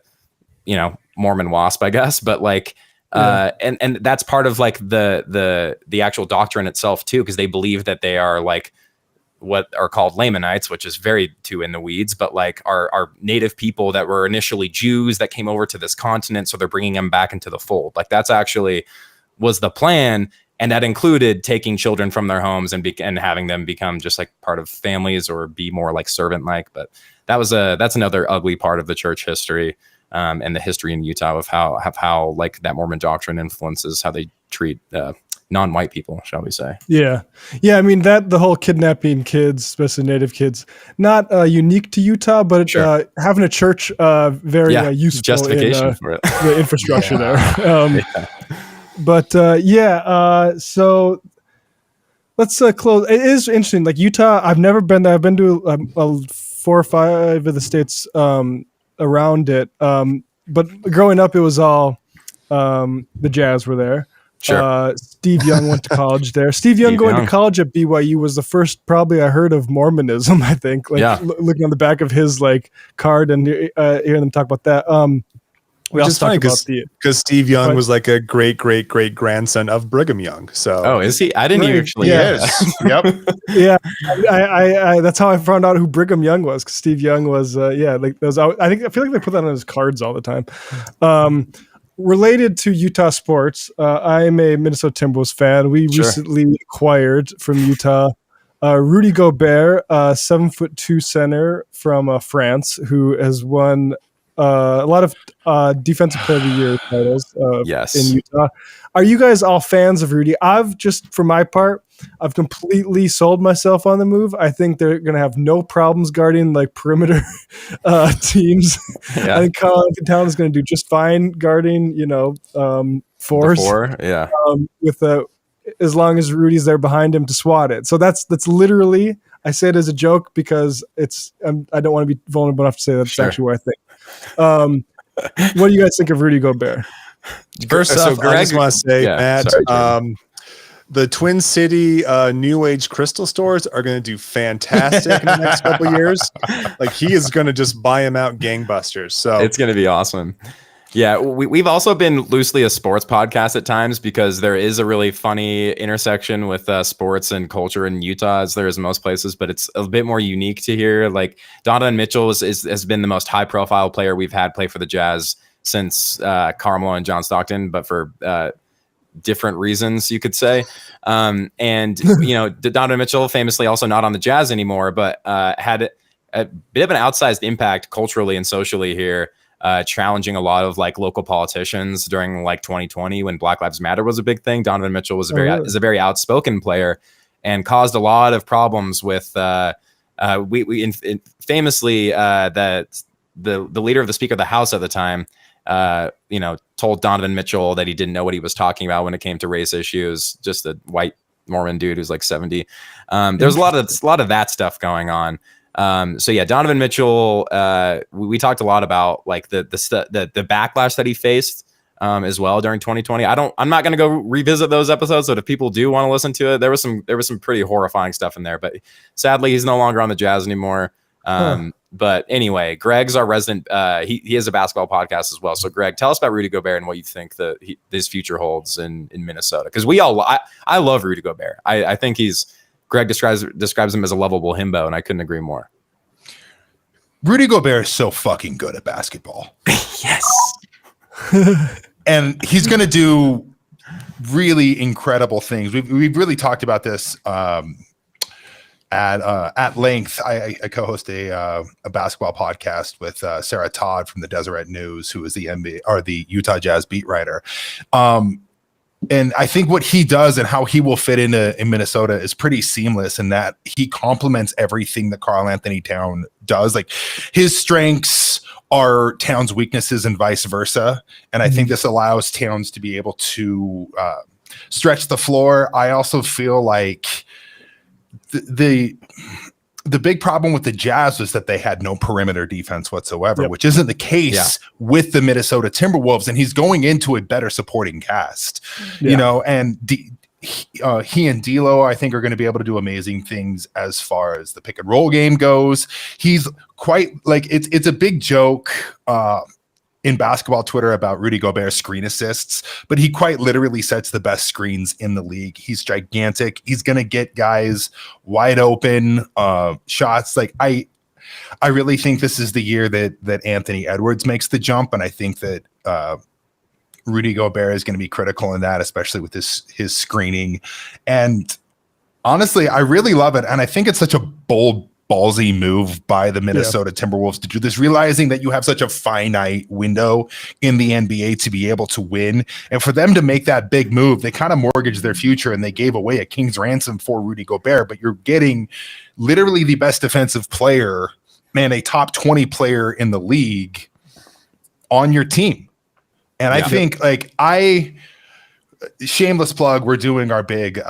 S5: Mormon WASP, I guess. But like, and that's part of like the actual doctrine itself too, because they believe that they are like what are called Lamanites, which is very too in the weeds, but like are native people that were initially Jews that came over to this continent. So they're bringing them back into the fold. Like that's actually was the plan. And that included taking children from their homes and having them become just like part of families or be more like servant-like. But that's another ugly part of the church history and the history in Utah of how like that Mormon doctrine influences how they treat non-white people, shall we say?
S2: Yeah. I mean the whole kidnapping kids, especially native kids, not unique to Utah, but having a church very useful
S5: justification for it.
S2: The infrastructure there. But so let's close. It is interesting. Like Utah, I've never been there. I've been to 4 or 5 of the states around it. But growing up, it was all the Jazz were there.
S5: Sure.
S2: Steve Young went to college there. Steve Young going to college at BYU was the first probably I heard of Mormonism, I think. Like looking on the back of his like card and hearing them talk about that.
S7: Which is funny because Steve Young was like a great grandson of Brigham Young. So
S5: is he? I didn't even actually.
S6: Yes. Yep.
S2: Yeah. I that's how I found out who Brigham Young was, because Steve Young was like those. I feel like they put that on his cards all the time. Related to Utah sports, I'm a Minnesota Timberwolves fan. We recently acquired from Utah Rudy Gobert, 7'2" center from France, who has won a lot of defensive player of the year titles in Utah. Are you guys all fans of Rudy? For my part, I've completely sold myself on the move. I think they're going to have no problems guarding like perimeter teams. I think Carl Anthony Towns is going to do just fine guarding, fours. With as long as Rudy's there behind him to swat it. So that's literally, I say it as a joke because I don't want to be vulnerable enough to say that's actually what I think. What do you guys think of Rudy Gobert?
S7: First off, I just want to say, Matt, the Twin City New Age crystal stores are going to do fantastic in the next couple of years. Like he is going to just buy them out gangbusters. So
S5: it's going to be awesome. Yeah, we've also been loosely a sports podcast at times because there is a really funny intersection with sports and culture in Utah, as there is in most places, but it's a bit more unique to here. Like Donovan Mitchell has been the most high-profile player we've had play for the Jazz since Carmelo and John Stockton, but for different reasons, you could say. And Donovan Mitchell famously also not on the Jazz anymore, but had a bit of an outsized impact culturally and socially here. Challenging a lot of like local politicians during like 2020 when Black Lives Matter was a big thing. Donovan Mitchell was is a very outspoken player and caused a lot of problems with famously the leader of the Speaker of the House at the time told Donovan Mitchell that he didn't know what he was talking about when it came to race issues. Just a white Mormon dude who's like 70. There's a lot of that stuff going on. Donovan Mitchell, we talked a lot about like the backlash that he faced as well during 2020. I'm not going to go revisit those episodes, but if people do want to listen to it, there was some pretty horrifying stuff in there, but sadly he's no longer on the Jazz anymore. But anyway, Greg's our resident, he has a basketball podcast as well. So Greg, tell us about Rudy Gobert and what you think his future holds in Minnesota. Cause I love Rudy Gobert. I think Greg describes him as a lovable himbo, and I couldn't agree more.
S6: Rudy Gobert is so fucking good at basketball.
S5: Yes.
S6: And he's going to do really incredible things. We've really talked about this at length. I co-host a basketball podcast with Sarah Todd from the Deseret News, who is the NBA or the Utah Jazz beat writer. And I think what he does and how he will fit in Minnesota is pretty seamless in that he complements everything that Karl Anthony Town does. Like his strengths are Town's weaknesses and vice versa. And I think this allows Towns to be able to stretch the floor. I also feel like the big problem with the Jazz was that they had no perimeter defense whatsoever, which isn't the case with the Minnesota Timberwolves. And he's going into a better supporting cast, you know, and he and D'Lo, I think, are going to be able to do amazing things as far as the pick and roll game goes. He's quite like it's a big joke in basketball Twitter about Rudy Gobert's screen assists, but he quite literally sets the best screens in the league. He's gigantic. He's going to get guys wide open shots. Like I really think this is the year that Anthony Edwards makes the jump, and I think that Rudy Gobert is going to be critical in that, especially with his screening. And honestly, I really love it, and I think it's such a bold, ballsy move by the Minnesota Timberwolves to do this, realizing that you have such a finite window in the NBA to be able to win. And for them to make that big move, they kind of mortgaged their future and they gave away a king's ransom for Rudy Gobert, but you're getting literally the best defensive player and a top 20 player in the league on your team. And I think shameless plug, we're doing our big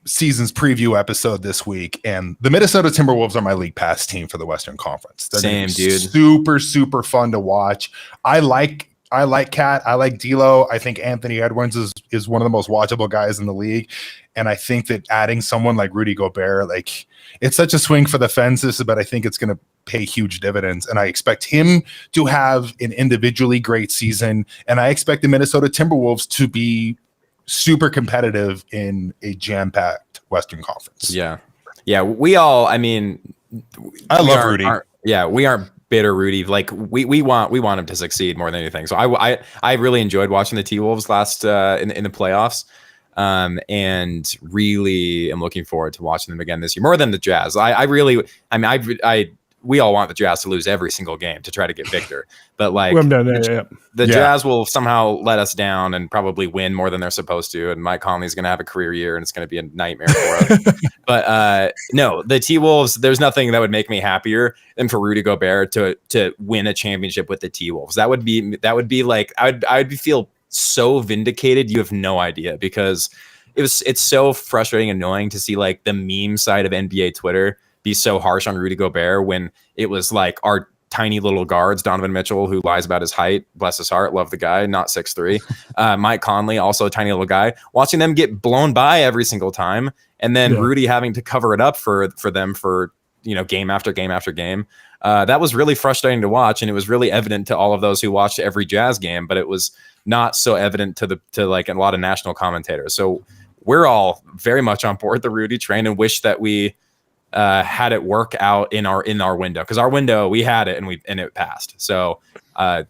S6: season's preview episode this week, and the Minnesota Timberwolves are my league pass team for the Western Conference. They're
S5: Same, dude.
S6: Super fun to watch. I like Cat. I like D'Lo. I think Anthony Edwards is one of the most watchable guys in the league, and I think that adding someone like Rudy Gobert, like it's such a swing for the fences, but I think it's going to pay huge dividends. And I expect him to have an individually great season, and I expect the Minnesota Timberwolves to be super competitive in a jam-packed Western Conference.
S5: Yeah. We all, I mean,
S6: I love Rudy.
S5: We aren't bitter Rudy. Like we want him to succeed more than anything. So I really enjoyed watching the T-Wolves last in the playoffs. And really am looking forward to watching them again this year more than the Jazz. We all want the Jazz to lose every single game to try to get Victor, but like the Jazz will somehow let us down and probably win more than they're supposed to. And Mike Conley's going to have a career year and it's going to be a nightmare for us. But no, the T-Wolves, there's nothing that would make me happier than for Rudy Gobert to win a championship with the T-Wolves. That would be like, I would feel so vindicated. You have no idea, because it's so frustrating, annoying to see like the meme side of NBA Twitter be so harsh on Rudy Gobert when it was like our tiny little guards, Donovan Mitchell, who lies about his height, bless his heart, love the guy, not 6'3", Mike Conley, also a tiny little guy, watching them get blown by every single time, and then Rudy having to cover it up for them for, you know, game after game after game. That was really frustrating to watch, and it was really evident to all of those who watched every Jazz game, but it was not so evident to like a lot of national commentators. So we're all very much on board the Rudy train and wish that we had it work out in our window, because our window, we had it and it passed. So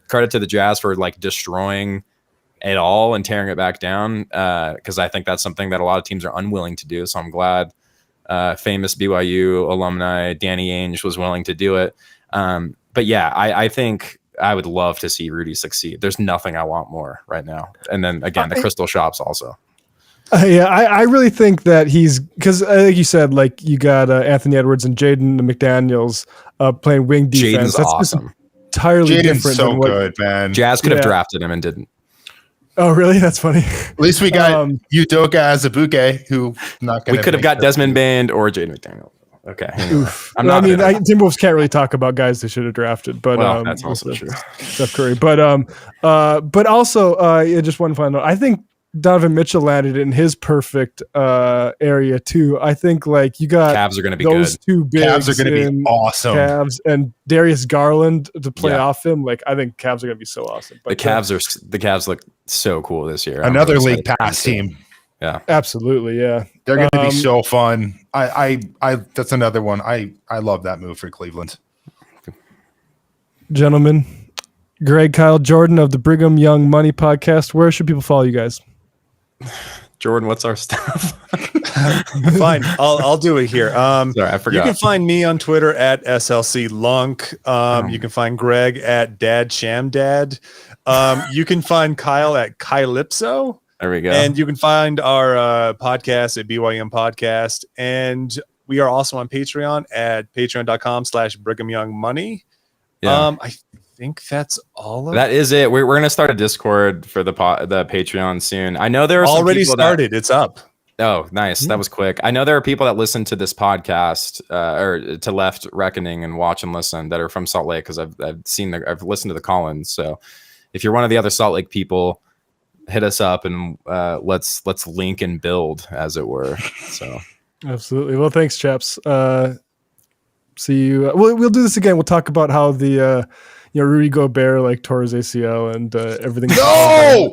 S5: credit to the Jazz for like destroying it all and tearing it back down, because I think that's something that a lot of teams are unwilling to do. So I'm glad famous BYU alumni Danny Ainge was willing to do it. But yeah, I think I would love to see Rudy succeed. There's nothing I want more right now. And then again, the Crystal Shops also.
S2: I really think that he's, because like you said, like you got Anthony Edwards and Jaden McDaniels playing wing defense.
S5: Jaden's
S2: That's
S5: awesome.
S2: Entirely
S6: Jaden's
S2: different.
S6: so
S2: than what,
S6: good, man.
S5: Jazz could have drafted him and didn't.
S2: Oh, really? That's funny.
S6: At least we got Udoka Azubuike, who not going to.
S5: We could have got Desmond Band or Jaden McDaniel. Okay. Anyway.
S2: Timberwolves can't really talk about guys they should have drafted, but
S5: that's also true.
S2: Steph Curry, but also just one final note. I think Donovan Mitchell landed in his perfect area too. I think like you got
S5: Cavs are going to be
S2: those
S5: good.
S2: two bigs.
S6: Cavs are going to be awesome.
S2: Cavs and Darius Garland to play off him. Like I think Cavs are going to be so awesome. But
S5: the Cavs look so cool this year.
S6: Another league pass team.
S5: Yeah,
S2: absolutely. Yeah,
S6: they're going to be so fun. I that's another one. I love that move for Cleveland.
S2: Gentlemen, Greg, Kyle, Jordan of the Brigham Young Money Podcast. Where should people follow you guys?
S5: Jordan, what's our stuff?
S7: Fine, I'll do it here.
S5: Sorry, I forgot.
S7: You can find me on Twitter at SLC Lunk. You can find Greg at Dad Sham Dad. You can find Kyle at Kylipso.
S5: There we go.
S7: And you can find our podcast at BYM Podcast. And we are also on Patreon at patreon.com/Brigham Young Money.
S5: Yeah.
S7: I think that's all of
S5: That is it. We're going to start a Discord for the Patreon soon. I know there are some
S7: already
S5: people
S7: started. It's up.
S5: Oh, nice. That was quick. I know there are people that listen to this podcast or to Left Reckoning and watch and listen that are from Salt Lake because I've listened to the call-ins. So if you're one of the other Salt Lake people, hit us up and let's link and build, as it were. So
S2: Absolutely. Well, thanks, chaps. See you. We'll do this again. We'll talk about how the Rudy Gobert tore his ACL and everything.
S6: No!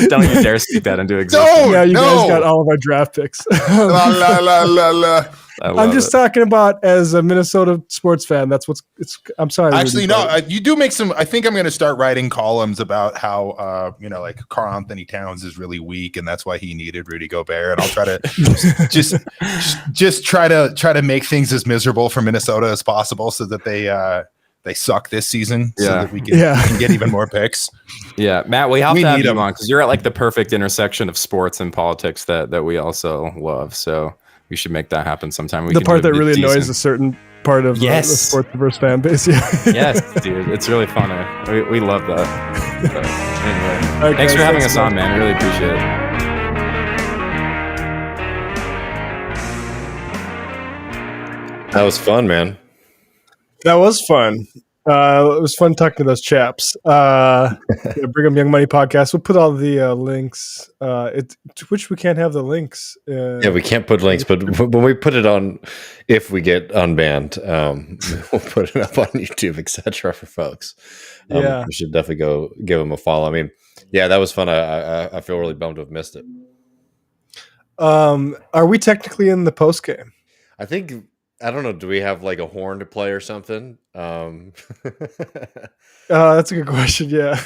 S5: Don't you dare speak that into existence.
S2: Yeah, you guys got all of our draft picks.
S6: La, la, la, la, la.
S2: I'm just talking about as a Minnesota sports fan. That's I'm sorry.
S6: Actually, no, you do make some. I think I'm going to start writing columns about how, Karl Anthony Towns is really weak, and that's why he needed Rudy Gobert. And I'll try to just try to make things as miserable for Minnesota as possible, so that they suck this season, so that we can get even more picks.
S5: Yeah, Matt, we have to have you on because you're at the perfect intersection of sports and politics that we also love. So we should make that happen sometime.
S2: The part that really annoys a certain part of the sportsverse fan base. Yeah.
S5: Yes, dude, it's really fun. We love that. So, anyway,
S2: right,
S5: thanks
S2: guys,
S5: for having us on, man. I really appreciate
S3: That was fun, man.
S2: That was fun. It was fun talking to those chaps. Brigham Young Money Podcast. We'll put all the links. To which we can't have the links.
S3: Yeah, we can't put links, but when we put it on, if we get unbanned, we'll put it up on YouTube, etc. for folks. We should definitely go give them a follow. I mean, yeah, that was fun. I feel really bummed to have missed it.
S2: Are we technically in the post game?
S3: I think. I don't know. Do we have a horn to play or something?
S2: That's a good question. Yeah.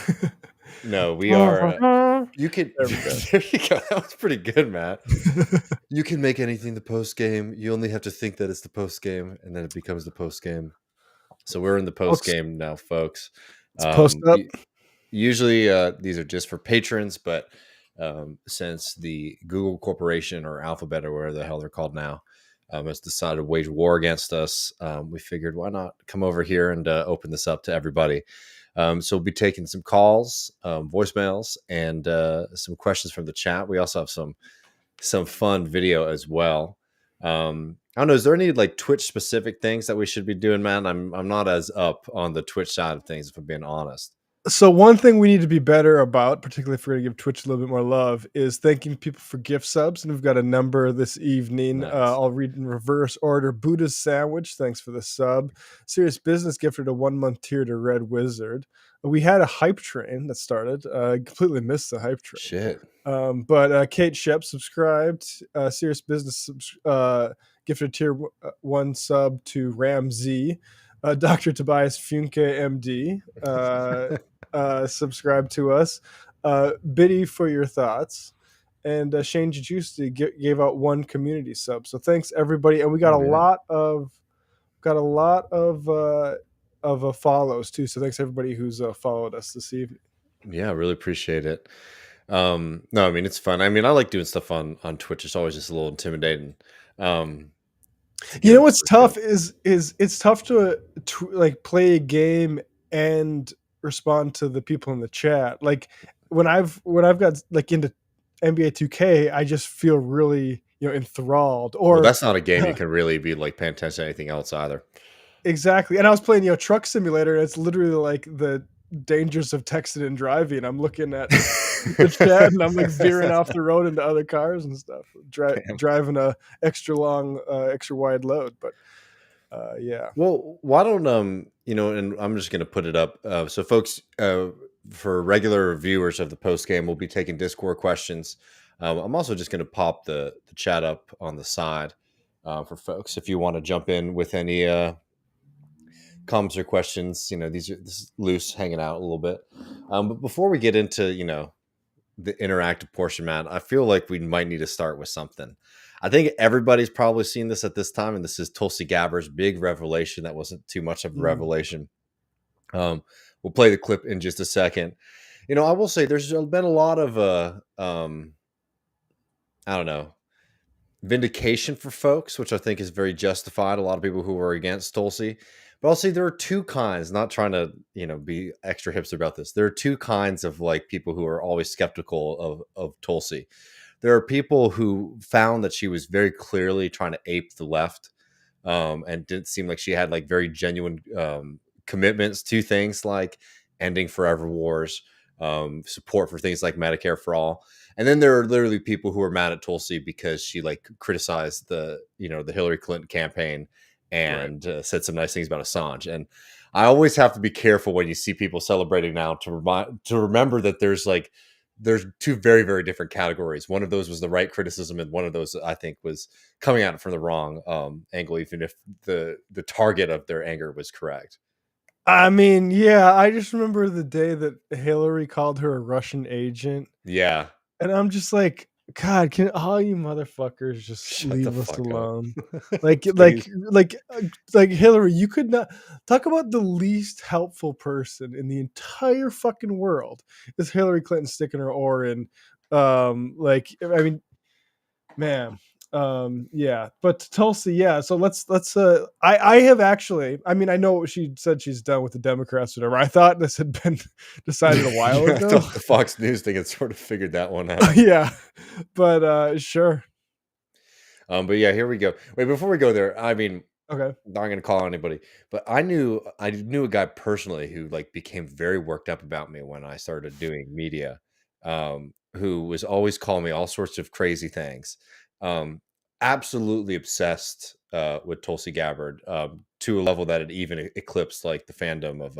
S3: No, we are. You could. There you go. That was pretty good, Matt. You can make anything the post game. You only have to think that it's the post game, and then it becomes the post game. So we're in the post game now, folks.
S2: It's post up.
S3: Usually, these are just for patrons, but since the Google Corporation or Alphabet or whatever the hell they're called now. Has decided to wage war against us. We figured, why not come over here and open this up to everybody? So we'll be taking some calls, voicemails, and some questions from the chat. We also have some fun video as well. I don't know. Is there any Twitch specific things that we should be doing, man? I'm not as up on the Twitch side of things, if I'm being honest.
S2: So one thing we need to be better about, particularly if we're going to give Twitch a little bit more love, is thanking people for gift subs. And we've got a number this evening.
S3: Nice.
S2: I'll read in reverse order. Buddha's Sandwich, thanks for the sub. Serious Business gifted a 1-month tier to Red Wizard. We had a hype train that started. Completely missed the hype train.
S3: Shit.
S2: But Kate Shep subscribed. Serious Business gifted tier 1 sub to Ram Z. Dr. Tobias Funke, MD, subscribed to us. Biddy for your thoughts. And Shane Giusti gave out 1 community sub. So thanks everybody. And we got a lot of follows too. So thanks everybody who's followed us this evening.
S3: Yeah, I really appreciate it. No, I mean, it's fun. I mean, I like doing stuff on Twitch. It's always just a little intimidating.
S2: You know what's tough is it's tough to play a game and respond to the people in the chat. Like when I've got into NBA 2K, I just feel really enthralled. Or
S3: that's not a game you can really be paying attention to anything else either.
S2: Exactly. And I was playing Truck Simulator, and it's literally the dangers of texting and driving. I'm looking at the chat and I'm veering off the road into other cars and stuff, driving a extra long, extra wide load. But yeah.
S3: Well, why don't and I'm just going to put it up. So folks, for regular viewers of the post game, we'll be taking Discord questions. I'm also just going to pop the chat up on the side for folks if you want to jump in with any comments or questions. This is loose, hanging out a little bit. But before we get into the interactive portion, Matt, I feel like we might need to start with something. I think everybody's probably seen this at this time, and this is Tulsi Gabbard's big revelation. That wasn't too much of a revelation. We'll play the clip in just a second. I will say there's been a lot of I don't know, vindication for folks, which I think is very justified. A lot of people who are against Tulsi, but I'll say there are two kinds. Not trying to be extra hipster about this. There are two kinds of like people who are always skeptical of Tulsi. There are people who found that she was very clearly trying to ape the left, and didn't seem like she had like very genuine commitments to things like ending forever wars, support for things like Medicare for all. And then there are literally people who are mad at Tulsi because she like criticized the Hillary Clinton campaign and said some nice things about Assange. And I always have to be careful when you see people celebrating now to remember that there's two very, very different categories. One of those was the right criticism, and one of those I think was coming at it from the wrong angle, even if the target of their anger was correct.
S2: I mean, yeah, I just remember the day that Hillary called her a Russian agent.
S3: Yeah.
S2: And I'm just like, God, can all you motherfuckers just
S3: Shut
S2: leave
S3: the
S2: us
S3: fuck
S2: alone?
S3: up.
S2: like Hillary, you could not talk about the least helpful person in the entire fucking world is Hillary Clinton sticking her oar in. I mean, man. Yeah, but Tulsi, yeah. So let's I have actually, I mean, I know she said she's done with the Democrats or whatever. I thought this had been decided a while
S3: I
S2: ago.
S3: thought the Fox News thing had sort of figured that one out.
S2: Yeah, but sure.
S3: But yeah, here we go. Wait, before we go there, I mean,
S2: Okay.
S3: not going to call anybody, but I knew a guy personally who like became very worked up about me when I started doing media, who was always calling me all sorts of crazy things. Absolutely obsessed with Tulsi Gabbard, to a level that it even eclipsed like the fandom of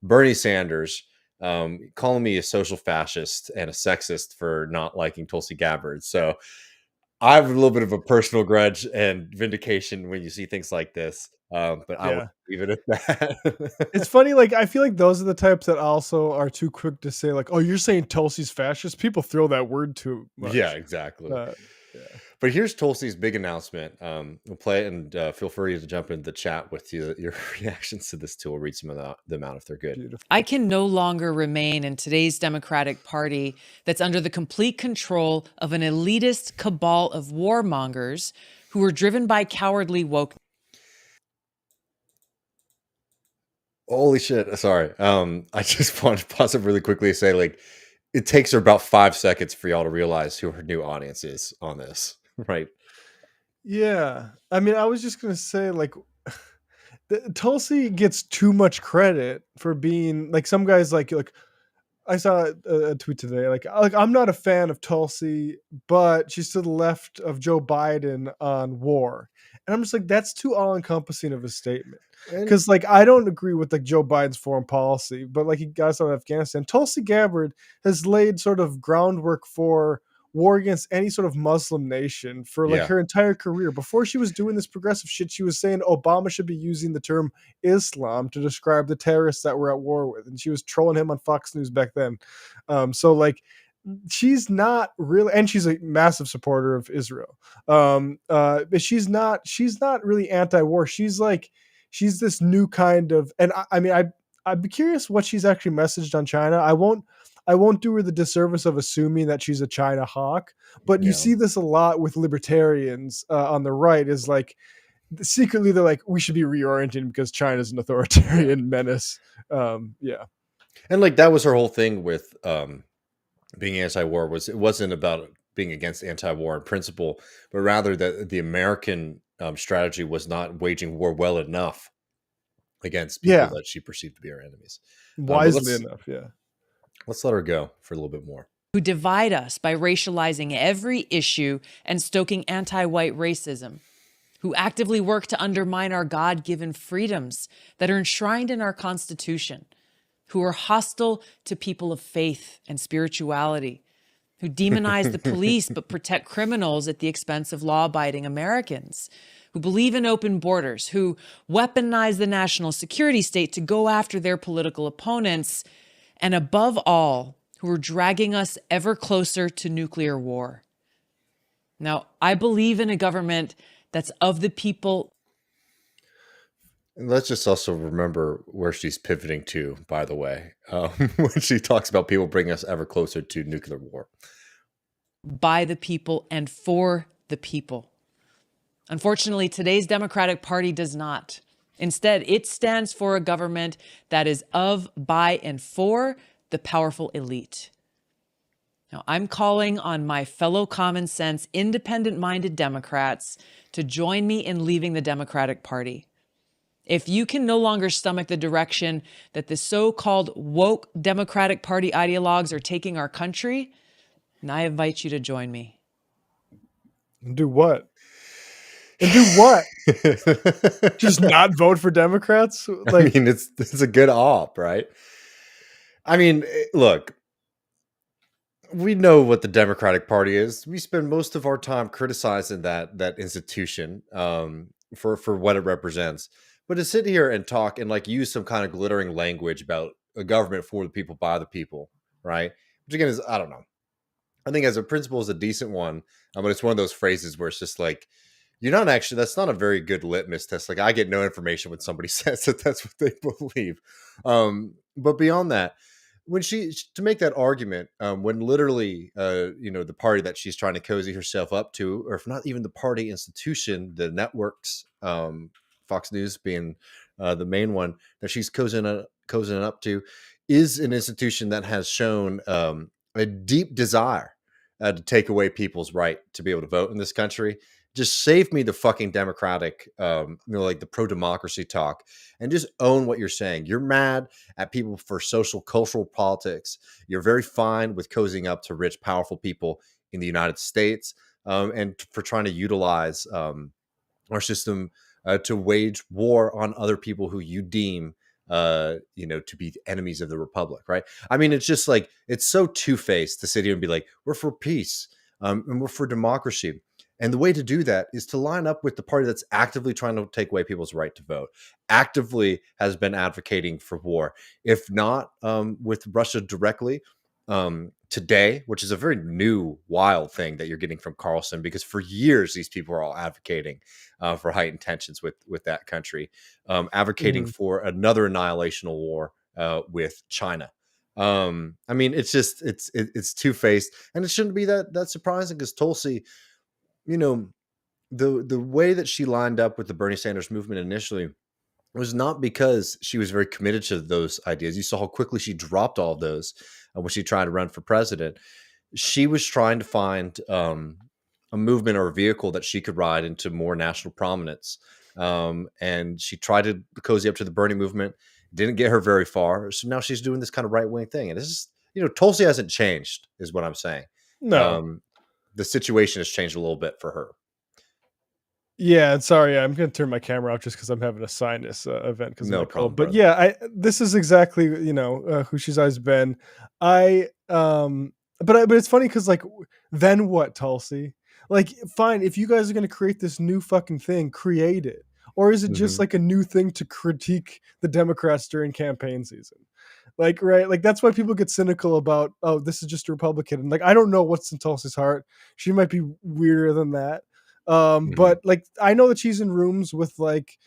S3: Bernie Sanders, calling me a social fascist and a sexist for not liking Tulsi Gabbard. So I have a little bit of a personal grudge and vindication when you see things like this, but I would leave it at that.
S2: It's funny, like I feel like those are the types that also are too quick to say, like, "Oh, you're saying Tulsi's fascist." People throw that word too much.
S3: Yeah, exactly. But here's Tulsi's big announcement. We'll play it, and feel free to jump into the chat with your reactions to this too. We'll read some of them out if they're good.
S2: Beautiful.
S8: I can no longer remain in today's Democratic Party that's under the complete control of an elitist cabal of warmongers who are driven by cowardly woke.
S3: Holy shit. Sorry. I just wanted to pause it really quickly to say, like, it takes her about 5 seconds for y'all to realize who her new audience is on this, right?
S2: Yeah. I mean, I was just going to say, like, Tulsi gets too much credit for being, like, some guys, like I saw a tweet today, like I'm not a fan of Tulsi, but she's to the left of Joe Biden on war. And I'm just like, that's too all-encompassing of a statement. Because like I don't agree with like Joe Biden's foreign policy, but like he got us out of Afghanistan. Tulsi Gabbard has laid sort of groundwork for war against any sort of Muslim nation for like her entire career. Before she was doing this progressive shit, she was saying Obama should be using the term Islam to describe the terrorists that we're at war with, and she was trolling him on Fox News back then. So like she's not really, and she's a massive supporter of Israel. But she's not really anti-war. She's this new kind of, and I mean, I'd be curious what she's actually messaged on China. I won't do her the disservice of assuming that she's a China hawk, but you see this a lot with libertarians on the right, is like secretly they're like, we should be reorienting because China's an authoritarian menace. And
S3: like that was her whole thing with being anti-war, it wasn't about being against anti-war in principle, but rather that the American strategy was not waging war well enough against people that she perceived to be her enemies.
S2: Wisely enough,
S3: Let's let her go for a little bit more.
S8: Who divide us by racializing every issue and stoking anti-white racism, who actively work to undermine our God-given freedoms that are enshrined in our Constitution, who are hostile to people of faith and spirituality, who demonize the police but protect criminals at the expense of law-abiding Americans, who believe in open borders, who weaponize the national security state to go after their political opponents, and above all, who are dragging us ever closer to nuclear war. Now, I believe in a government that's of the people.
S3: And let's just also remember where she's pivoting to, by the way, when she talks about people bringing us ever closer to nuclear war.
S8: By the people and for the people. Unfortunately, today's Democratic Party does not. Instead, it stands for a government that is of, by, and for the powerful elite. Now, I'm calling on my fellow common sense, independent-minded Democrats to join me in leaving the Democratic Party. If you can no longer stomach the direction that the so-called woke Democratic Party ideologues are taking our country, then I invite you to join me.
S2: And do what? And do what? Just not vote for Democrats?
S3: I mean, it's a good op, right? I mean, look, we know what the Democratic Party is. We spend most of our time criticizing that institution for what it represents. But to sit here and talk and like use some kind of glittering language about a government for the people, by the people, right? Which again is, I don't know. I think as a principle is a decent one, but it's one of those phrases where it's just like, you're not actually, that's not a very good litmus test. Like I get no information when somebody says that that's what they believe. But beyond that, when to make that argument, when literally, the party that she's trying to cozy herself up to, or if not even the party institution, the networks, Fox News being the main one that she's cozying up to, is an institution that has shown a deep desire to take away people's right to be able to vote in this country. Just save me the fucking Democratic, like the pro-democracy talk, and just own what you're saying. You're mad at people for social, cultural politics. You're very fine with cozying up to rich, powerful people in the United States, and for trying to utilize our system to wage war on other people who you deem, to be enemies of the republic, right? I mean, it's just like, it's so two-faced to sit here and be like, we're for peace, and we're for democracy. And the way to do that is to line up with the party that's actively trying to take away people's right to vote, actively has been advocating for war, if not with Russia directly, today, which is a very new, wild thing that you're getting from Carlson, because for years, these people are all advocating for heightened tensions with that country, advocating for another annihilational war with China. I mean, it's just, it's two-faced, and it shouldn't be that surprising, because Tulsi, the way that she lined up with the Bernie Sanders movement initially was not because she was very committed to those ideas. You saw how quickly she dropped all of those when she tried to run for president. She was trying to find a movement or a vehicle that she could ride into more national prominence. And she tried to cozy up to the Bernie movement, didn't get her very far. So now she's doing this kind of right-wing thing. And this is, Tulsi hasn't changed, is what I'm saying.
S2: No.
S3: The situation has changed a little bit for her.
S2: Yeah, and sorry, I'm going to turn my camera off just because I'm having a sinus event because
S3: No
S2: of the
S3: problem,
S2: cold. But
S3: brother.
S2: yeah, this is exactly who she's always been. But it's funny because like, then what, Tulsi? Like, fine, if you guys are going to create this new fucking thing, create it. Or is it just like a new thing to critique the Democrats during campaign season? Like, right, like that's why people get cynical about, oh, this is just a Republican. And like, I don't know what's in Tulsi's heart. She might be weirder than that. But like, I know that she's in rooms with like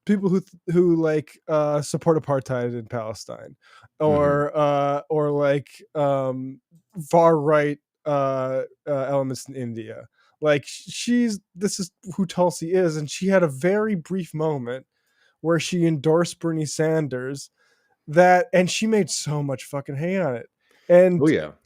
S2: people who like support apartheid in Palestine, or like far right elements in India. Like this is who Tulsi is, and she had a very brief moment where she endorsed Bernie Sanders. And she made so much fucking hay on it. And,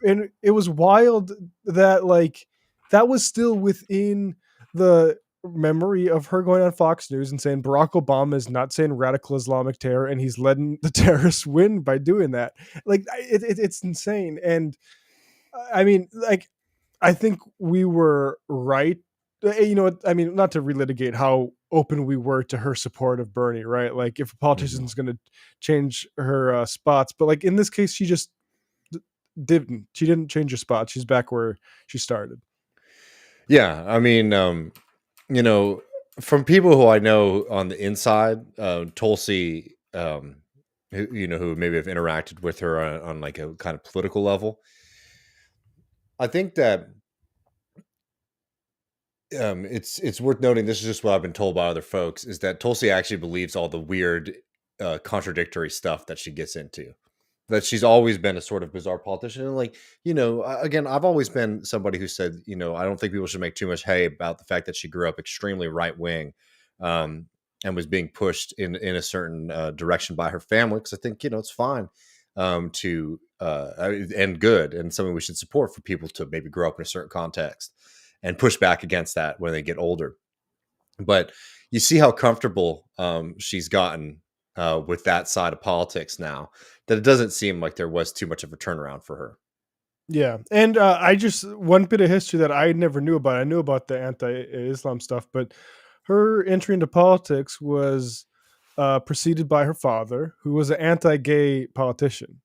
S2: and it was wild that like, that was still within the memory of her going on Fox News and saying Barack Obama is not saying radical Islamic terror, and he's letting the terrorists win by doing that. Like it's insane. And I mean, like, I think we were right. I mean, not to relitigate how open we were to her support of Bernie, right? Like if a politician's going to change her spots, but like in this case, she just didn't. She didn't change her spot. She's back where she started.
S3: Yeah, I mean, from people who I know on the inside, Tulsi, who maybe have interacted with her on like a kind of political level, I think that it's worth noting, this is just what I've been told by other folks, is that Tulsi actually believes all the weird, contradictory stuff that she gets into. That she's always been a sort of bizarre politician. And like, again, I've always been somebody who said, I don't think people should make too much hay about the fact that she grew up extremely right wing, and was being pushed in a certain direction by her family. Because I think, it's fine to and good and something we should support for people to maybe grow up in a certain context and push back against that when they get older. But you see how comfortable she's gotten with that side of politics now, that it doesn't seem like there was too much of a turnaround for her.
S2: Yeah. And one bit of history that I never knew about. I knew about the anti-Islam stuff, but her entry into politics was preceded by her father, who was an anti-gay politician.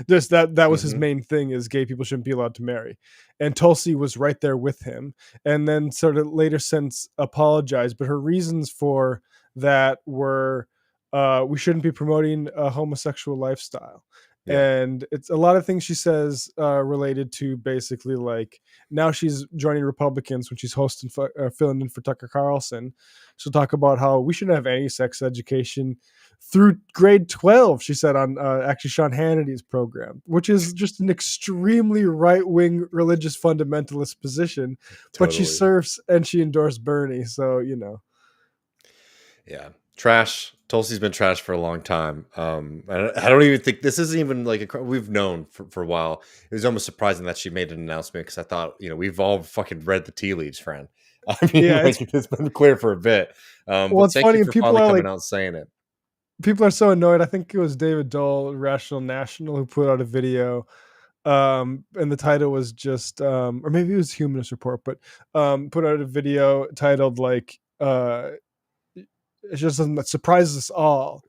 S2: Just that was his main thing, is gay people shouldn't be allowed to marry. And Tulsi was right there with him, and then sort of later since apologized. But her reasons for that were we shouldn't be promoting a homosexual lifestyle. Yeah. And it's a lot of things she says related to basically like, now she's joining Republicans when she's hosting filling in for Tucker Carlson. She'll talk about how we shouldn't have any sex education through grade 12, she said on actually Sean Hannity's program, which is just an extremely right-wing religious fundamentalist position. Totally. But she serves and she endorsed Bernie. So,
S3: Yeah. Trash. Tulsi's been trash for a long time. I don't even think this isn't even like we've known for a while. It was almost surprising that she made an announcement, because I thought, we've all fucking read the tea leaves, friend. I mean, yeah, it's been clear for a bit.
S2: Well, it's funny, and people are
S3: coming out saying it.
S2: People are so annoyed. I think it was David Dole, Rational National, who put out a video, and the title was just, or maybe it was Humanist Report, but put out a video titled like. It's just something that surprises us all.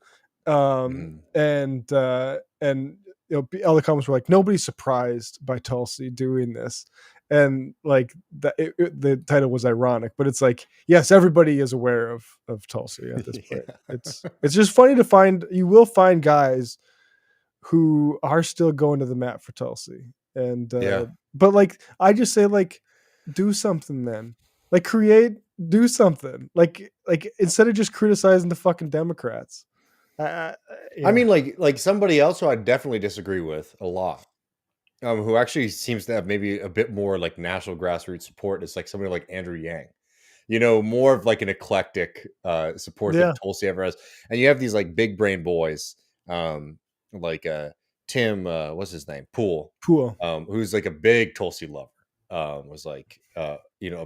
S2: And all the comments were like, nobody's surprised by Tulsi doing this. And like the title was ironic, but it's like, yes, everybody is aware of Tulsi at this point. It's just funny to find, you will find guys who are still going to the mat for Tulsi. And, but like, I just say like, do something then. Like do something like instead of just criticizing the fucking Democrats.
S3: I mean, like somebody else who I definitely disagree with a lot, who actually seems to have maybe a bit more like national grassroots support, is like somebody like Andrew Yang, more of like an eclectic support than Tulsi ever has. And you have these like big brain boys, like Tim, what's his name? Poole, who's like a big Tulsi lover, was like, a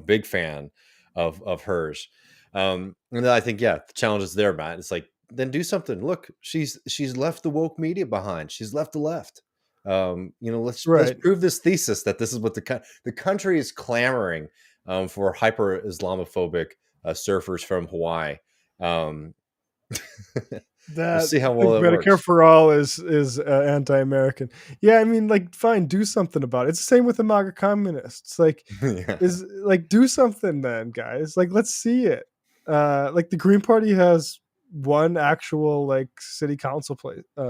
S3: big fan of hers. And then I think, the challenge is there, Matt. It's like, then do something. Look, she's left the woke media behind. She's left the left. Let's prove this thesis that this is what the country is clamoring for hyper Islamophobic surfers from Hawaii.
S2: That
S3: we'll see how well it works.
S2: Medicare for all is anti-American. Yeah, I mean, like, fine, do something about it. It's the same with the MAGA communists. Like, do something then, guys. Like, let's see it. Like, the Green Party has one actual like city council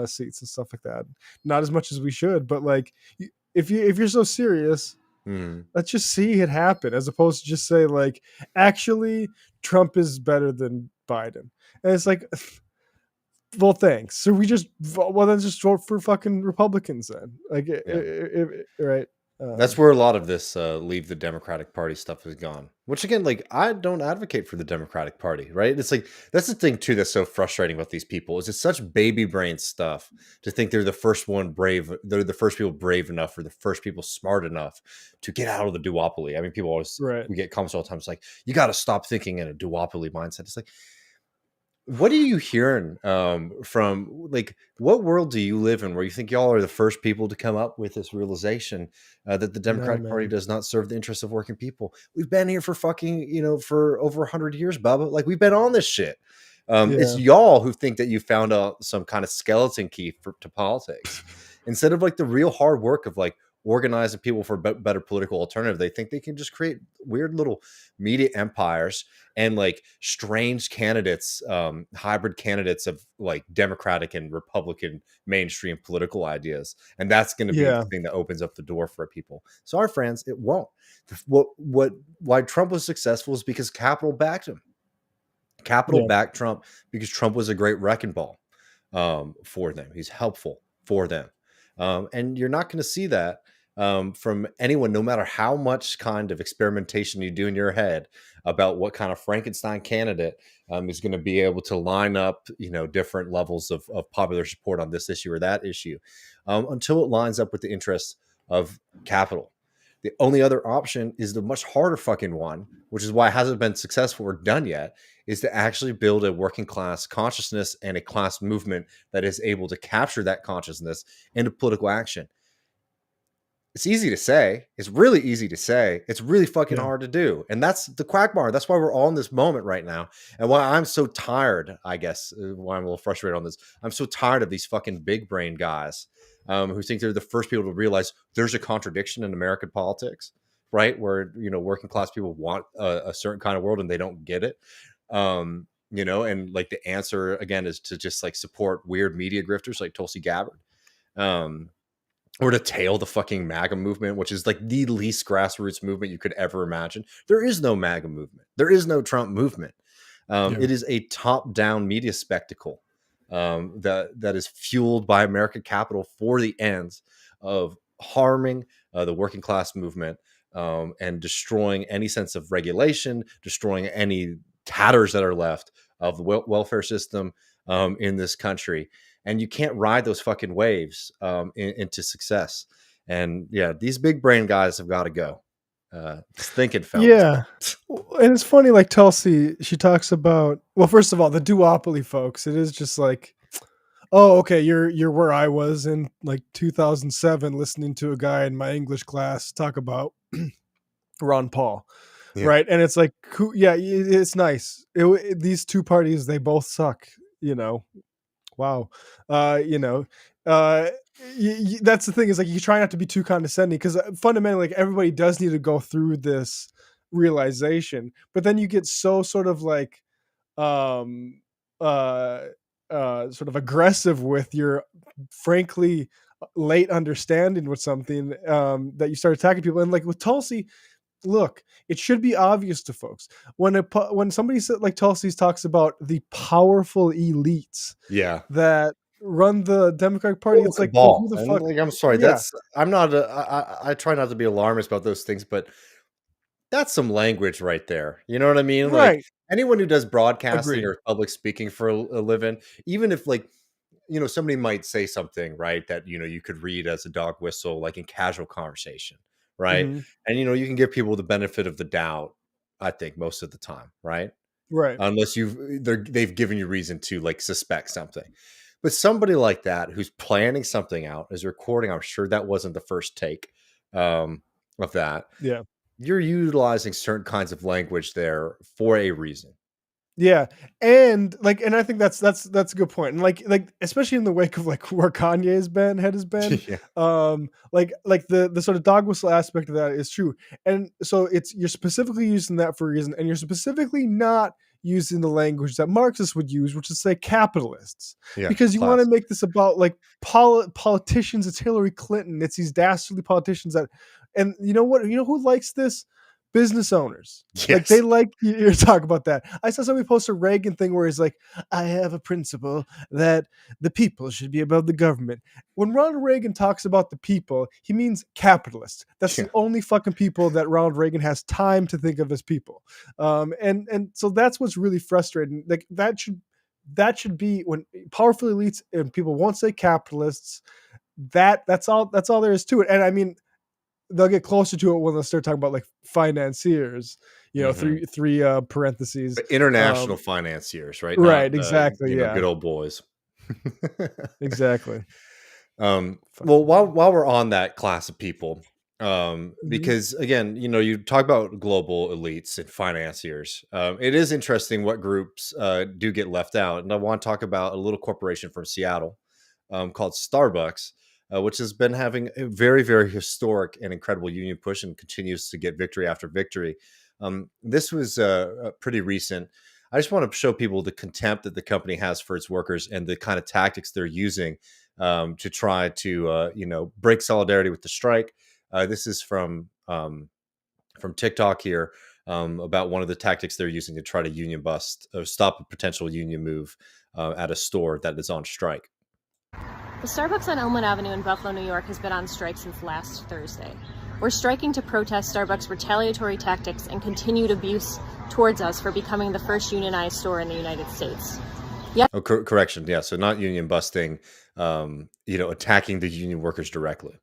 S2: seats and stuff like that. Not as much as we should, but like, if you're so serious, let's just see it happen, as opposed to just say like, actually, Trump is better than Biden. And it's like, well, thanks. So we just then just vote for fucking Republicans then. Like, right?
S3: That's where a lot of this leave the Democratic Party stuff has gone. Which again, like, I don't advocate for the Democratic Party, right? It's like, that's the thing too that's so frustrating about these people, is it's such baby brain stuff to think they're the first people brave enough, or the first people smart enough to get out of the duopoly. I mean, people always, we get comments all the time. It's like, you got to stop thinking in a duopoly mindset. It's like, what are you hearing from, like, what world do you live in where you think y'all are the first people to come up with this realization that the Democratic Party does not serve the interests of working people? We've been here for fucking, for over 100 years, Bubba. Like, we've been on this shit. It's y'all who think that you found out some kind of skeleton key to politics, instead of like the real hard work of like, organizing people for better political alternative. They think they can just create weird little media empires and like strange candidates, hybrid candidates of like Democratic and Republican mainstream political ideas. And that's going to be the thing that opens up the door for people. Sorry, friends, it won't. Why Trump was successful is because capital backed him. Capital backed Trump because Trump was a great wrecking ball for them. He's helpful for them. And you're not going to see that from anyone, no matter how much kind of experimentation you do in your head about what kind of Frankenstein candidate is going to be able to line up, different levels of popular support on this issue or that issue, until it lines up with the interests of capital. The only other option is the much harder fucking one, which is why it hasn't been successful or done yet, is to actually build a working class consciousness and a class movement that is able to capture that consciousness into political action. It's easy to say. It's really easy to say. It's really fucking hard to do. And that's the quagmire. That's why we're all in this moment right now. And why I'm so tired, I guess, why I'm a little frustrated on this. I'm so tired of these fucking big brain guys who think they're the first people to realize there's a contradiction in American politics, right? Where, working class people want a certain kind of world and they don't get it. And like the answer again is to just like support weird media grifters like Tulsi Gabbard, or to tail the fucking MAGA movement, which is like the least grassroots movement you could ever imagine. There is no MAGA movement. There is no Trump movement. It is a top-down media spectacle that is fueled by American capital for the ends of harming the working class movement and destroying any sense of regulation, destroying any tatters that are left of the welfare system in this country. And you can't ride those fucking waves into success. And these big brain guys have got to go. Thinking fellas.
S2: Yeah. And it's funny, like Tulsi, she talks about, well, first of all, the duopoly folks, it is just like, oh, okay, you're where I was in like 2007 listening to a guy in my English class talk about Ron Paul. Yeah. Right. And it's like, it's nice. These two parties, they both suck, Wow. That's the thing, is like, you try not to be too condescending, because fundamentally, like, everybody does need to go through this realization, but then you get so sort of like, sort of aggressive with your frankly late understanding with something, that you start attacking people. And like with Tulsi, look, it should be obvious to folks when somebody like Tulsi talks about the powerful elites, that run the Democratic Party. It's like,
S3: who the fuck? Like, I'm sorry, I try not to be alarmist about those things, but that's some language right there. You know what I mean?
S2: Right.
S3: Like, anyone who does broadcasting or public speaking for a living, even if like, somebody might say something, right, that you could read as a dog whistle, like in casual conversation. Right. Mm-hmm. And, you can give people the benefit of the doubt, I think, most of the time. Right.
S2: Right.
S3: Unless they've given you reason to like suspect something. But somebody like that who's planning something out, is recording, I'm sure that wasn't the first take of that.
S2: Yeah.
S3: You're utilizing certain kinds of language there for a reason.
S2: Yeah. And I think that's a good point. And like especially in the wake of like where Kanye has been, like the sort of dog whistle aspect of that is true. And so you're specifically using that for a reason, and you're specifically not using the language that Marxists would use, which is say capitalists, because you want to make this about like politicians. It's Hillary Clinton. It's these dastardly politicians that, and you know what, who likes this? Business owners. Yes. Like, they like you talk about that. I saw somebody post a Reagan thing where he's like, I have a principle that the people should be above the government. When Ronald Reagan talks about the people, he means capitalists. That's the only fucking people that Ronald Reagan has time to think of as people. And so that's what's really frustrating. Like, that should be, when powerful elites and people won't say capitalists, that's all there is to it. And I mean, they'll get closer to it when they'll start talking about like financiers, three parentheses.
S3: But international financiers, right?
S2: Right, not, exactly.
S3: Good old boys.
S2: Exactly.
S3: Well, while we're on that class of people, because again, you talk about global elites and financiers. It is interesting what groups do get left out. And I want to talk about a little corporation from Seattle called Starbucks. which has been having a very, very historic and incredible union push and continues to get victory after victory. This was pretty recent. I just want to show people the contempt that the company has for its workers and the kind of tactics they're using to try to, break solidarity with the strike. This is from TikTok here about one of the tactics they're using to try to union bust or stop a potential union move at a store that is on strike.
S9: The Starbucks on Elmwood Avenue in Buffalo, New York has been on strike since last Thursday. We're striking to protest Starbucks' retaliatory tactics and continued abuse towards us for becoming the first unionized store in the United States. Yes.
S3: Oh, correction. Yeah. So not union busting, attacking the union workers directly.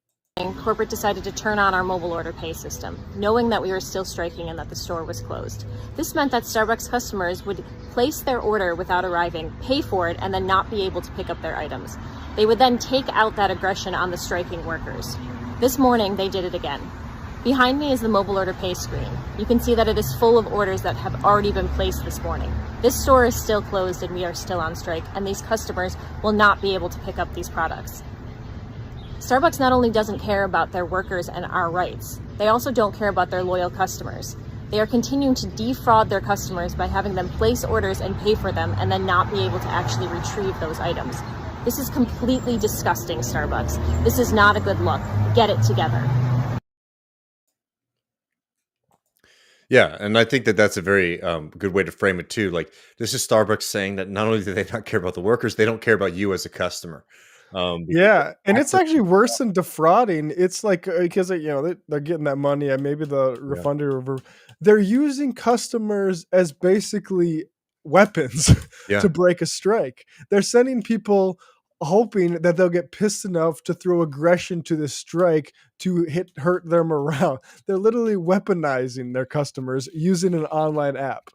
S9: Corporate decided to turn on our mobile order pay system, knowing that we were still striking and that the store was closed. This meant that Starbucks customers would place their order without arriving, pay for it, and then not be able to pick up their items. They would then take out that aggression on the striking workers. This morning, they did it again. Behind me is the mobile order pay screen. You can see that it is full of orders that have already been placed this morning. This store is still closed and we are still on strike, and these customers will not be able to pick up these products. Starbucks not only doesn't care about their workers and our rights, they also don't care about their loyal customers. They are continuing to defraud their customers by having them place orders and pay for them and then not be able to actually retrieve those items. This is completely disgusting, Starbucks. This is not a good look. Get it together.
S3: Yeah, and I think that that's a very good way to frame it too. Like, this is Starbucks saying that not only do they not care about the workers, they don't care about you as a customer.
S2: Yeah, and it's actually worse than defrauding. It's like because they're getting that money and maybe the refunded. They're using customers as basically weapons to break a strike. They're sending people hoping that they'll get pissed enough to throw aggression to the strike to hurt their morale. They're literally weaponizing their customers using an online app.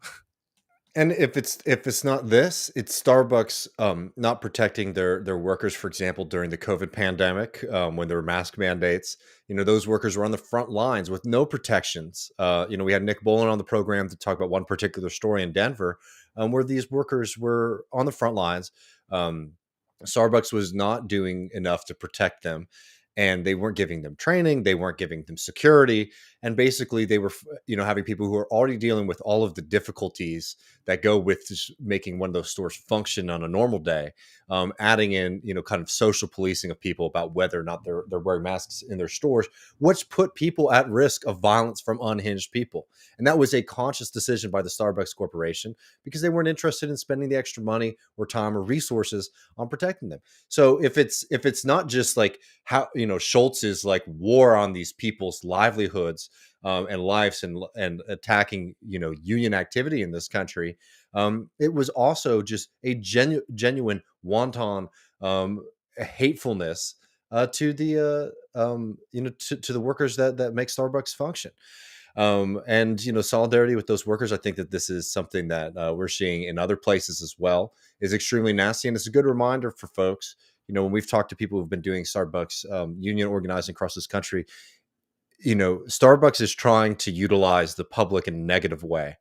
S3: And if it's not this, it's Starbucks not protecting their workers, for example, during the COVID pandemic, when there were mask mandates. Those workers were on the front lines with no protections. We had Nick Bolin on the program to talk about one particular story in Denver, where these workers were on the front lines. Starbucks was not doing enough to protect them, and they weren't giving them training. They weren't giving them security. And basically they were, having people who are already dealing with all of the difficulties that go with just making one of those stores function on a normal day, adding in, kind of social policing of people about whether or not they're wearing masks in their stores, which put people at risk of violence from unhinged people. And that was a conscious decision by the Starbucks Corporation because they weren't interested in spending the extra money or time or resources on protecting them. So if it's not just like how, Schultz's like war on these people's livelihoods and lives and attacking, union activity in this country, it was also just a genuine wanton hatefulness to the to the workers that make Starbucks function. And solidarity with those workers. I think that this is something that we're seeing in other places as well, is extremely nasty, and it's a good reminder for folks. When we've talked to people who've been doing Starbucks union organizing across this country, Starbucks is trying to utilize the public in a negative way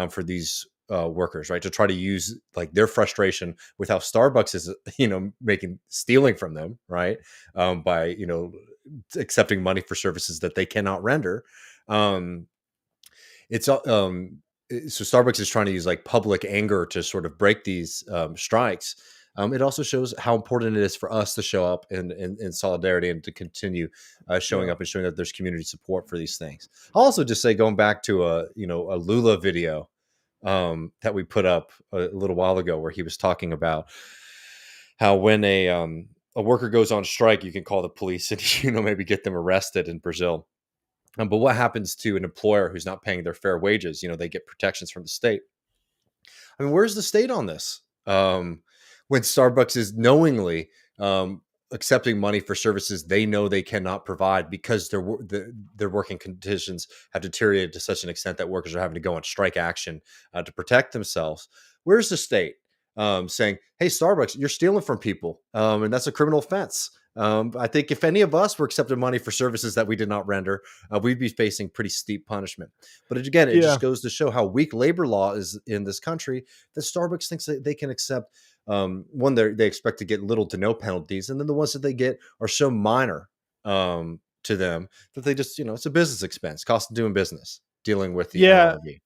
S3: for these workers, right? To try to use like their frustration with how Starbucks is, stealing from them, right? By, accepting money for services that they cannot render. So Starbucks is trying to use like public anger to sort of break these strikes. It also shows how important it is for us to show up in solidarity and to continue showing up and showing that there's community support for these things. I'll also just say, going back to a Lula video that we put up a little while ago, where he was talking about how when a worker goes on strike, you can call the police and maybe get them arrested in Brazil. But what happens to an employer who's not paying their fair wages? They get protections from the state. I mean, where's the state on this? When Starbucks is knowingly accepting money for services they know they cannot provide because their working conditions have deteriorated to such an extent that workers are having to go on strike action to protect themselves. Where's the state saying, hey, Starbucks, you're stealing from people, and that's a criminal offense? I think if any of us were accepting money for services that we did not render, we'd be facing pretty steep punishment. But just goes to show how weak labor law is in this country, that Starbucks thinks that they can accept one, they expect to get little to no penalties, and then the ones that they get are so minor to them that they just, it's a business expense, cost of doing business, dealing with the NLRB.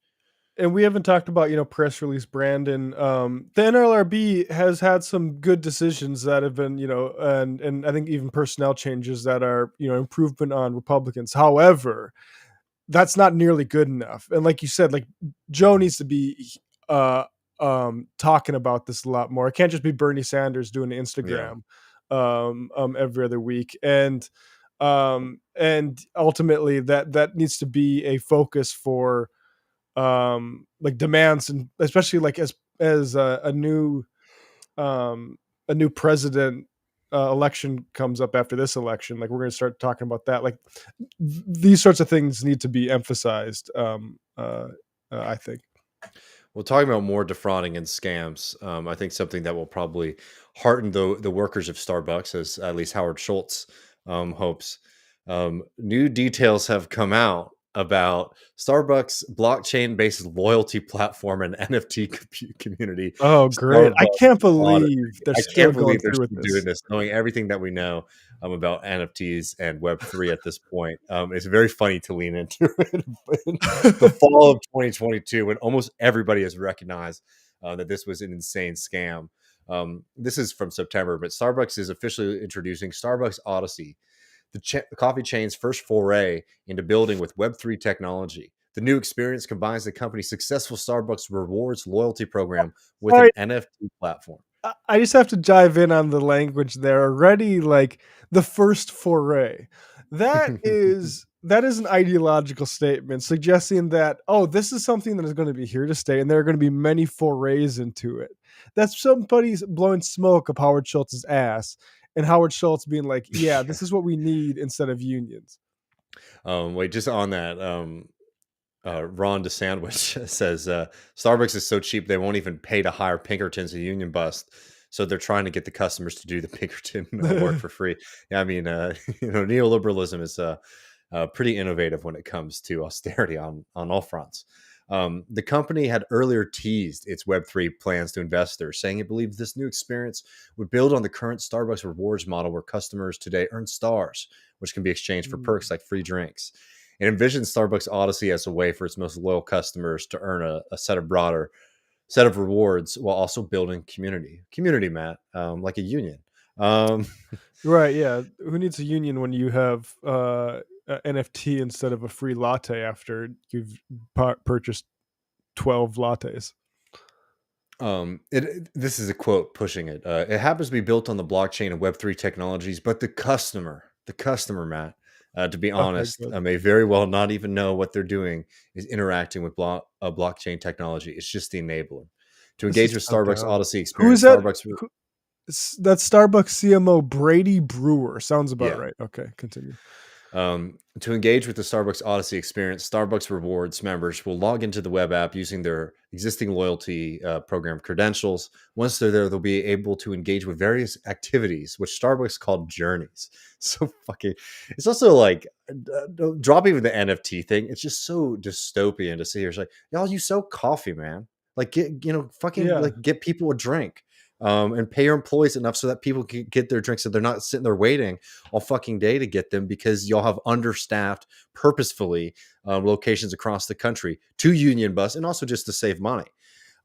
S2: And we haven't talked about, press release Brandon. The NLRB has had some good decisions that have been, and I think even personnel changes that are, improvement on Republicans. However, that's not nearly good enough. And like you said, like Joe needs to be talking about this a lot more. It can't just be Bernie Sanders doing Instagram every other week. And ultimately that needs to be a focus for like demands, and especially like as a new president election comes up after this election, like we're going to start talking about that. Like these sorts of things need to be emphasized. I think.
S3: Well, talking about more defrauding and scams, I think something that will probably hearten the workers of Starbucks, as at least Howard Schultz hopes. New details have come out about Starbucks blockchain-based loyalty platform and NFT community.
S2: Oh, great! I can't believe they're still doing
S3: this, knowing everything that we know about NFTs and Web3 at this point. It's very funny to lean into it in the fall of 2022, when almost everybody has recognized that this was an insane scam. This is from September, but Starbucks is officially introducing Starbucks Odyssey, the coffee chain's first foray into building with Web3 technology. The new experience combines the company's successful Starbucks Rewards loyalty program with an NFT platform.
S2: I just have to dive in on the language there already. Like the first foray, that is an ideological statement suggesting that, this is something that is going to be here to stay, and there are going to be many forays into it. That's somebody's blowing smoke up Howard Schultz's ass, and Howard Schultz being like, yeah, this is what we need instead of unions.
S3: Wait, just on that, Ron DeSandwich says, Starbucks is so cheap they won't even pay to hire Pinkertons a union bust. So they're trying to get the customers to do the Pinkerton work for free. Yeah, I mean, neoliberalism is pretty innovative when it comes to austerity on all fronts. The company had earlier teased its Web3 plans to investors, saying it believed this new experience would build on the current Starbucks rewards model, where customers today earn stars, which can be exchanged for perks like free drinks. It envisions Starbucks Odyssey as a way for its most loyal customers to earn a broader set of rewards while also building community, Matt, like a union.
S2: Right. Yeah. Who needs a union when you have NFT instead of a free latte after you've purchased 12 lattes?
S3: This is a quote pushing it. It happens to be built on the blockchain and Web3 technologies, but the customer, Matt, to be honest, may very well not even know what they're doing is interacting with blockchain technology. It's just the enabler. To engage with Starbucks Odyssey experience.
S2: Who is that? That's Starbucks CMO Brady Brewer. Sounds about right. Okay, continue.
S3: To engage with the Starbucks Odyssey experience, Starbucks Rewards members will log into the web app using their existing loyalty program credentials. Once they're there, they'll be able to engage with various activities, which Starbucks called journeys. So it's also like dropping the NFT thing. It's just so dystopian to see here. It's like, y'all, you sell coffee, man. Like get people a drink. And pay your employees enough so that people can get their drinks, so they're not sitting there waiting all fucking day to get them, because y'all have understaffed purposefully locations across the country to union bus and also just to save money.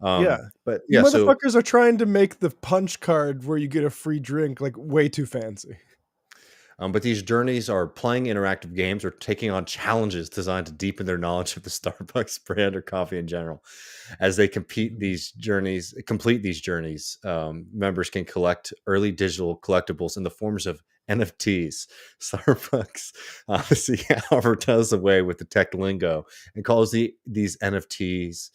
S3: But
S2: you motherfuckers are trying to make the punch card where you get a free drink like way too fancy.
S3: But these journeys are playing interactive games or taking on challenges designed to deepen their knowledge of the Starbucks brand or coffee in general. As they complete these journeys, members can collect early digital collectibles in the forms of NFTs. Starbucks obviously, however, does away with the tech lingo and calls these NFTs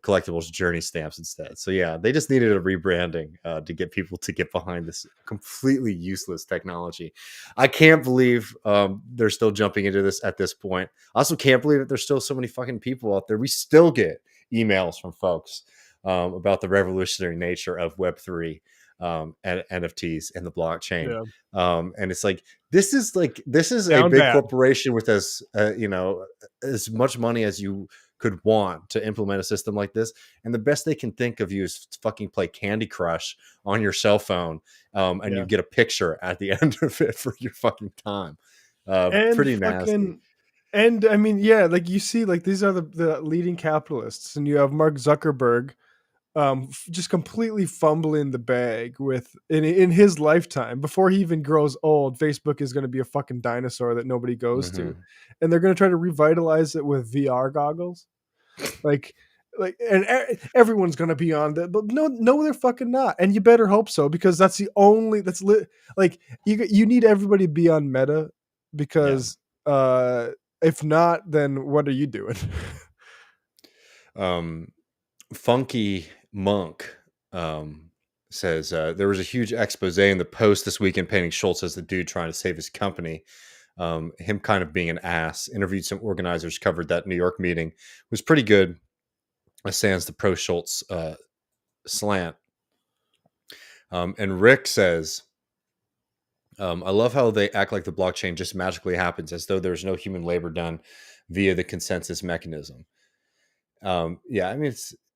S3: collectibles journey stamps instead. So yeah, they just needed a rebranding to get people to get behind this completely useless technology. I can't believe they're still jumping into this at this point. I also can't believe that there's still so many fucking people out there. We still get emails from folks about the revolutionary nature of Web3 and NFTs and the blockchain. And it's like this is a big corporation with as much money as you could want to implement a system like this. And the best they can think of you is fucking play Candy Crush on your cell phone, and you get a picture at the end of it for your fucking time.
S2: And
S3: pretty nasty.
S2: And I mean, yeah, like you see, like these are the leading capitalists, and you have Mark Zuckerberg just completely fumbling the bag with in his lifetime. Before he even grows old, Facebook is going to be a fucking dinosaur that nobody goes to, and they're going to try to revitalize it with VR goggles. Like and everyone's going to be on that, but no, they're fucking not. And you better hope so, because that's the only like you need everybody to be on Meta, because if not, then what are you doing?
S3: Funky Monk says there was a huge expose in the Post this weekend painting Schultz as the dude trying to save his company. Him kind of being an ass. Interviewed some organizers, covered that New York meeting. Was pretty good. Sans the pro Schultz slant. And Rick says, I love how they act like the blockchain just magically happens, as though there's no human labor done via the consensus mechanism. Yeah, I mean,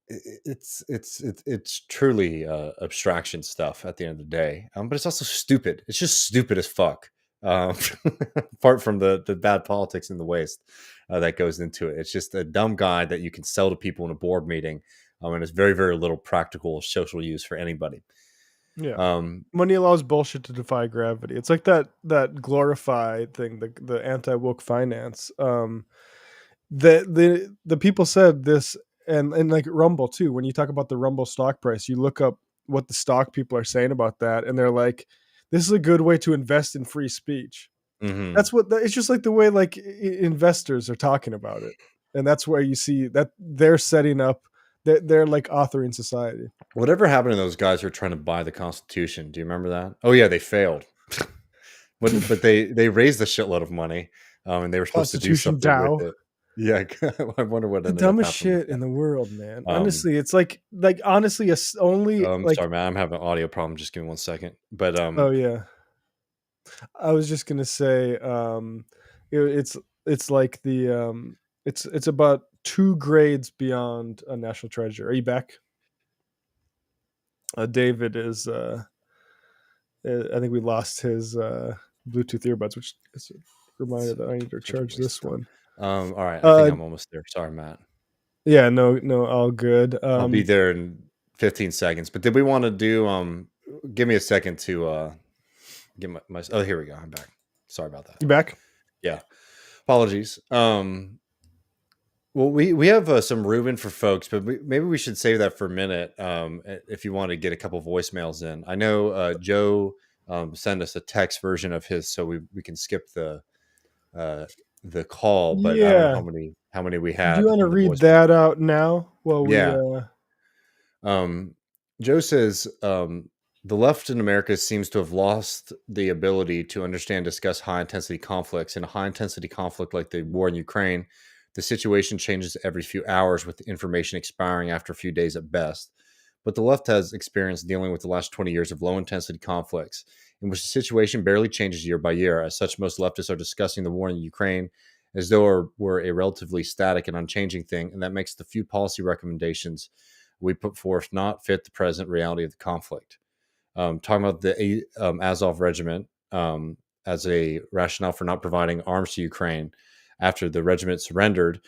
S3: it's truly abstraction stuff at the end of the day, but it's also stupid. It's just stupid as fuck. Apart from the bad politics and the waste that goes into it, it's just a dumb guy that you can sell to people in a board meeting, and it's very, very little practical social use for anybody.
S2: Yeah, money allows bullshit to defy gravity. It's like that glorified thing, the anti-woke finance. The people said this, and like Rumble too. When you talk about the Rumble stock price, you look up what the stock people are saying about that, and they're like, "This is a good way to invest in free speech." That's what it's just like the way like investors are talking about it, and that's where you see that they're setting up. They're like authoring society.
S3: Whatever happened to those guys who are trying to buy the Constitution? Do you remember that? Oh yeah, they failed. but they raised a shitload of money, and they were supposed to do something with it. Yeah, I wonder what
S2: the dumbest shit in the world, man. Honestly, it's like honestly, only.
S3: Sorry, man, I'm having an audio problem. Just give me 1 second. But
S2: oh yeah, I was just gonna say, it's like the it's about 2 grades beyond a national treasure. Are you back? David is. I think we lost his Bluetooth earbuds, which is a reminder that I need to charge this one.
S3: All right, I think I'm almost there. Sorry, Matt.
S2: Yeah, no, all good.
S3: I'll be there in 15 seconds. But did we want to do? Give me a second to get my. Oh, here we go. I'm back. Sorry about that.
S2: You back?
S3: Yeah. Apologies. Well, we have some Rubin for folks, but maybe we should save that for a minute. If you want to get a couple voicemails in, I know Joe sent us a text version of his, so we can skip the call. But I don't know how many we had.
S2: Do you want to read that out now? Well,
S3: Joe says the left in America seems to have lost the ability to understand, discuss high intensity conflicts. In a high intensity conflict like the war in Ukraine, the situation changes every few hours, with the information expiring after a few days at best. But the left has experience dealing with the last 20 years of low-intensity conflicts, in which the situation barely changes year by year. As such, most leftists are discussing the war in Ukraine as though it were a relatively static and unchanging thing, and that makes the few policy recommendations we put forth not fit the present reality of the conflict. Talking about the Azov Regiment as a rationale for not providing arms to Ukraine after the regiment surrendered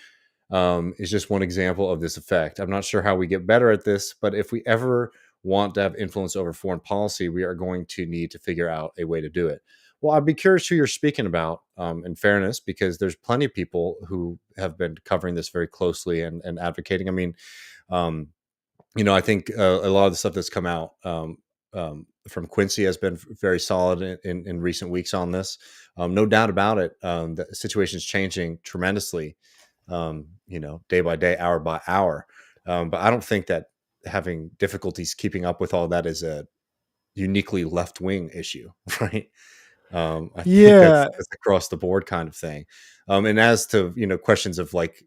S3: is just one example of this effect. I'm not sure how we get better at this, but if we ever want to have influence over foreign policy, we are going to need to figure out a way to do it. Well, I'd be curious who you're speaking about, in fairness, because there's plenty of people who have been covering this very closely and advocating. I mean, I think a lot of the stuff that's come out from Quincy has been very solid in recent weeks on this. No doubt about it. The situation is changing tremendously, day by day, hour by hour. But I don't think that having difficulties keeping up with all that is a uniquely left-wing issue, right? I think that's across the board kind of thing. And as to, questions of like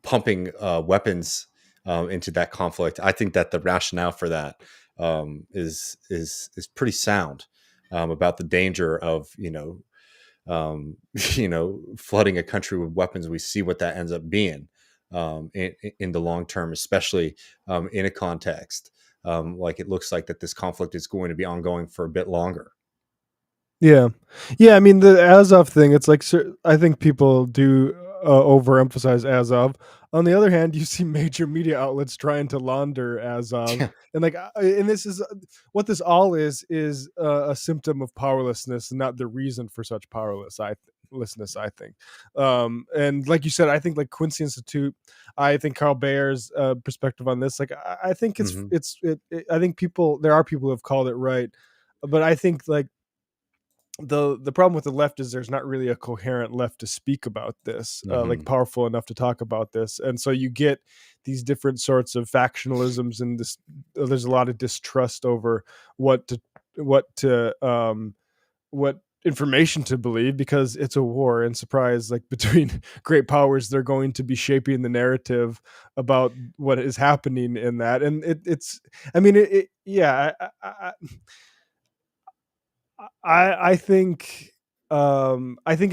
S3: pumping weapons into that conflict, I think that the rationale for that is pretty sound about the danger of flooding a country with weapons. We see what that ends up being. in the long term, especially in a context like it looks like that this conflict is going to be ongoing for a bit longer.
S2: Yeah. I mean, the Azov thing, it's like, I think people do overemphasize Azov. On the other hand, you see major media outlets trying to launder Azov, and like, and this is what this all is a symptom of powerlessness, and not the reason for such powerlessness. I think, and like you said, I think like Quincy Institute, I think Carl Bayer's perspective on this, like, I think I think there are people who have called it right, but I think like the problem with the left is there's not really a coherent left to speak about this, like powerful enough to talk about this, and so you get these different sorts of factionalisms, and this there's a lot of distrust over what information to believe, because it's a war, and surprise, like between great powers, they're going to be shaping the narrative about what is happening in that, and I think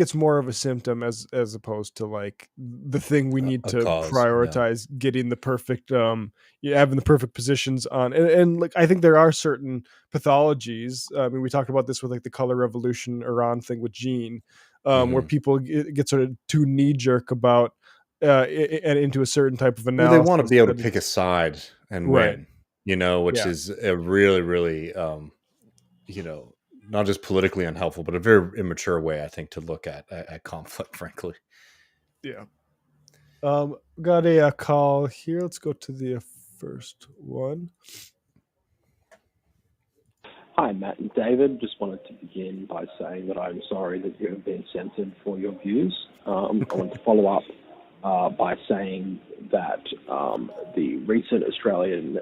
S2: it's more of a symptom as opposed to like the thing we need to prioritize, getting the perfect having the perfect positions on, and like I think there are certain pathologies. I mean, we talked about this with like the color revolution Iran thing with Gene, where people get sort of too knee jerk about and into a certain type of analysis.
S3: Well, they want to be able to pick a side and win, which is a really, really not just politically unhelpful, but a very immature way, I think, to look at conflict, frankly.
S2: Yeah. Got a call here. Let's go to the first one.
S10: Hi, Matt and David. Just wanted to begin by saying that I'm sorry that you have been censored for your views. I want to follow up by saying that the recent Australian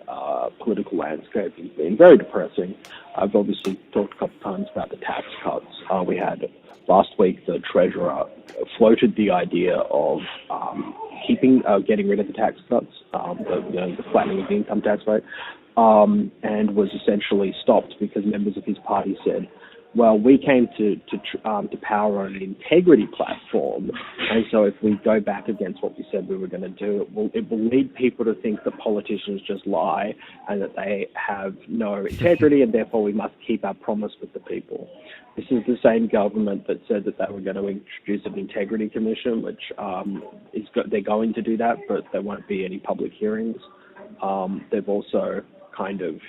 S10: political landscape has been very depressing. I've obviously talked a couple of times about the tax cuts. We had last week the Treasurer floated the idea of getting rid of the tax cuts, the flattening of the income tax rate, and was essentially stopped because members of his party said, well, we came to power on an integrity platform, and so if we go back against what we said we were going to do, it will lead people to think that politicians just lie and that they have no integrity, and therefore we must keep our promise with the people. This is the same government that said that they were going to introduce an integrity commission, which they're going to do that, but there won't be any public hearings. They've also kind of,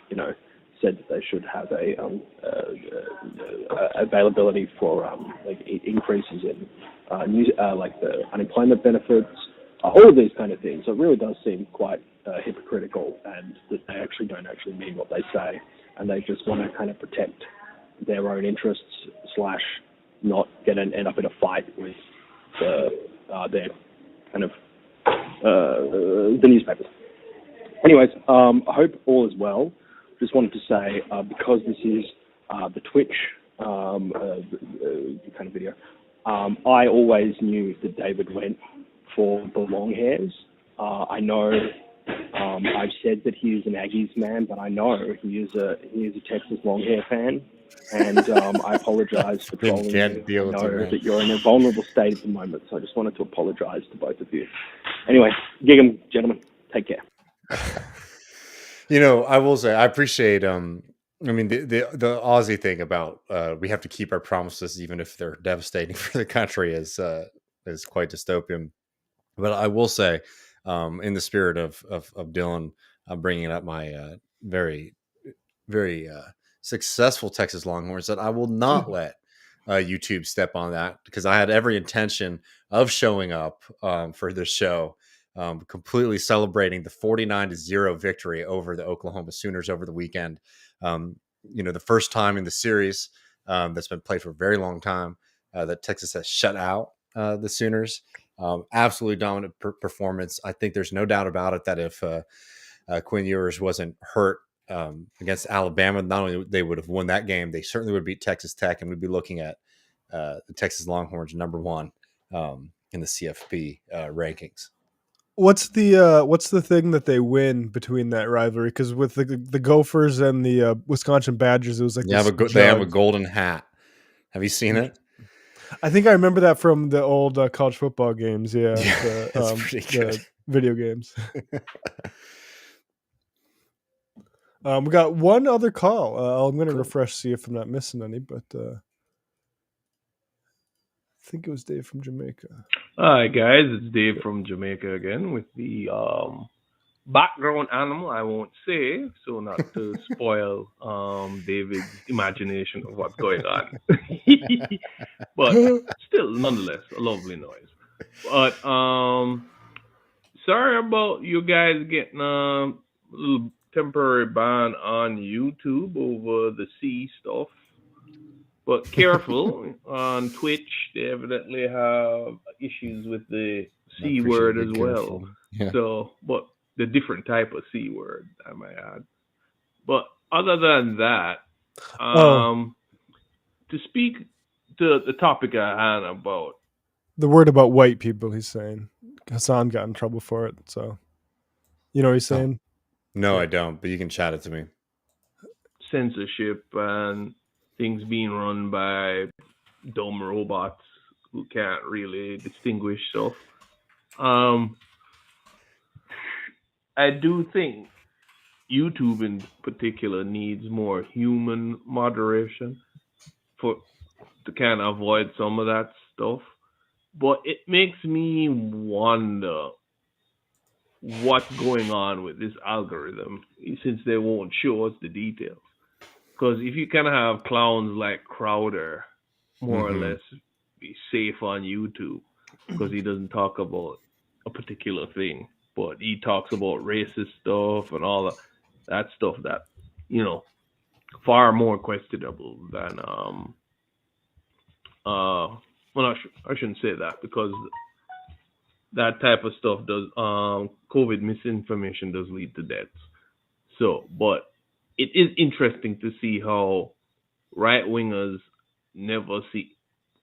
S10: said that they should have availability for like increases in like the unemployment benefits, all of these kind of things. So it really does seem quite hypocritical, and that they actually don't mean what they say, and they just want to kind of protect their own interests / not end up in a fight with their kind of the newspapers. Anyways, I hope all is well. Just wanted to say, because this is the Twitch kind of video, I always knew that David went for the long hairs. I know I've said that he is an Aggies man, but I know he is a Texas long hair fan, and I apologize for trolling you. I know that you're in a vulnerable state at the moment, so I just wanted to apologize to both of you. Anyway, gig 'em, gentlemen. Take care.
S3: I will say I appreciate. I mean, the Aussie thing about we have to keep our promises even if they're devastating for the country is quite dystopian. But I will say, in the spirit of Dylan bringing up my very, very successful Texas Longhorns, that I will not let YouTube step on that, because I had every intention of showing up for this show. Completely celebrating the 49-0 victory over the Oklahoma Sooners over the weekend. The first time in the series that's been played for a very long time that Texas has shut out the Sooners. Absolutely dominant performance. I think there's no doubt about it that if Quinn Ewers wasn't hurt against Alabama, not only they would have won that game, they certainly would beat Texas Tech, and we'd be looking at the Texas Longhorns #1 in the CFP rankings.
S2: What's the thing that they win between that rivalry? Because with the Gophers and the Wisconsin Badgers, it was like
S3: they have a golden hat. Have you seen it?
S2: I think I remember that from the old college football games. Yeah,
S3: that's pretty good.
S2: video games. We got one other call. I'm going to refresh, see if I'm not missing any, but I think it was Dave from Jamaica.
S11: Hi guys, it's Dave from Jamaica again with the background animal I won't say, so not to spoil David's imagination of what's going on. But still, nonetheless, a lovely noise. But sorry about you guys getting a little temporary ban on YouTube over the C stuff. But careful, on Twitch, they evidently have issues with the C word as well.
S3: Yeah.
S11: So, but the different type of C word, I might add. But other than that, to speak to the topic I had about
S2: the word about white people, he's saying. Hassan got in trouble for it, so you know what he's saying?
S3: No, I don't, but you can chat it to me.
S11: censorship and things being run by dumb robots who can't really distinguish stuff. I do think YouTube in particular needs more human moderation to kind of avoid some of that stuff. But it makes me wonder what's going on with this algorithm since they won't show us the details. Because if you kind of have clowns like Crowder, more or less, be safe on YouTube because he doesn't talk about a particular thing, but he talks about racist stuff and all that stuff that, you know, far more questionable than, well, I shouldn't say that because that type of stuff does, COVID misinformation does lead to deaths. So, but it is interesting to see how right-wingers never see,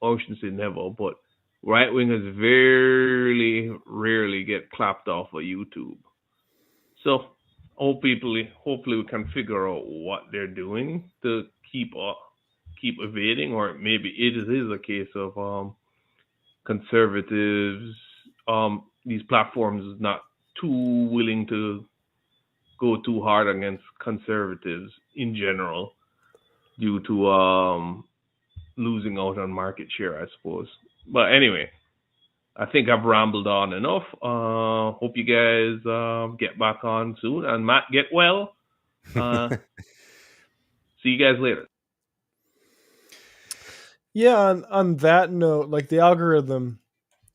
S11: or I shouldn't say never, but right-wingers very rarely get clapped off of YouTube. So hopefully we can figure out what they're doing to keep evading, or maybe it is a case of conservatives, these platforms is not too willing to go too hard against conservatives in general due to losing out on market share, I suppose. But anyway, I think I've rambled on enough. Hope you guys get back on soon. And Matt, get well. See you guys later.
S2: Yeah, on that note, like the algorithm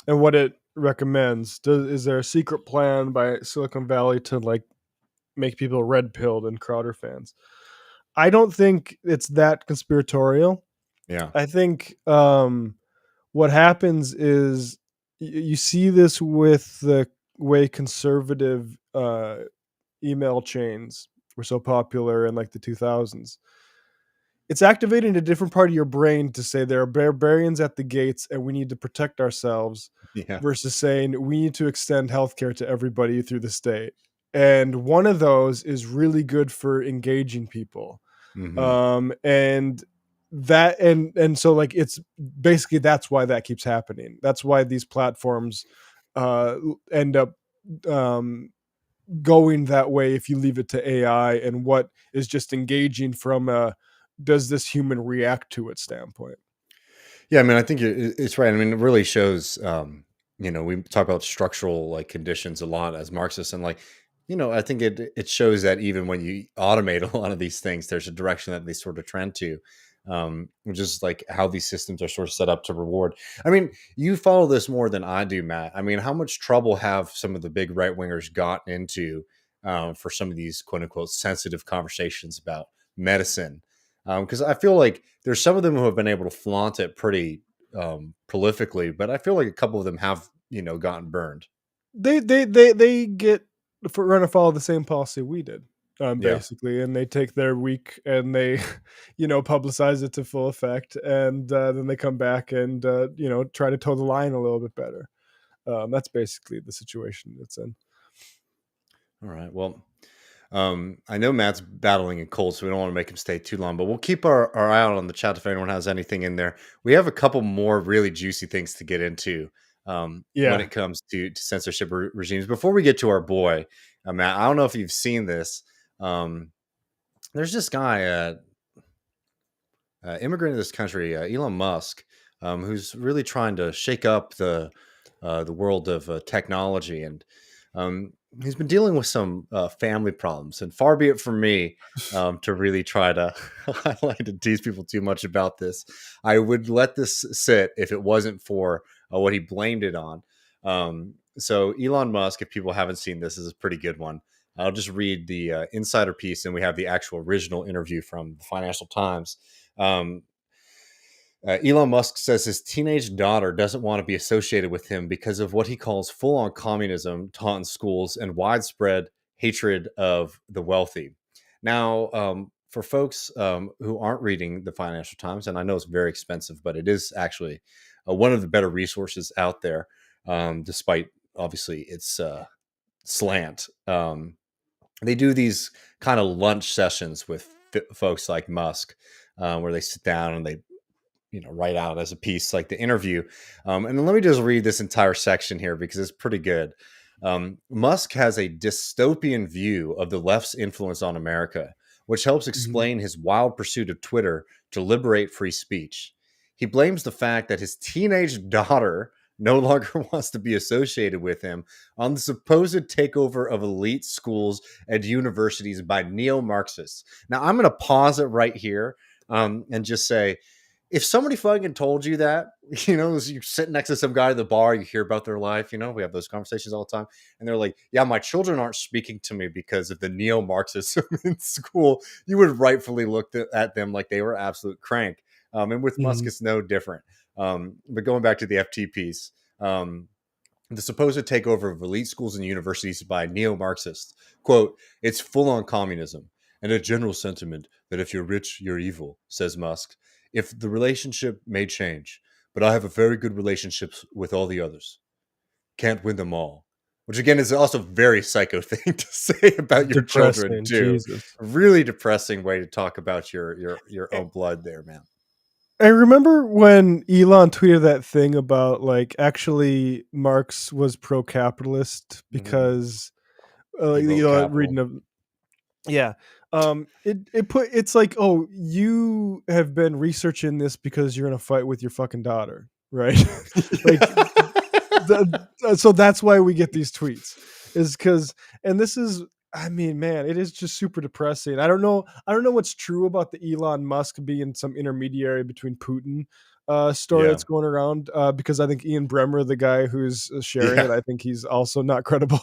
S2: and what it recommends, is there a secret plan by Silicon Valley to like make people red pilled and Crowder fans? I don't think it's that conspiratorial.
S3: Yeah.
S2: I think what happens is you see this with the way conservative email chains were so popular in like the 2000s. It's activating a different part of your brain to say there are barbarians at the gates and we need to protect ourselves, versus saying we need to extend healthcare to everybody through the state. And one of those is really good for engaging people. And so like it's basically, that's why that keeps happening. That's why these platforms end up going that way if you leave it to AI and what is just engaging from a does this human react to it standpoint.
S3: Yeah, I mean, I think it's right. I mean, it really shows, you know, we talk about structural like conditions a lot as Marxists, and like, you know, I think it shows that even when you automate a lot of these things, there's a direction that they sort of trend to, which is like how these systems are sort of set up to reward. I mean, you follow this more than I do, Matt. I mean, how much trouble have some of the big right wingers gotten into for some of these quote unquote sensitive conversations about medicine? Because I feel like there's some of them who have been able to flaunt it pretty prolifically, but I feel like a couple of them have, you know, gotten burned.
S2: They get run afoul the same policy we did, basically, and they take their week and they, you know, publicize it to full effect, and then they come back and you know, try to toe the line a little bit better. That's basically the situation it's in.
S3: All right. Well, I know Matt's battling a cold, so we don't want to make him stay too long, but we'll keep our eye out on the chat if anyone has anything in there. We have a couple more really juicy things to get into
S2: Yeah.
S3: when it comes to censorship regimes. Before we get to our boy, Matt, I don't know if you've seen this. There's this guy, immigrant in this country, Elon Musk, who's really trying to shake up the world of technology, and he's been dealing with some family problems. And far be it from me to really try to highlight and tease people too much about this. I would let this sit if it wasn't for what he blamed it on. So Elon Musk, if people haven't seen this, is a pretty good one. I'll just read the insider piece, and we have the actual original interview from the Financial Times. Elon Musk says his teenage daughter doesn't want to be associated with him because of what he calls full-on communism taught in schools and widespread hatred of the wealthy. Now, for folks who aren't reading the Financial Times, and I know it's very expensive, but it is actually one of the better resources out there, despite obviously its slant. They do these kind of lunch sessions with folks like Musk, where they sit down and they write out as a piece like the interview. And let me just read this entire section here because it's pretty good. Musk has a dystopian view of the left's influence on America, which helps explain his wild pursuit of Twitter to liberate free speech. He blames the fact that his teenage daughter no longer wants to be associated with him on the supposed takeover of elite schools and universities by neo-Marxists. Now, I'm going to pause it right here and just say, if somebody fucking told you that, you're sitting next to some guy at the bar, you hear about their life, we have those conversations all the time, and they're like, yeah, my children aren't speaking to me because of the neo-Marxists in school, you would rightfully look at them like they were absolute crank. And with Musk, it's no different. But going back to the FT piece, the supposed takeover of elite schools and universities by neo-Marxists, quote, it's full-on communism and a general sentiment that if you're rich, you're evil, says Musk. If the relationship may change, but I have a very good relationship with all the others. Can't win them all. Which again is also a very psycho thing to say about your children too. Jesus. Really depressing way to talk about your own blood there, man.
S2: I remember when Elon tweeted that thing about actually Marx was pro-capitalist because reading of it's like, oh, you have been researching this because you're in a fight with your fucking daughter, right? So that's why we get these tweets, is because, and this is, I mean, man, it is just super depressing. I don't know what's true about the Elon Musk being some intermediary between Putin story that's going around, because I think Ian Bremmer, the guy who's sharing it, I think he's also not credible.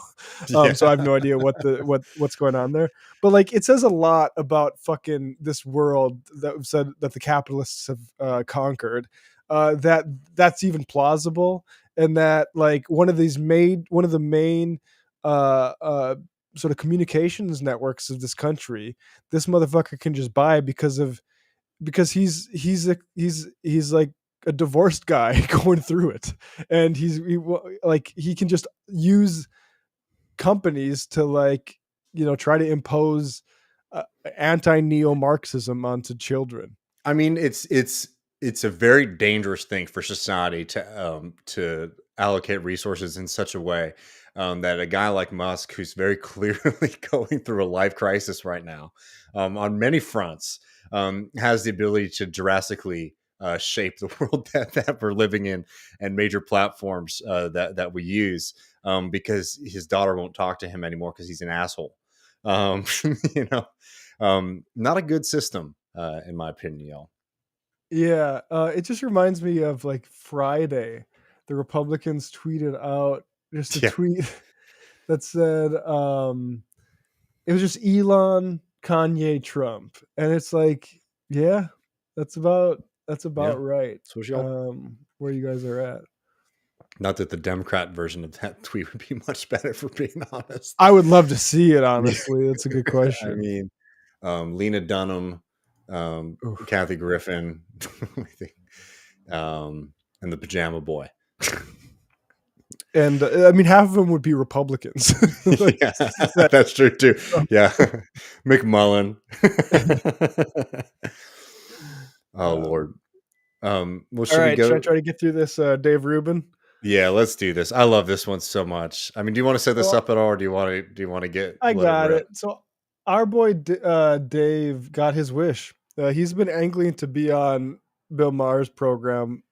S2: So I have no idea what's going on there. But it says a lot about fucking this world that said that the capitalists have conquered. That's even plausible, and that one of the main sort of communications networks of this country, this motherfucker can just buy because he's like a divorced guy going through it, and he can just use companies to try to impose anti-neo-Marxism onto children.
S3: I mean, it's a very dangerous thing for society to allocate resources in such a way that a guy like Musk, who's very clearly going through a life crisis right now on many fronts, has the ability to drastically shape the world that we're living in and major platforms that we use, because his daughter won't talk to him anymore because he's an asshole. Not a good system, in my opinion, y'all.
S2: Yeah, it just reminds me of Friday, the Republicans tweeted out just a tweet that said it was just Elon, Kanye, Trump, and it's that's about right.
S3: So
S2: where you guys are at.
S3: Not that the Democrat version of that tweet would be much better, for being honest.
S2: I would love to see it, honestly. That's a good question.
S3: I mean, Lena Dunham, Kathy Griffin, and the Pajama Boy.
S2: And I mean, half of them would be Republicans.
S3: That's true too. Yeah, McMullen. Oh Lord.
S2: Should I try to get through this? Dave Rubin.
S3: Yeah, let's do this. I love this one so much. I mean, do you want to set this up at all, or do you want to get?
S2: I
S3: let
S2: got
S3: rip?
S2: it. So our boy Dave got his wish. He's been angling to be on Bill Maher's program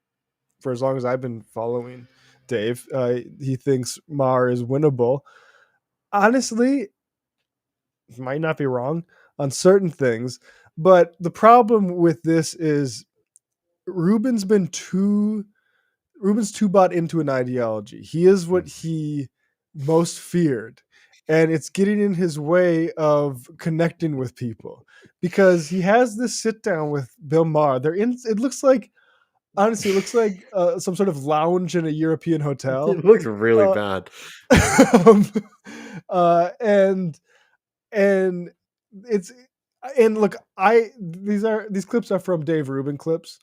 S2: for as long as I've been following Dave. He thinks Maher is winnable. Honestly, might not be wrong on certain things, but the problem with this is Rubin's too bought into an ideology. He is what he most feared, and it's getting in his way of connecting with people because he has this sit down with Bill Maher. It looks like, honestly, it looks like some sort of lounge in a European hotel.
S3: It looks really bad.
S2: And it's look, these clips are from Dave Rubin clips,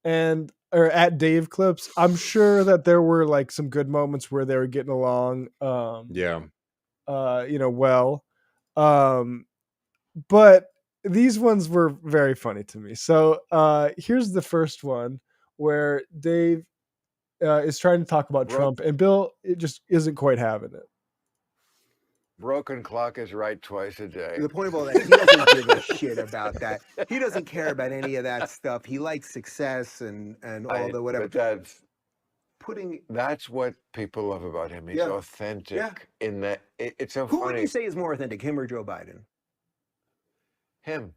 S2: or at Dave clips. I'm sure that there were like some good moments where they were getting along. Well. But these ones were very funny to me. So here's the first one where Dave is trying to talk about Trump, and Bill just isn't quite having it.
S12: Broken clock is right twice a day.
S13: The point of all that, he doesn't give a shit about that. He doesn't care about any of that stuff. He likes success and all the whatever.
S12: But that's what people love about him. He's authentic in that. It's so funny.
S13: Who would you say is more authentic, him or Joe Biden?
S12: Him,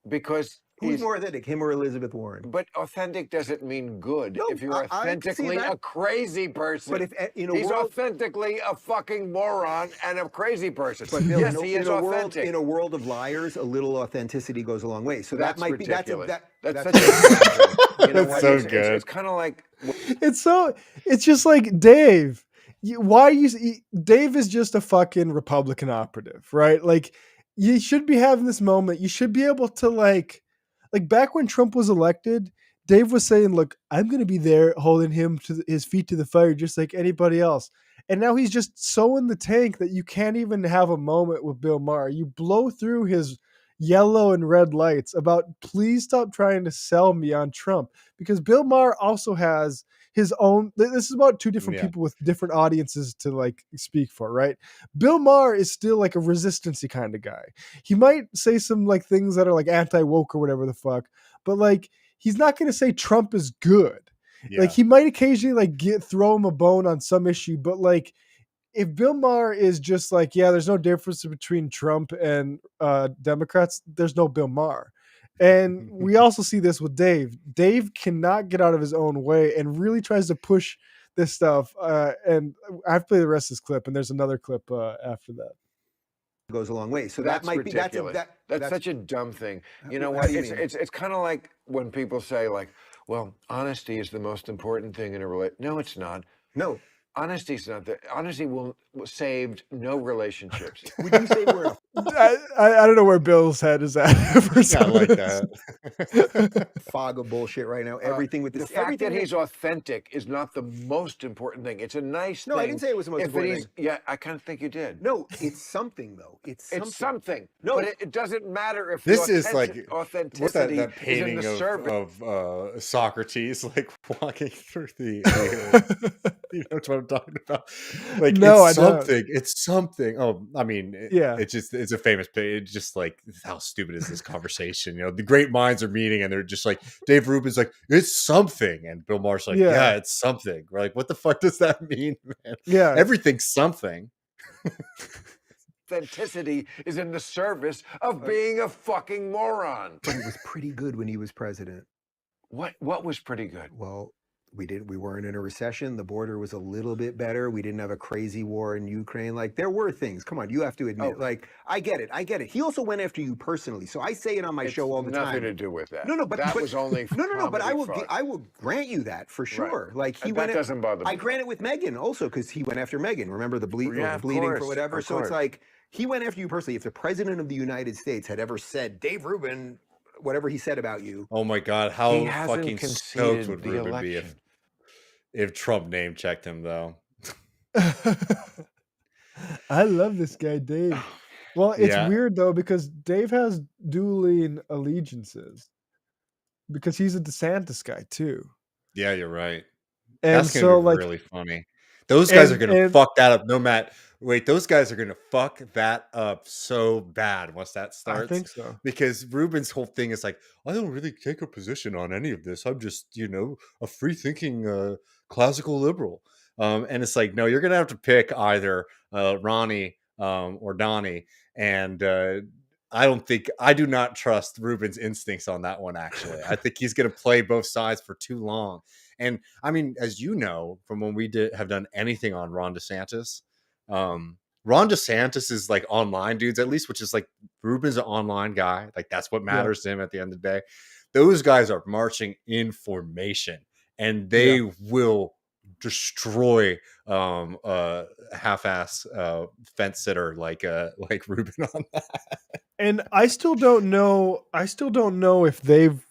S12: because
S13: who's more authentic, him or Elizabeth Warren?
S12: But authentic doesn't mean good.
S13: No,
S12: if you're authentically a crazy person,
S13: but if
S12: he's authentically a fucking moron and a crazy person.
S13: But Bill,
S12: yes, he is authentic.
S13: In a world of liars, a little authenticity goes a long way. So
S12: that's
S13: that might
S12: ridiculous.
S13: That's
S12: such a you know
S3: that's so good.
S12: It's kind of like
S2: It's just like Dave. Dave is just a fucking Republican operative, right? Like, you should be having this moment. You should be able to like back when Trump was elected, Dave was saying, look, I'm going to be there holding him to his feet to the fire just like anybody else. And now he's just so in the tank that you can't even have a moment with Bill Maher. You blow through his yellow and red lights about, please stop trying to sell me on Trump, because Bill Maher also has his own. This is about two different people with different audiences to like speak for, right? Bill Maher is still like a resistancy kind of guy. He might say some like things that are like anti-woke or whatever the fuck, but like he's not going to say Trump is good. Like he might occasionally like throw him a bone on some issue, but like if Bill Maher is just like, yeah, there's no difference between Trump and Democrats, there's no Bill Maher. And we also see this with Dave. Dave cannot get out of his own way and really tries to push this stuff. And I have to play the rest of this clip, and there's another clip after that.
S13: Goes a long way. So
S12: that's
S13: that might
S12: ridiculous.
S13: be
S12: that's such a dumb thing. You know what? It's kind of like when people say like, well, honesty is the most important thing in a relationship. No, it's not.
S13: No.
S12: Honesty's not that. Honesty will saved no relationships.
S13: Would you say we're
S2: I don't know where Bill's head is at for some
S3: like
S2: reason.
S3: that.
S13: fog of bullshit right now? Everything with this.
S12: The fact that he's authentic is not the most important thing. It's a nice thing.
S13: No, I didn't say it was the most important thing.
S12: Yeah, I kind of think you did.
S13: No, it's something though. It's
S12: something.
S13: No,
S12: but it doesn't matter if
S3: this is like
S12: authenticity
S3: that painting
S12: is in the service
S3: of Socrates like walking through the you know what I'm talking about? Like,
S2: no,
S3: it's something. It's something. Oh, I mean, it's a famous page. It's just like, how stupid is this conversation? You know, the great minds are meeting, and they're just like, Dave Rubin's like, it's something, and Bill Maher's like, yeah, it's something. We're like, what the fuck does that mean, man?
S2: Yeah,
S3: everything's something.
S12: Authenticity is in the service of being a fucking moron.
S13: But it was pretty good when he was president.
S12: What was pretty good?
S13: Well, we weren't in a recession. The border was a little bit better. We didn't have a crazy war in Ukraine. Like, there were things. Come on, you have to admit. Like, I get it. He also went after you personally. So I say it on my show all the time.
S12: Nothing to do with that.
S13: No, but
S12: that was only
S13: no. But I will grant you that for sure. Right. Like
S12: that doesn't bother me.
S13: I grant it with Meghan also, because he went after Meghan. Remember the bleeding for whatever. So it's like he went after you personally. If the president of the United States had ever said, Dave Rubin, whatever he said about you.
S3: Oh my God, how fucking stoked would Rubin be if Trump name checked him, though.
S2: I love this guy, Dave. Well, it's weird, though, because Dave has dueling allegiances. Because he's a DeSantis guy, too.
S3: Yeah, you're right.
S2: And
S3: That's gonna
S2: so
S3: be
S2: like
S3: really funny. Those guys are gonna
S2: and
S3: fuck that up. No, Matt. Wait, those guys are gonna fuck that up so bad once that
S2: I
S3: starts.
S2: think so.
S3: Because Rubin's whole thing is like, I don't really take a position on any of this. I'm just, a free thinking classical liberal. And it's like, no, you're gonna have to pick either Ronnie or Donnie. And I do not trust Rubin's instincts on that one, actually. I think he's gonna play both sides for too long. And I mean, as you know, from when we have done anything on Ron DeSantis, Ron DeSantis is like online dudes, at least, which is like Rubin's an online guy. Like that's what matters to him at the end of the day. Those guys are marching in formation, and they will destroy half-ass fence sitter like Rubin on that.
S2: And I still don't know if they've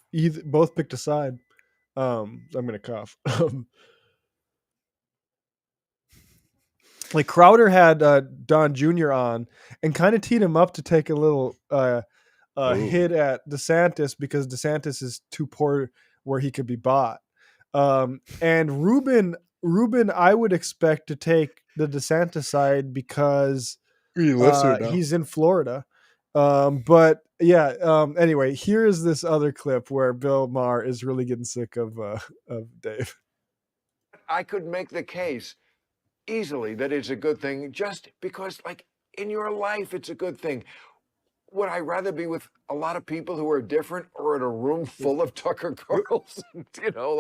S2: both picked a side. I'm gonna cough. Like Crowder had Don Jr. on and kind of teed him up to take a little hit at DeSantis because DeSantis is too poor where he could be bought. And Rubin, I would expect to take the DeSantis side because he's in Florida. But yeah. Anyway, here is this other clip where Bill Maher is really getting sick of Dave.
S12: I could make the case easily that it's a good thing just because, like, in your life, it's a good thing. Would I rather be with a lot of people who are different or in a room full of Tucker Carlson?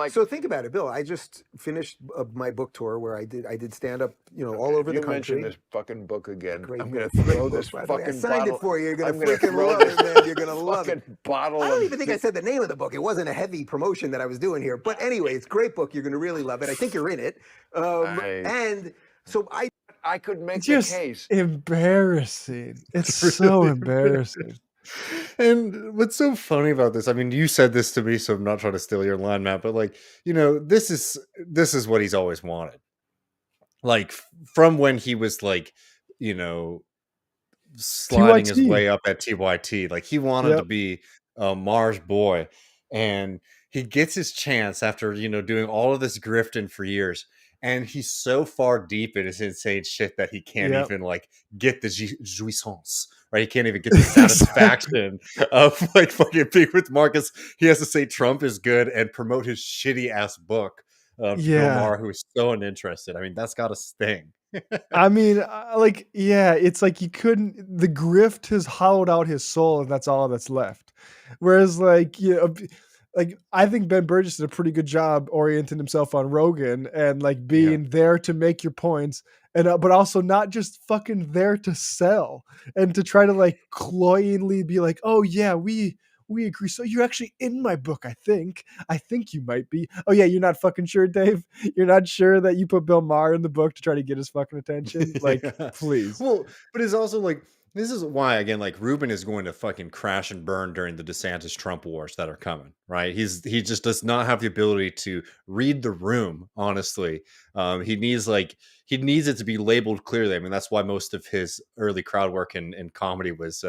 S13: So think about it, Bill. I just finished my book tour where I did stand up, all over the country.
S12: You mentioned this fucking book again.
S13: Great
S12: I'm going
S13: book.
S12: to throw this
S13: I
S12: fucking
S13: signed
S12: bottle.
S13: it for you. You're going to
S12: I'm gonna
S13: freaking
S12: throw
S13: love
S12: this
S13: it, man. You're going to love it.
S12: fucking bottle.
S13: I don't even think I said the name of the book. It wasn't a heavy promotion that I was doing here. But anyway, it's a great book. You're going to really love it. I think you're in it. And so
S12: I could make
S2: Just
S12: the case.
S2: Embarrassing. It's so embarrassing.
S3: And what's so funny about this, I mean, you said this to me, so I'm not trying to steal your line, Matt, but like, this is what he's always wanted. Like from when he was like, sliding his way up at TYT, like he wanted to be Maher's boy, and he gets his chance after, doing all of this grifting for years. And he's so far deep in his insane shit that he can't even like get the jouissance, right? He can't even get the satisfaction of like fucking being with Marcus. He has to say Trump is good and promote his shitty ass book to Bill Maher, who is so uninterested. I mean, that's got to sting.
S2: I mean, it's like the grift has hollowed out his soul, and that's all that's left. Whereas, like, I think Ben Burgess did a pretty good job orienting himself on Rogan and like being there to make your points, and but also not just fucking there to sell and to try to like cloyingly be like, oh yeah, we agree. So you're actually in my book. I think you might be. Oh yeah, you're not fucking sure, Dave. You're not sure that you put Bill Maher in the book to try to get his fucking attention. Like, please.
S3: Well, but it's also like, this is why, again, like Rubin is going to fucking crash and burn during the DeSantis Trump wars that are coming, right? He just does not have the ability to read the room, honestly. He needs it to be labeled clearly. I mean, that's why most of his early crowd work in comedy was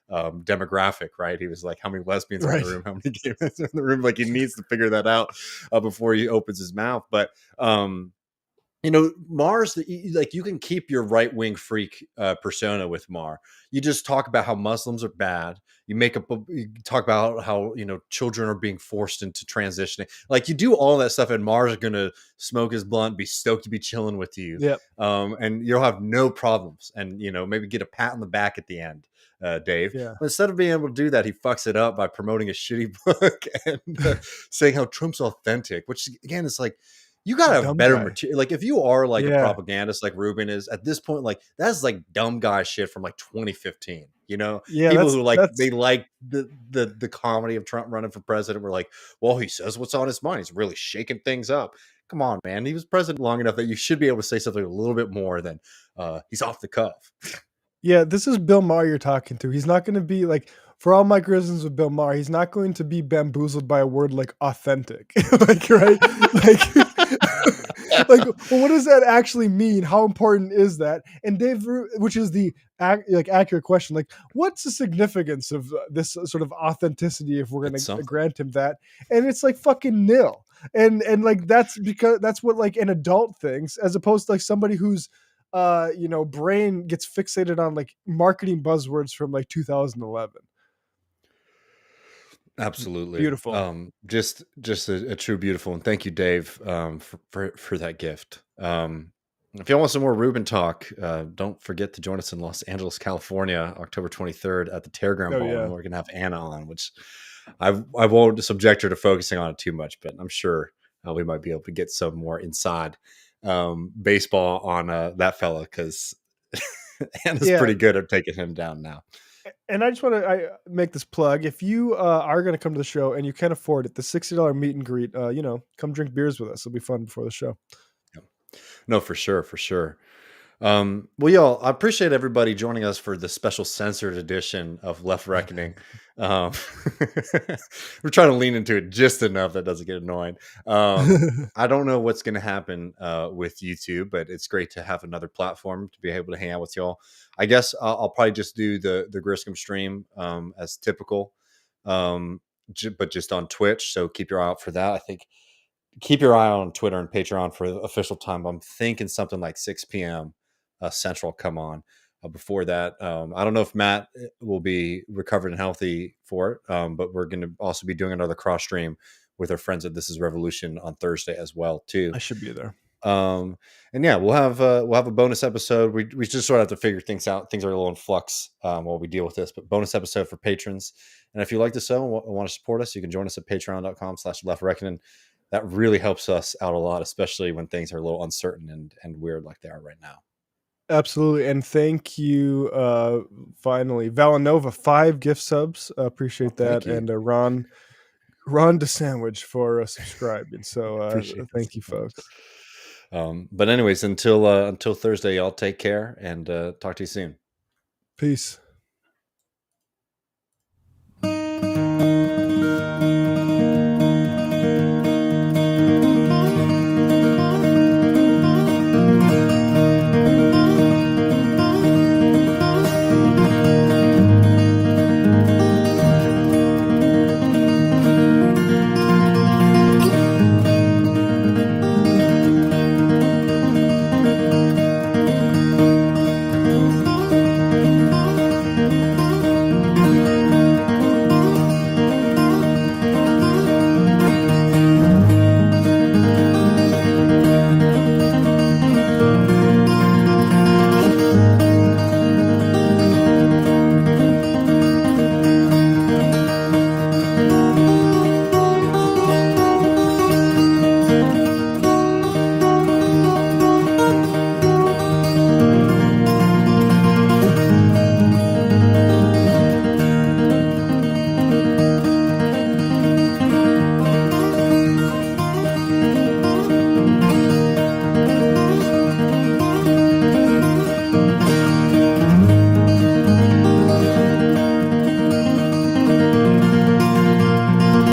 S3: demographic, right? He was like, how many lesbians are in the room? How many gay men are in the room? Like, he needs to figure that out before he opens his mouth. But Maher's like, you can keep your right-wing freak persona with Maher. You just talk about how Muslims are bad. You talk about how children are being forced into transitioning. Like, you do all that stuff, and Maher's gonna smoke his blunt, be stoked to be chilling with you.
S2: Yep.
S3: And you'll have no problems, and maybe get a pat on the back at the end, Dave.
S2: Yeah.
S3: But instead of being able to do that, he fucks it up by promoting a shitty book and saying how Trump's authentic, which again is like, you gotta have better material. Like, if you are like a propagandist like Rubin is at this point, like that's like dumb guy shit from like 2015. People who like they like the comedy of Trump running for president were like, well, he says what's on his mind. He's really shaking things up. Come on, man. He was president long enough that you should be able to say something a little bit more than he's off the cuff.
S2: Yeah, this is Bill Maher you're talking to. He's not going to be like, for all my criticisms with Bill Maher, he's not going to be bamboozled by a word like authentic. Like, right? Like, Like, well, what does that actually mean? How important is that? And Dave, which is the accurate question, like, what's the significance of this sort of authenticity if we're going to grant him that? And it's like fucking nil. And like that's because that's what like an adult thinks, as opposed to like somebody who's brain gets fixated on like marketing buzzwords from like 2011.
S3: Absolutely
S2: beautiful.
S3: Just a true beautiful, and thank you, Dave, for that gift. If you want some more Rubin talk, don't forget to join us in Los Angeles, California, October 23rd at the Tearground Ball.
S2: Yeah.
S3: And we're gonna have Anna on, which I won't subject her to focusing on it too much, but I'm sure we might be able to get some more inside baseball on that fella, because Anna's pretty good at taking him down now.
S2: And I just want to make this plug. If you are going to come to the show and you can afford it, the $60 meet and greet, come drink beers with us. It'll be fun before the show.
S3: No, for sure. Well, y'all, I appreciate everybody joining us for the special censored edition of Left Reckoning. We're trying to lean into it just enough that doesn't get annoying. I don't know what's going to happen with YouTube, but it's great to have another platform to be able to hang out with y'all. I guess I'll probably just do the Griscom stream as typical, but just on Twitch. So keep your eye out for that. I think keep your eye on Twitter and Patreon for the official time. I'm thinking something like 6 p.m. Central come on. Before that, I don't know if Matt will be recovered and healthy for it, but we're going to also be doing another cross stream with our friends at This Is Revolution on Thursday as well too.
S2: I should be there.
S3: And yeah, we'll have a bonus episode. We just sort of have to figure things out. Things are a little in flux while we deal with this, but bonus episode for patrons. And if you like the show and want to support us, you can join us at patreon.com/leftreckoning. That really helps us out a lot, especially when things are a little uncertain and weird like they are right now.
S2: Absolutely. And thank you, finally, Valanova, 5 gift subs. Appreciate that. And Ron DeSandwich for subscribing. So thank you, folks.
S3: But anyways, until Thursday, y'all take care and talk to you soon.
S2: Peace.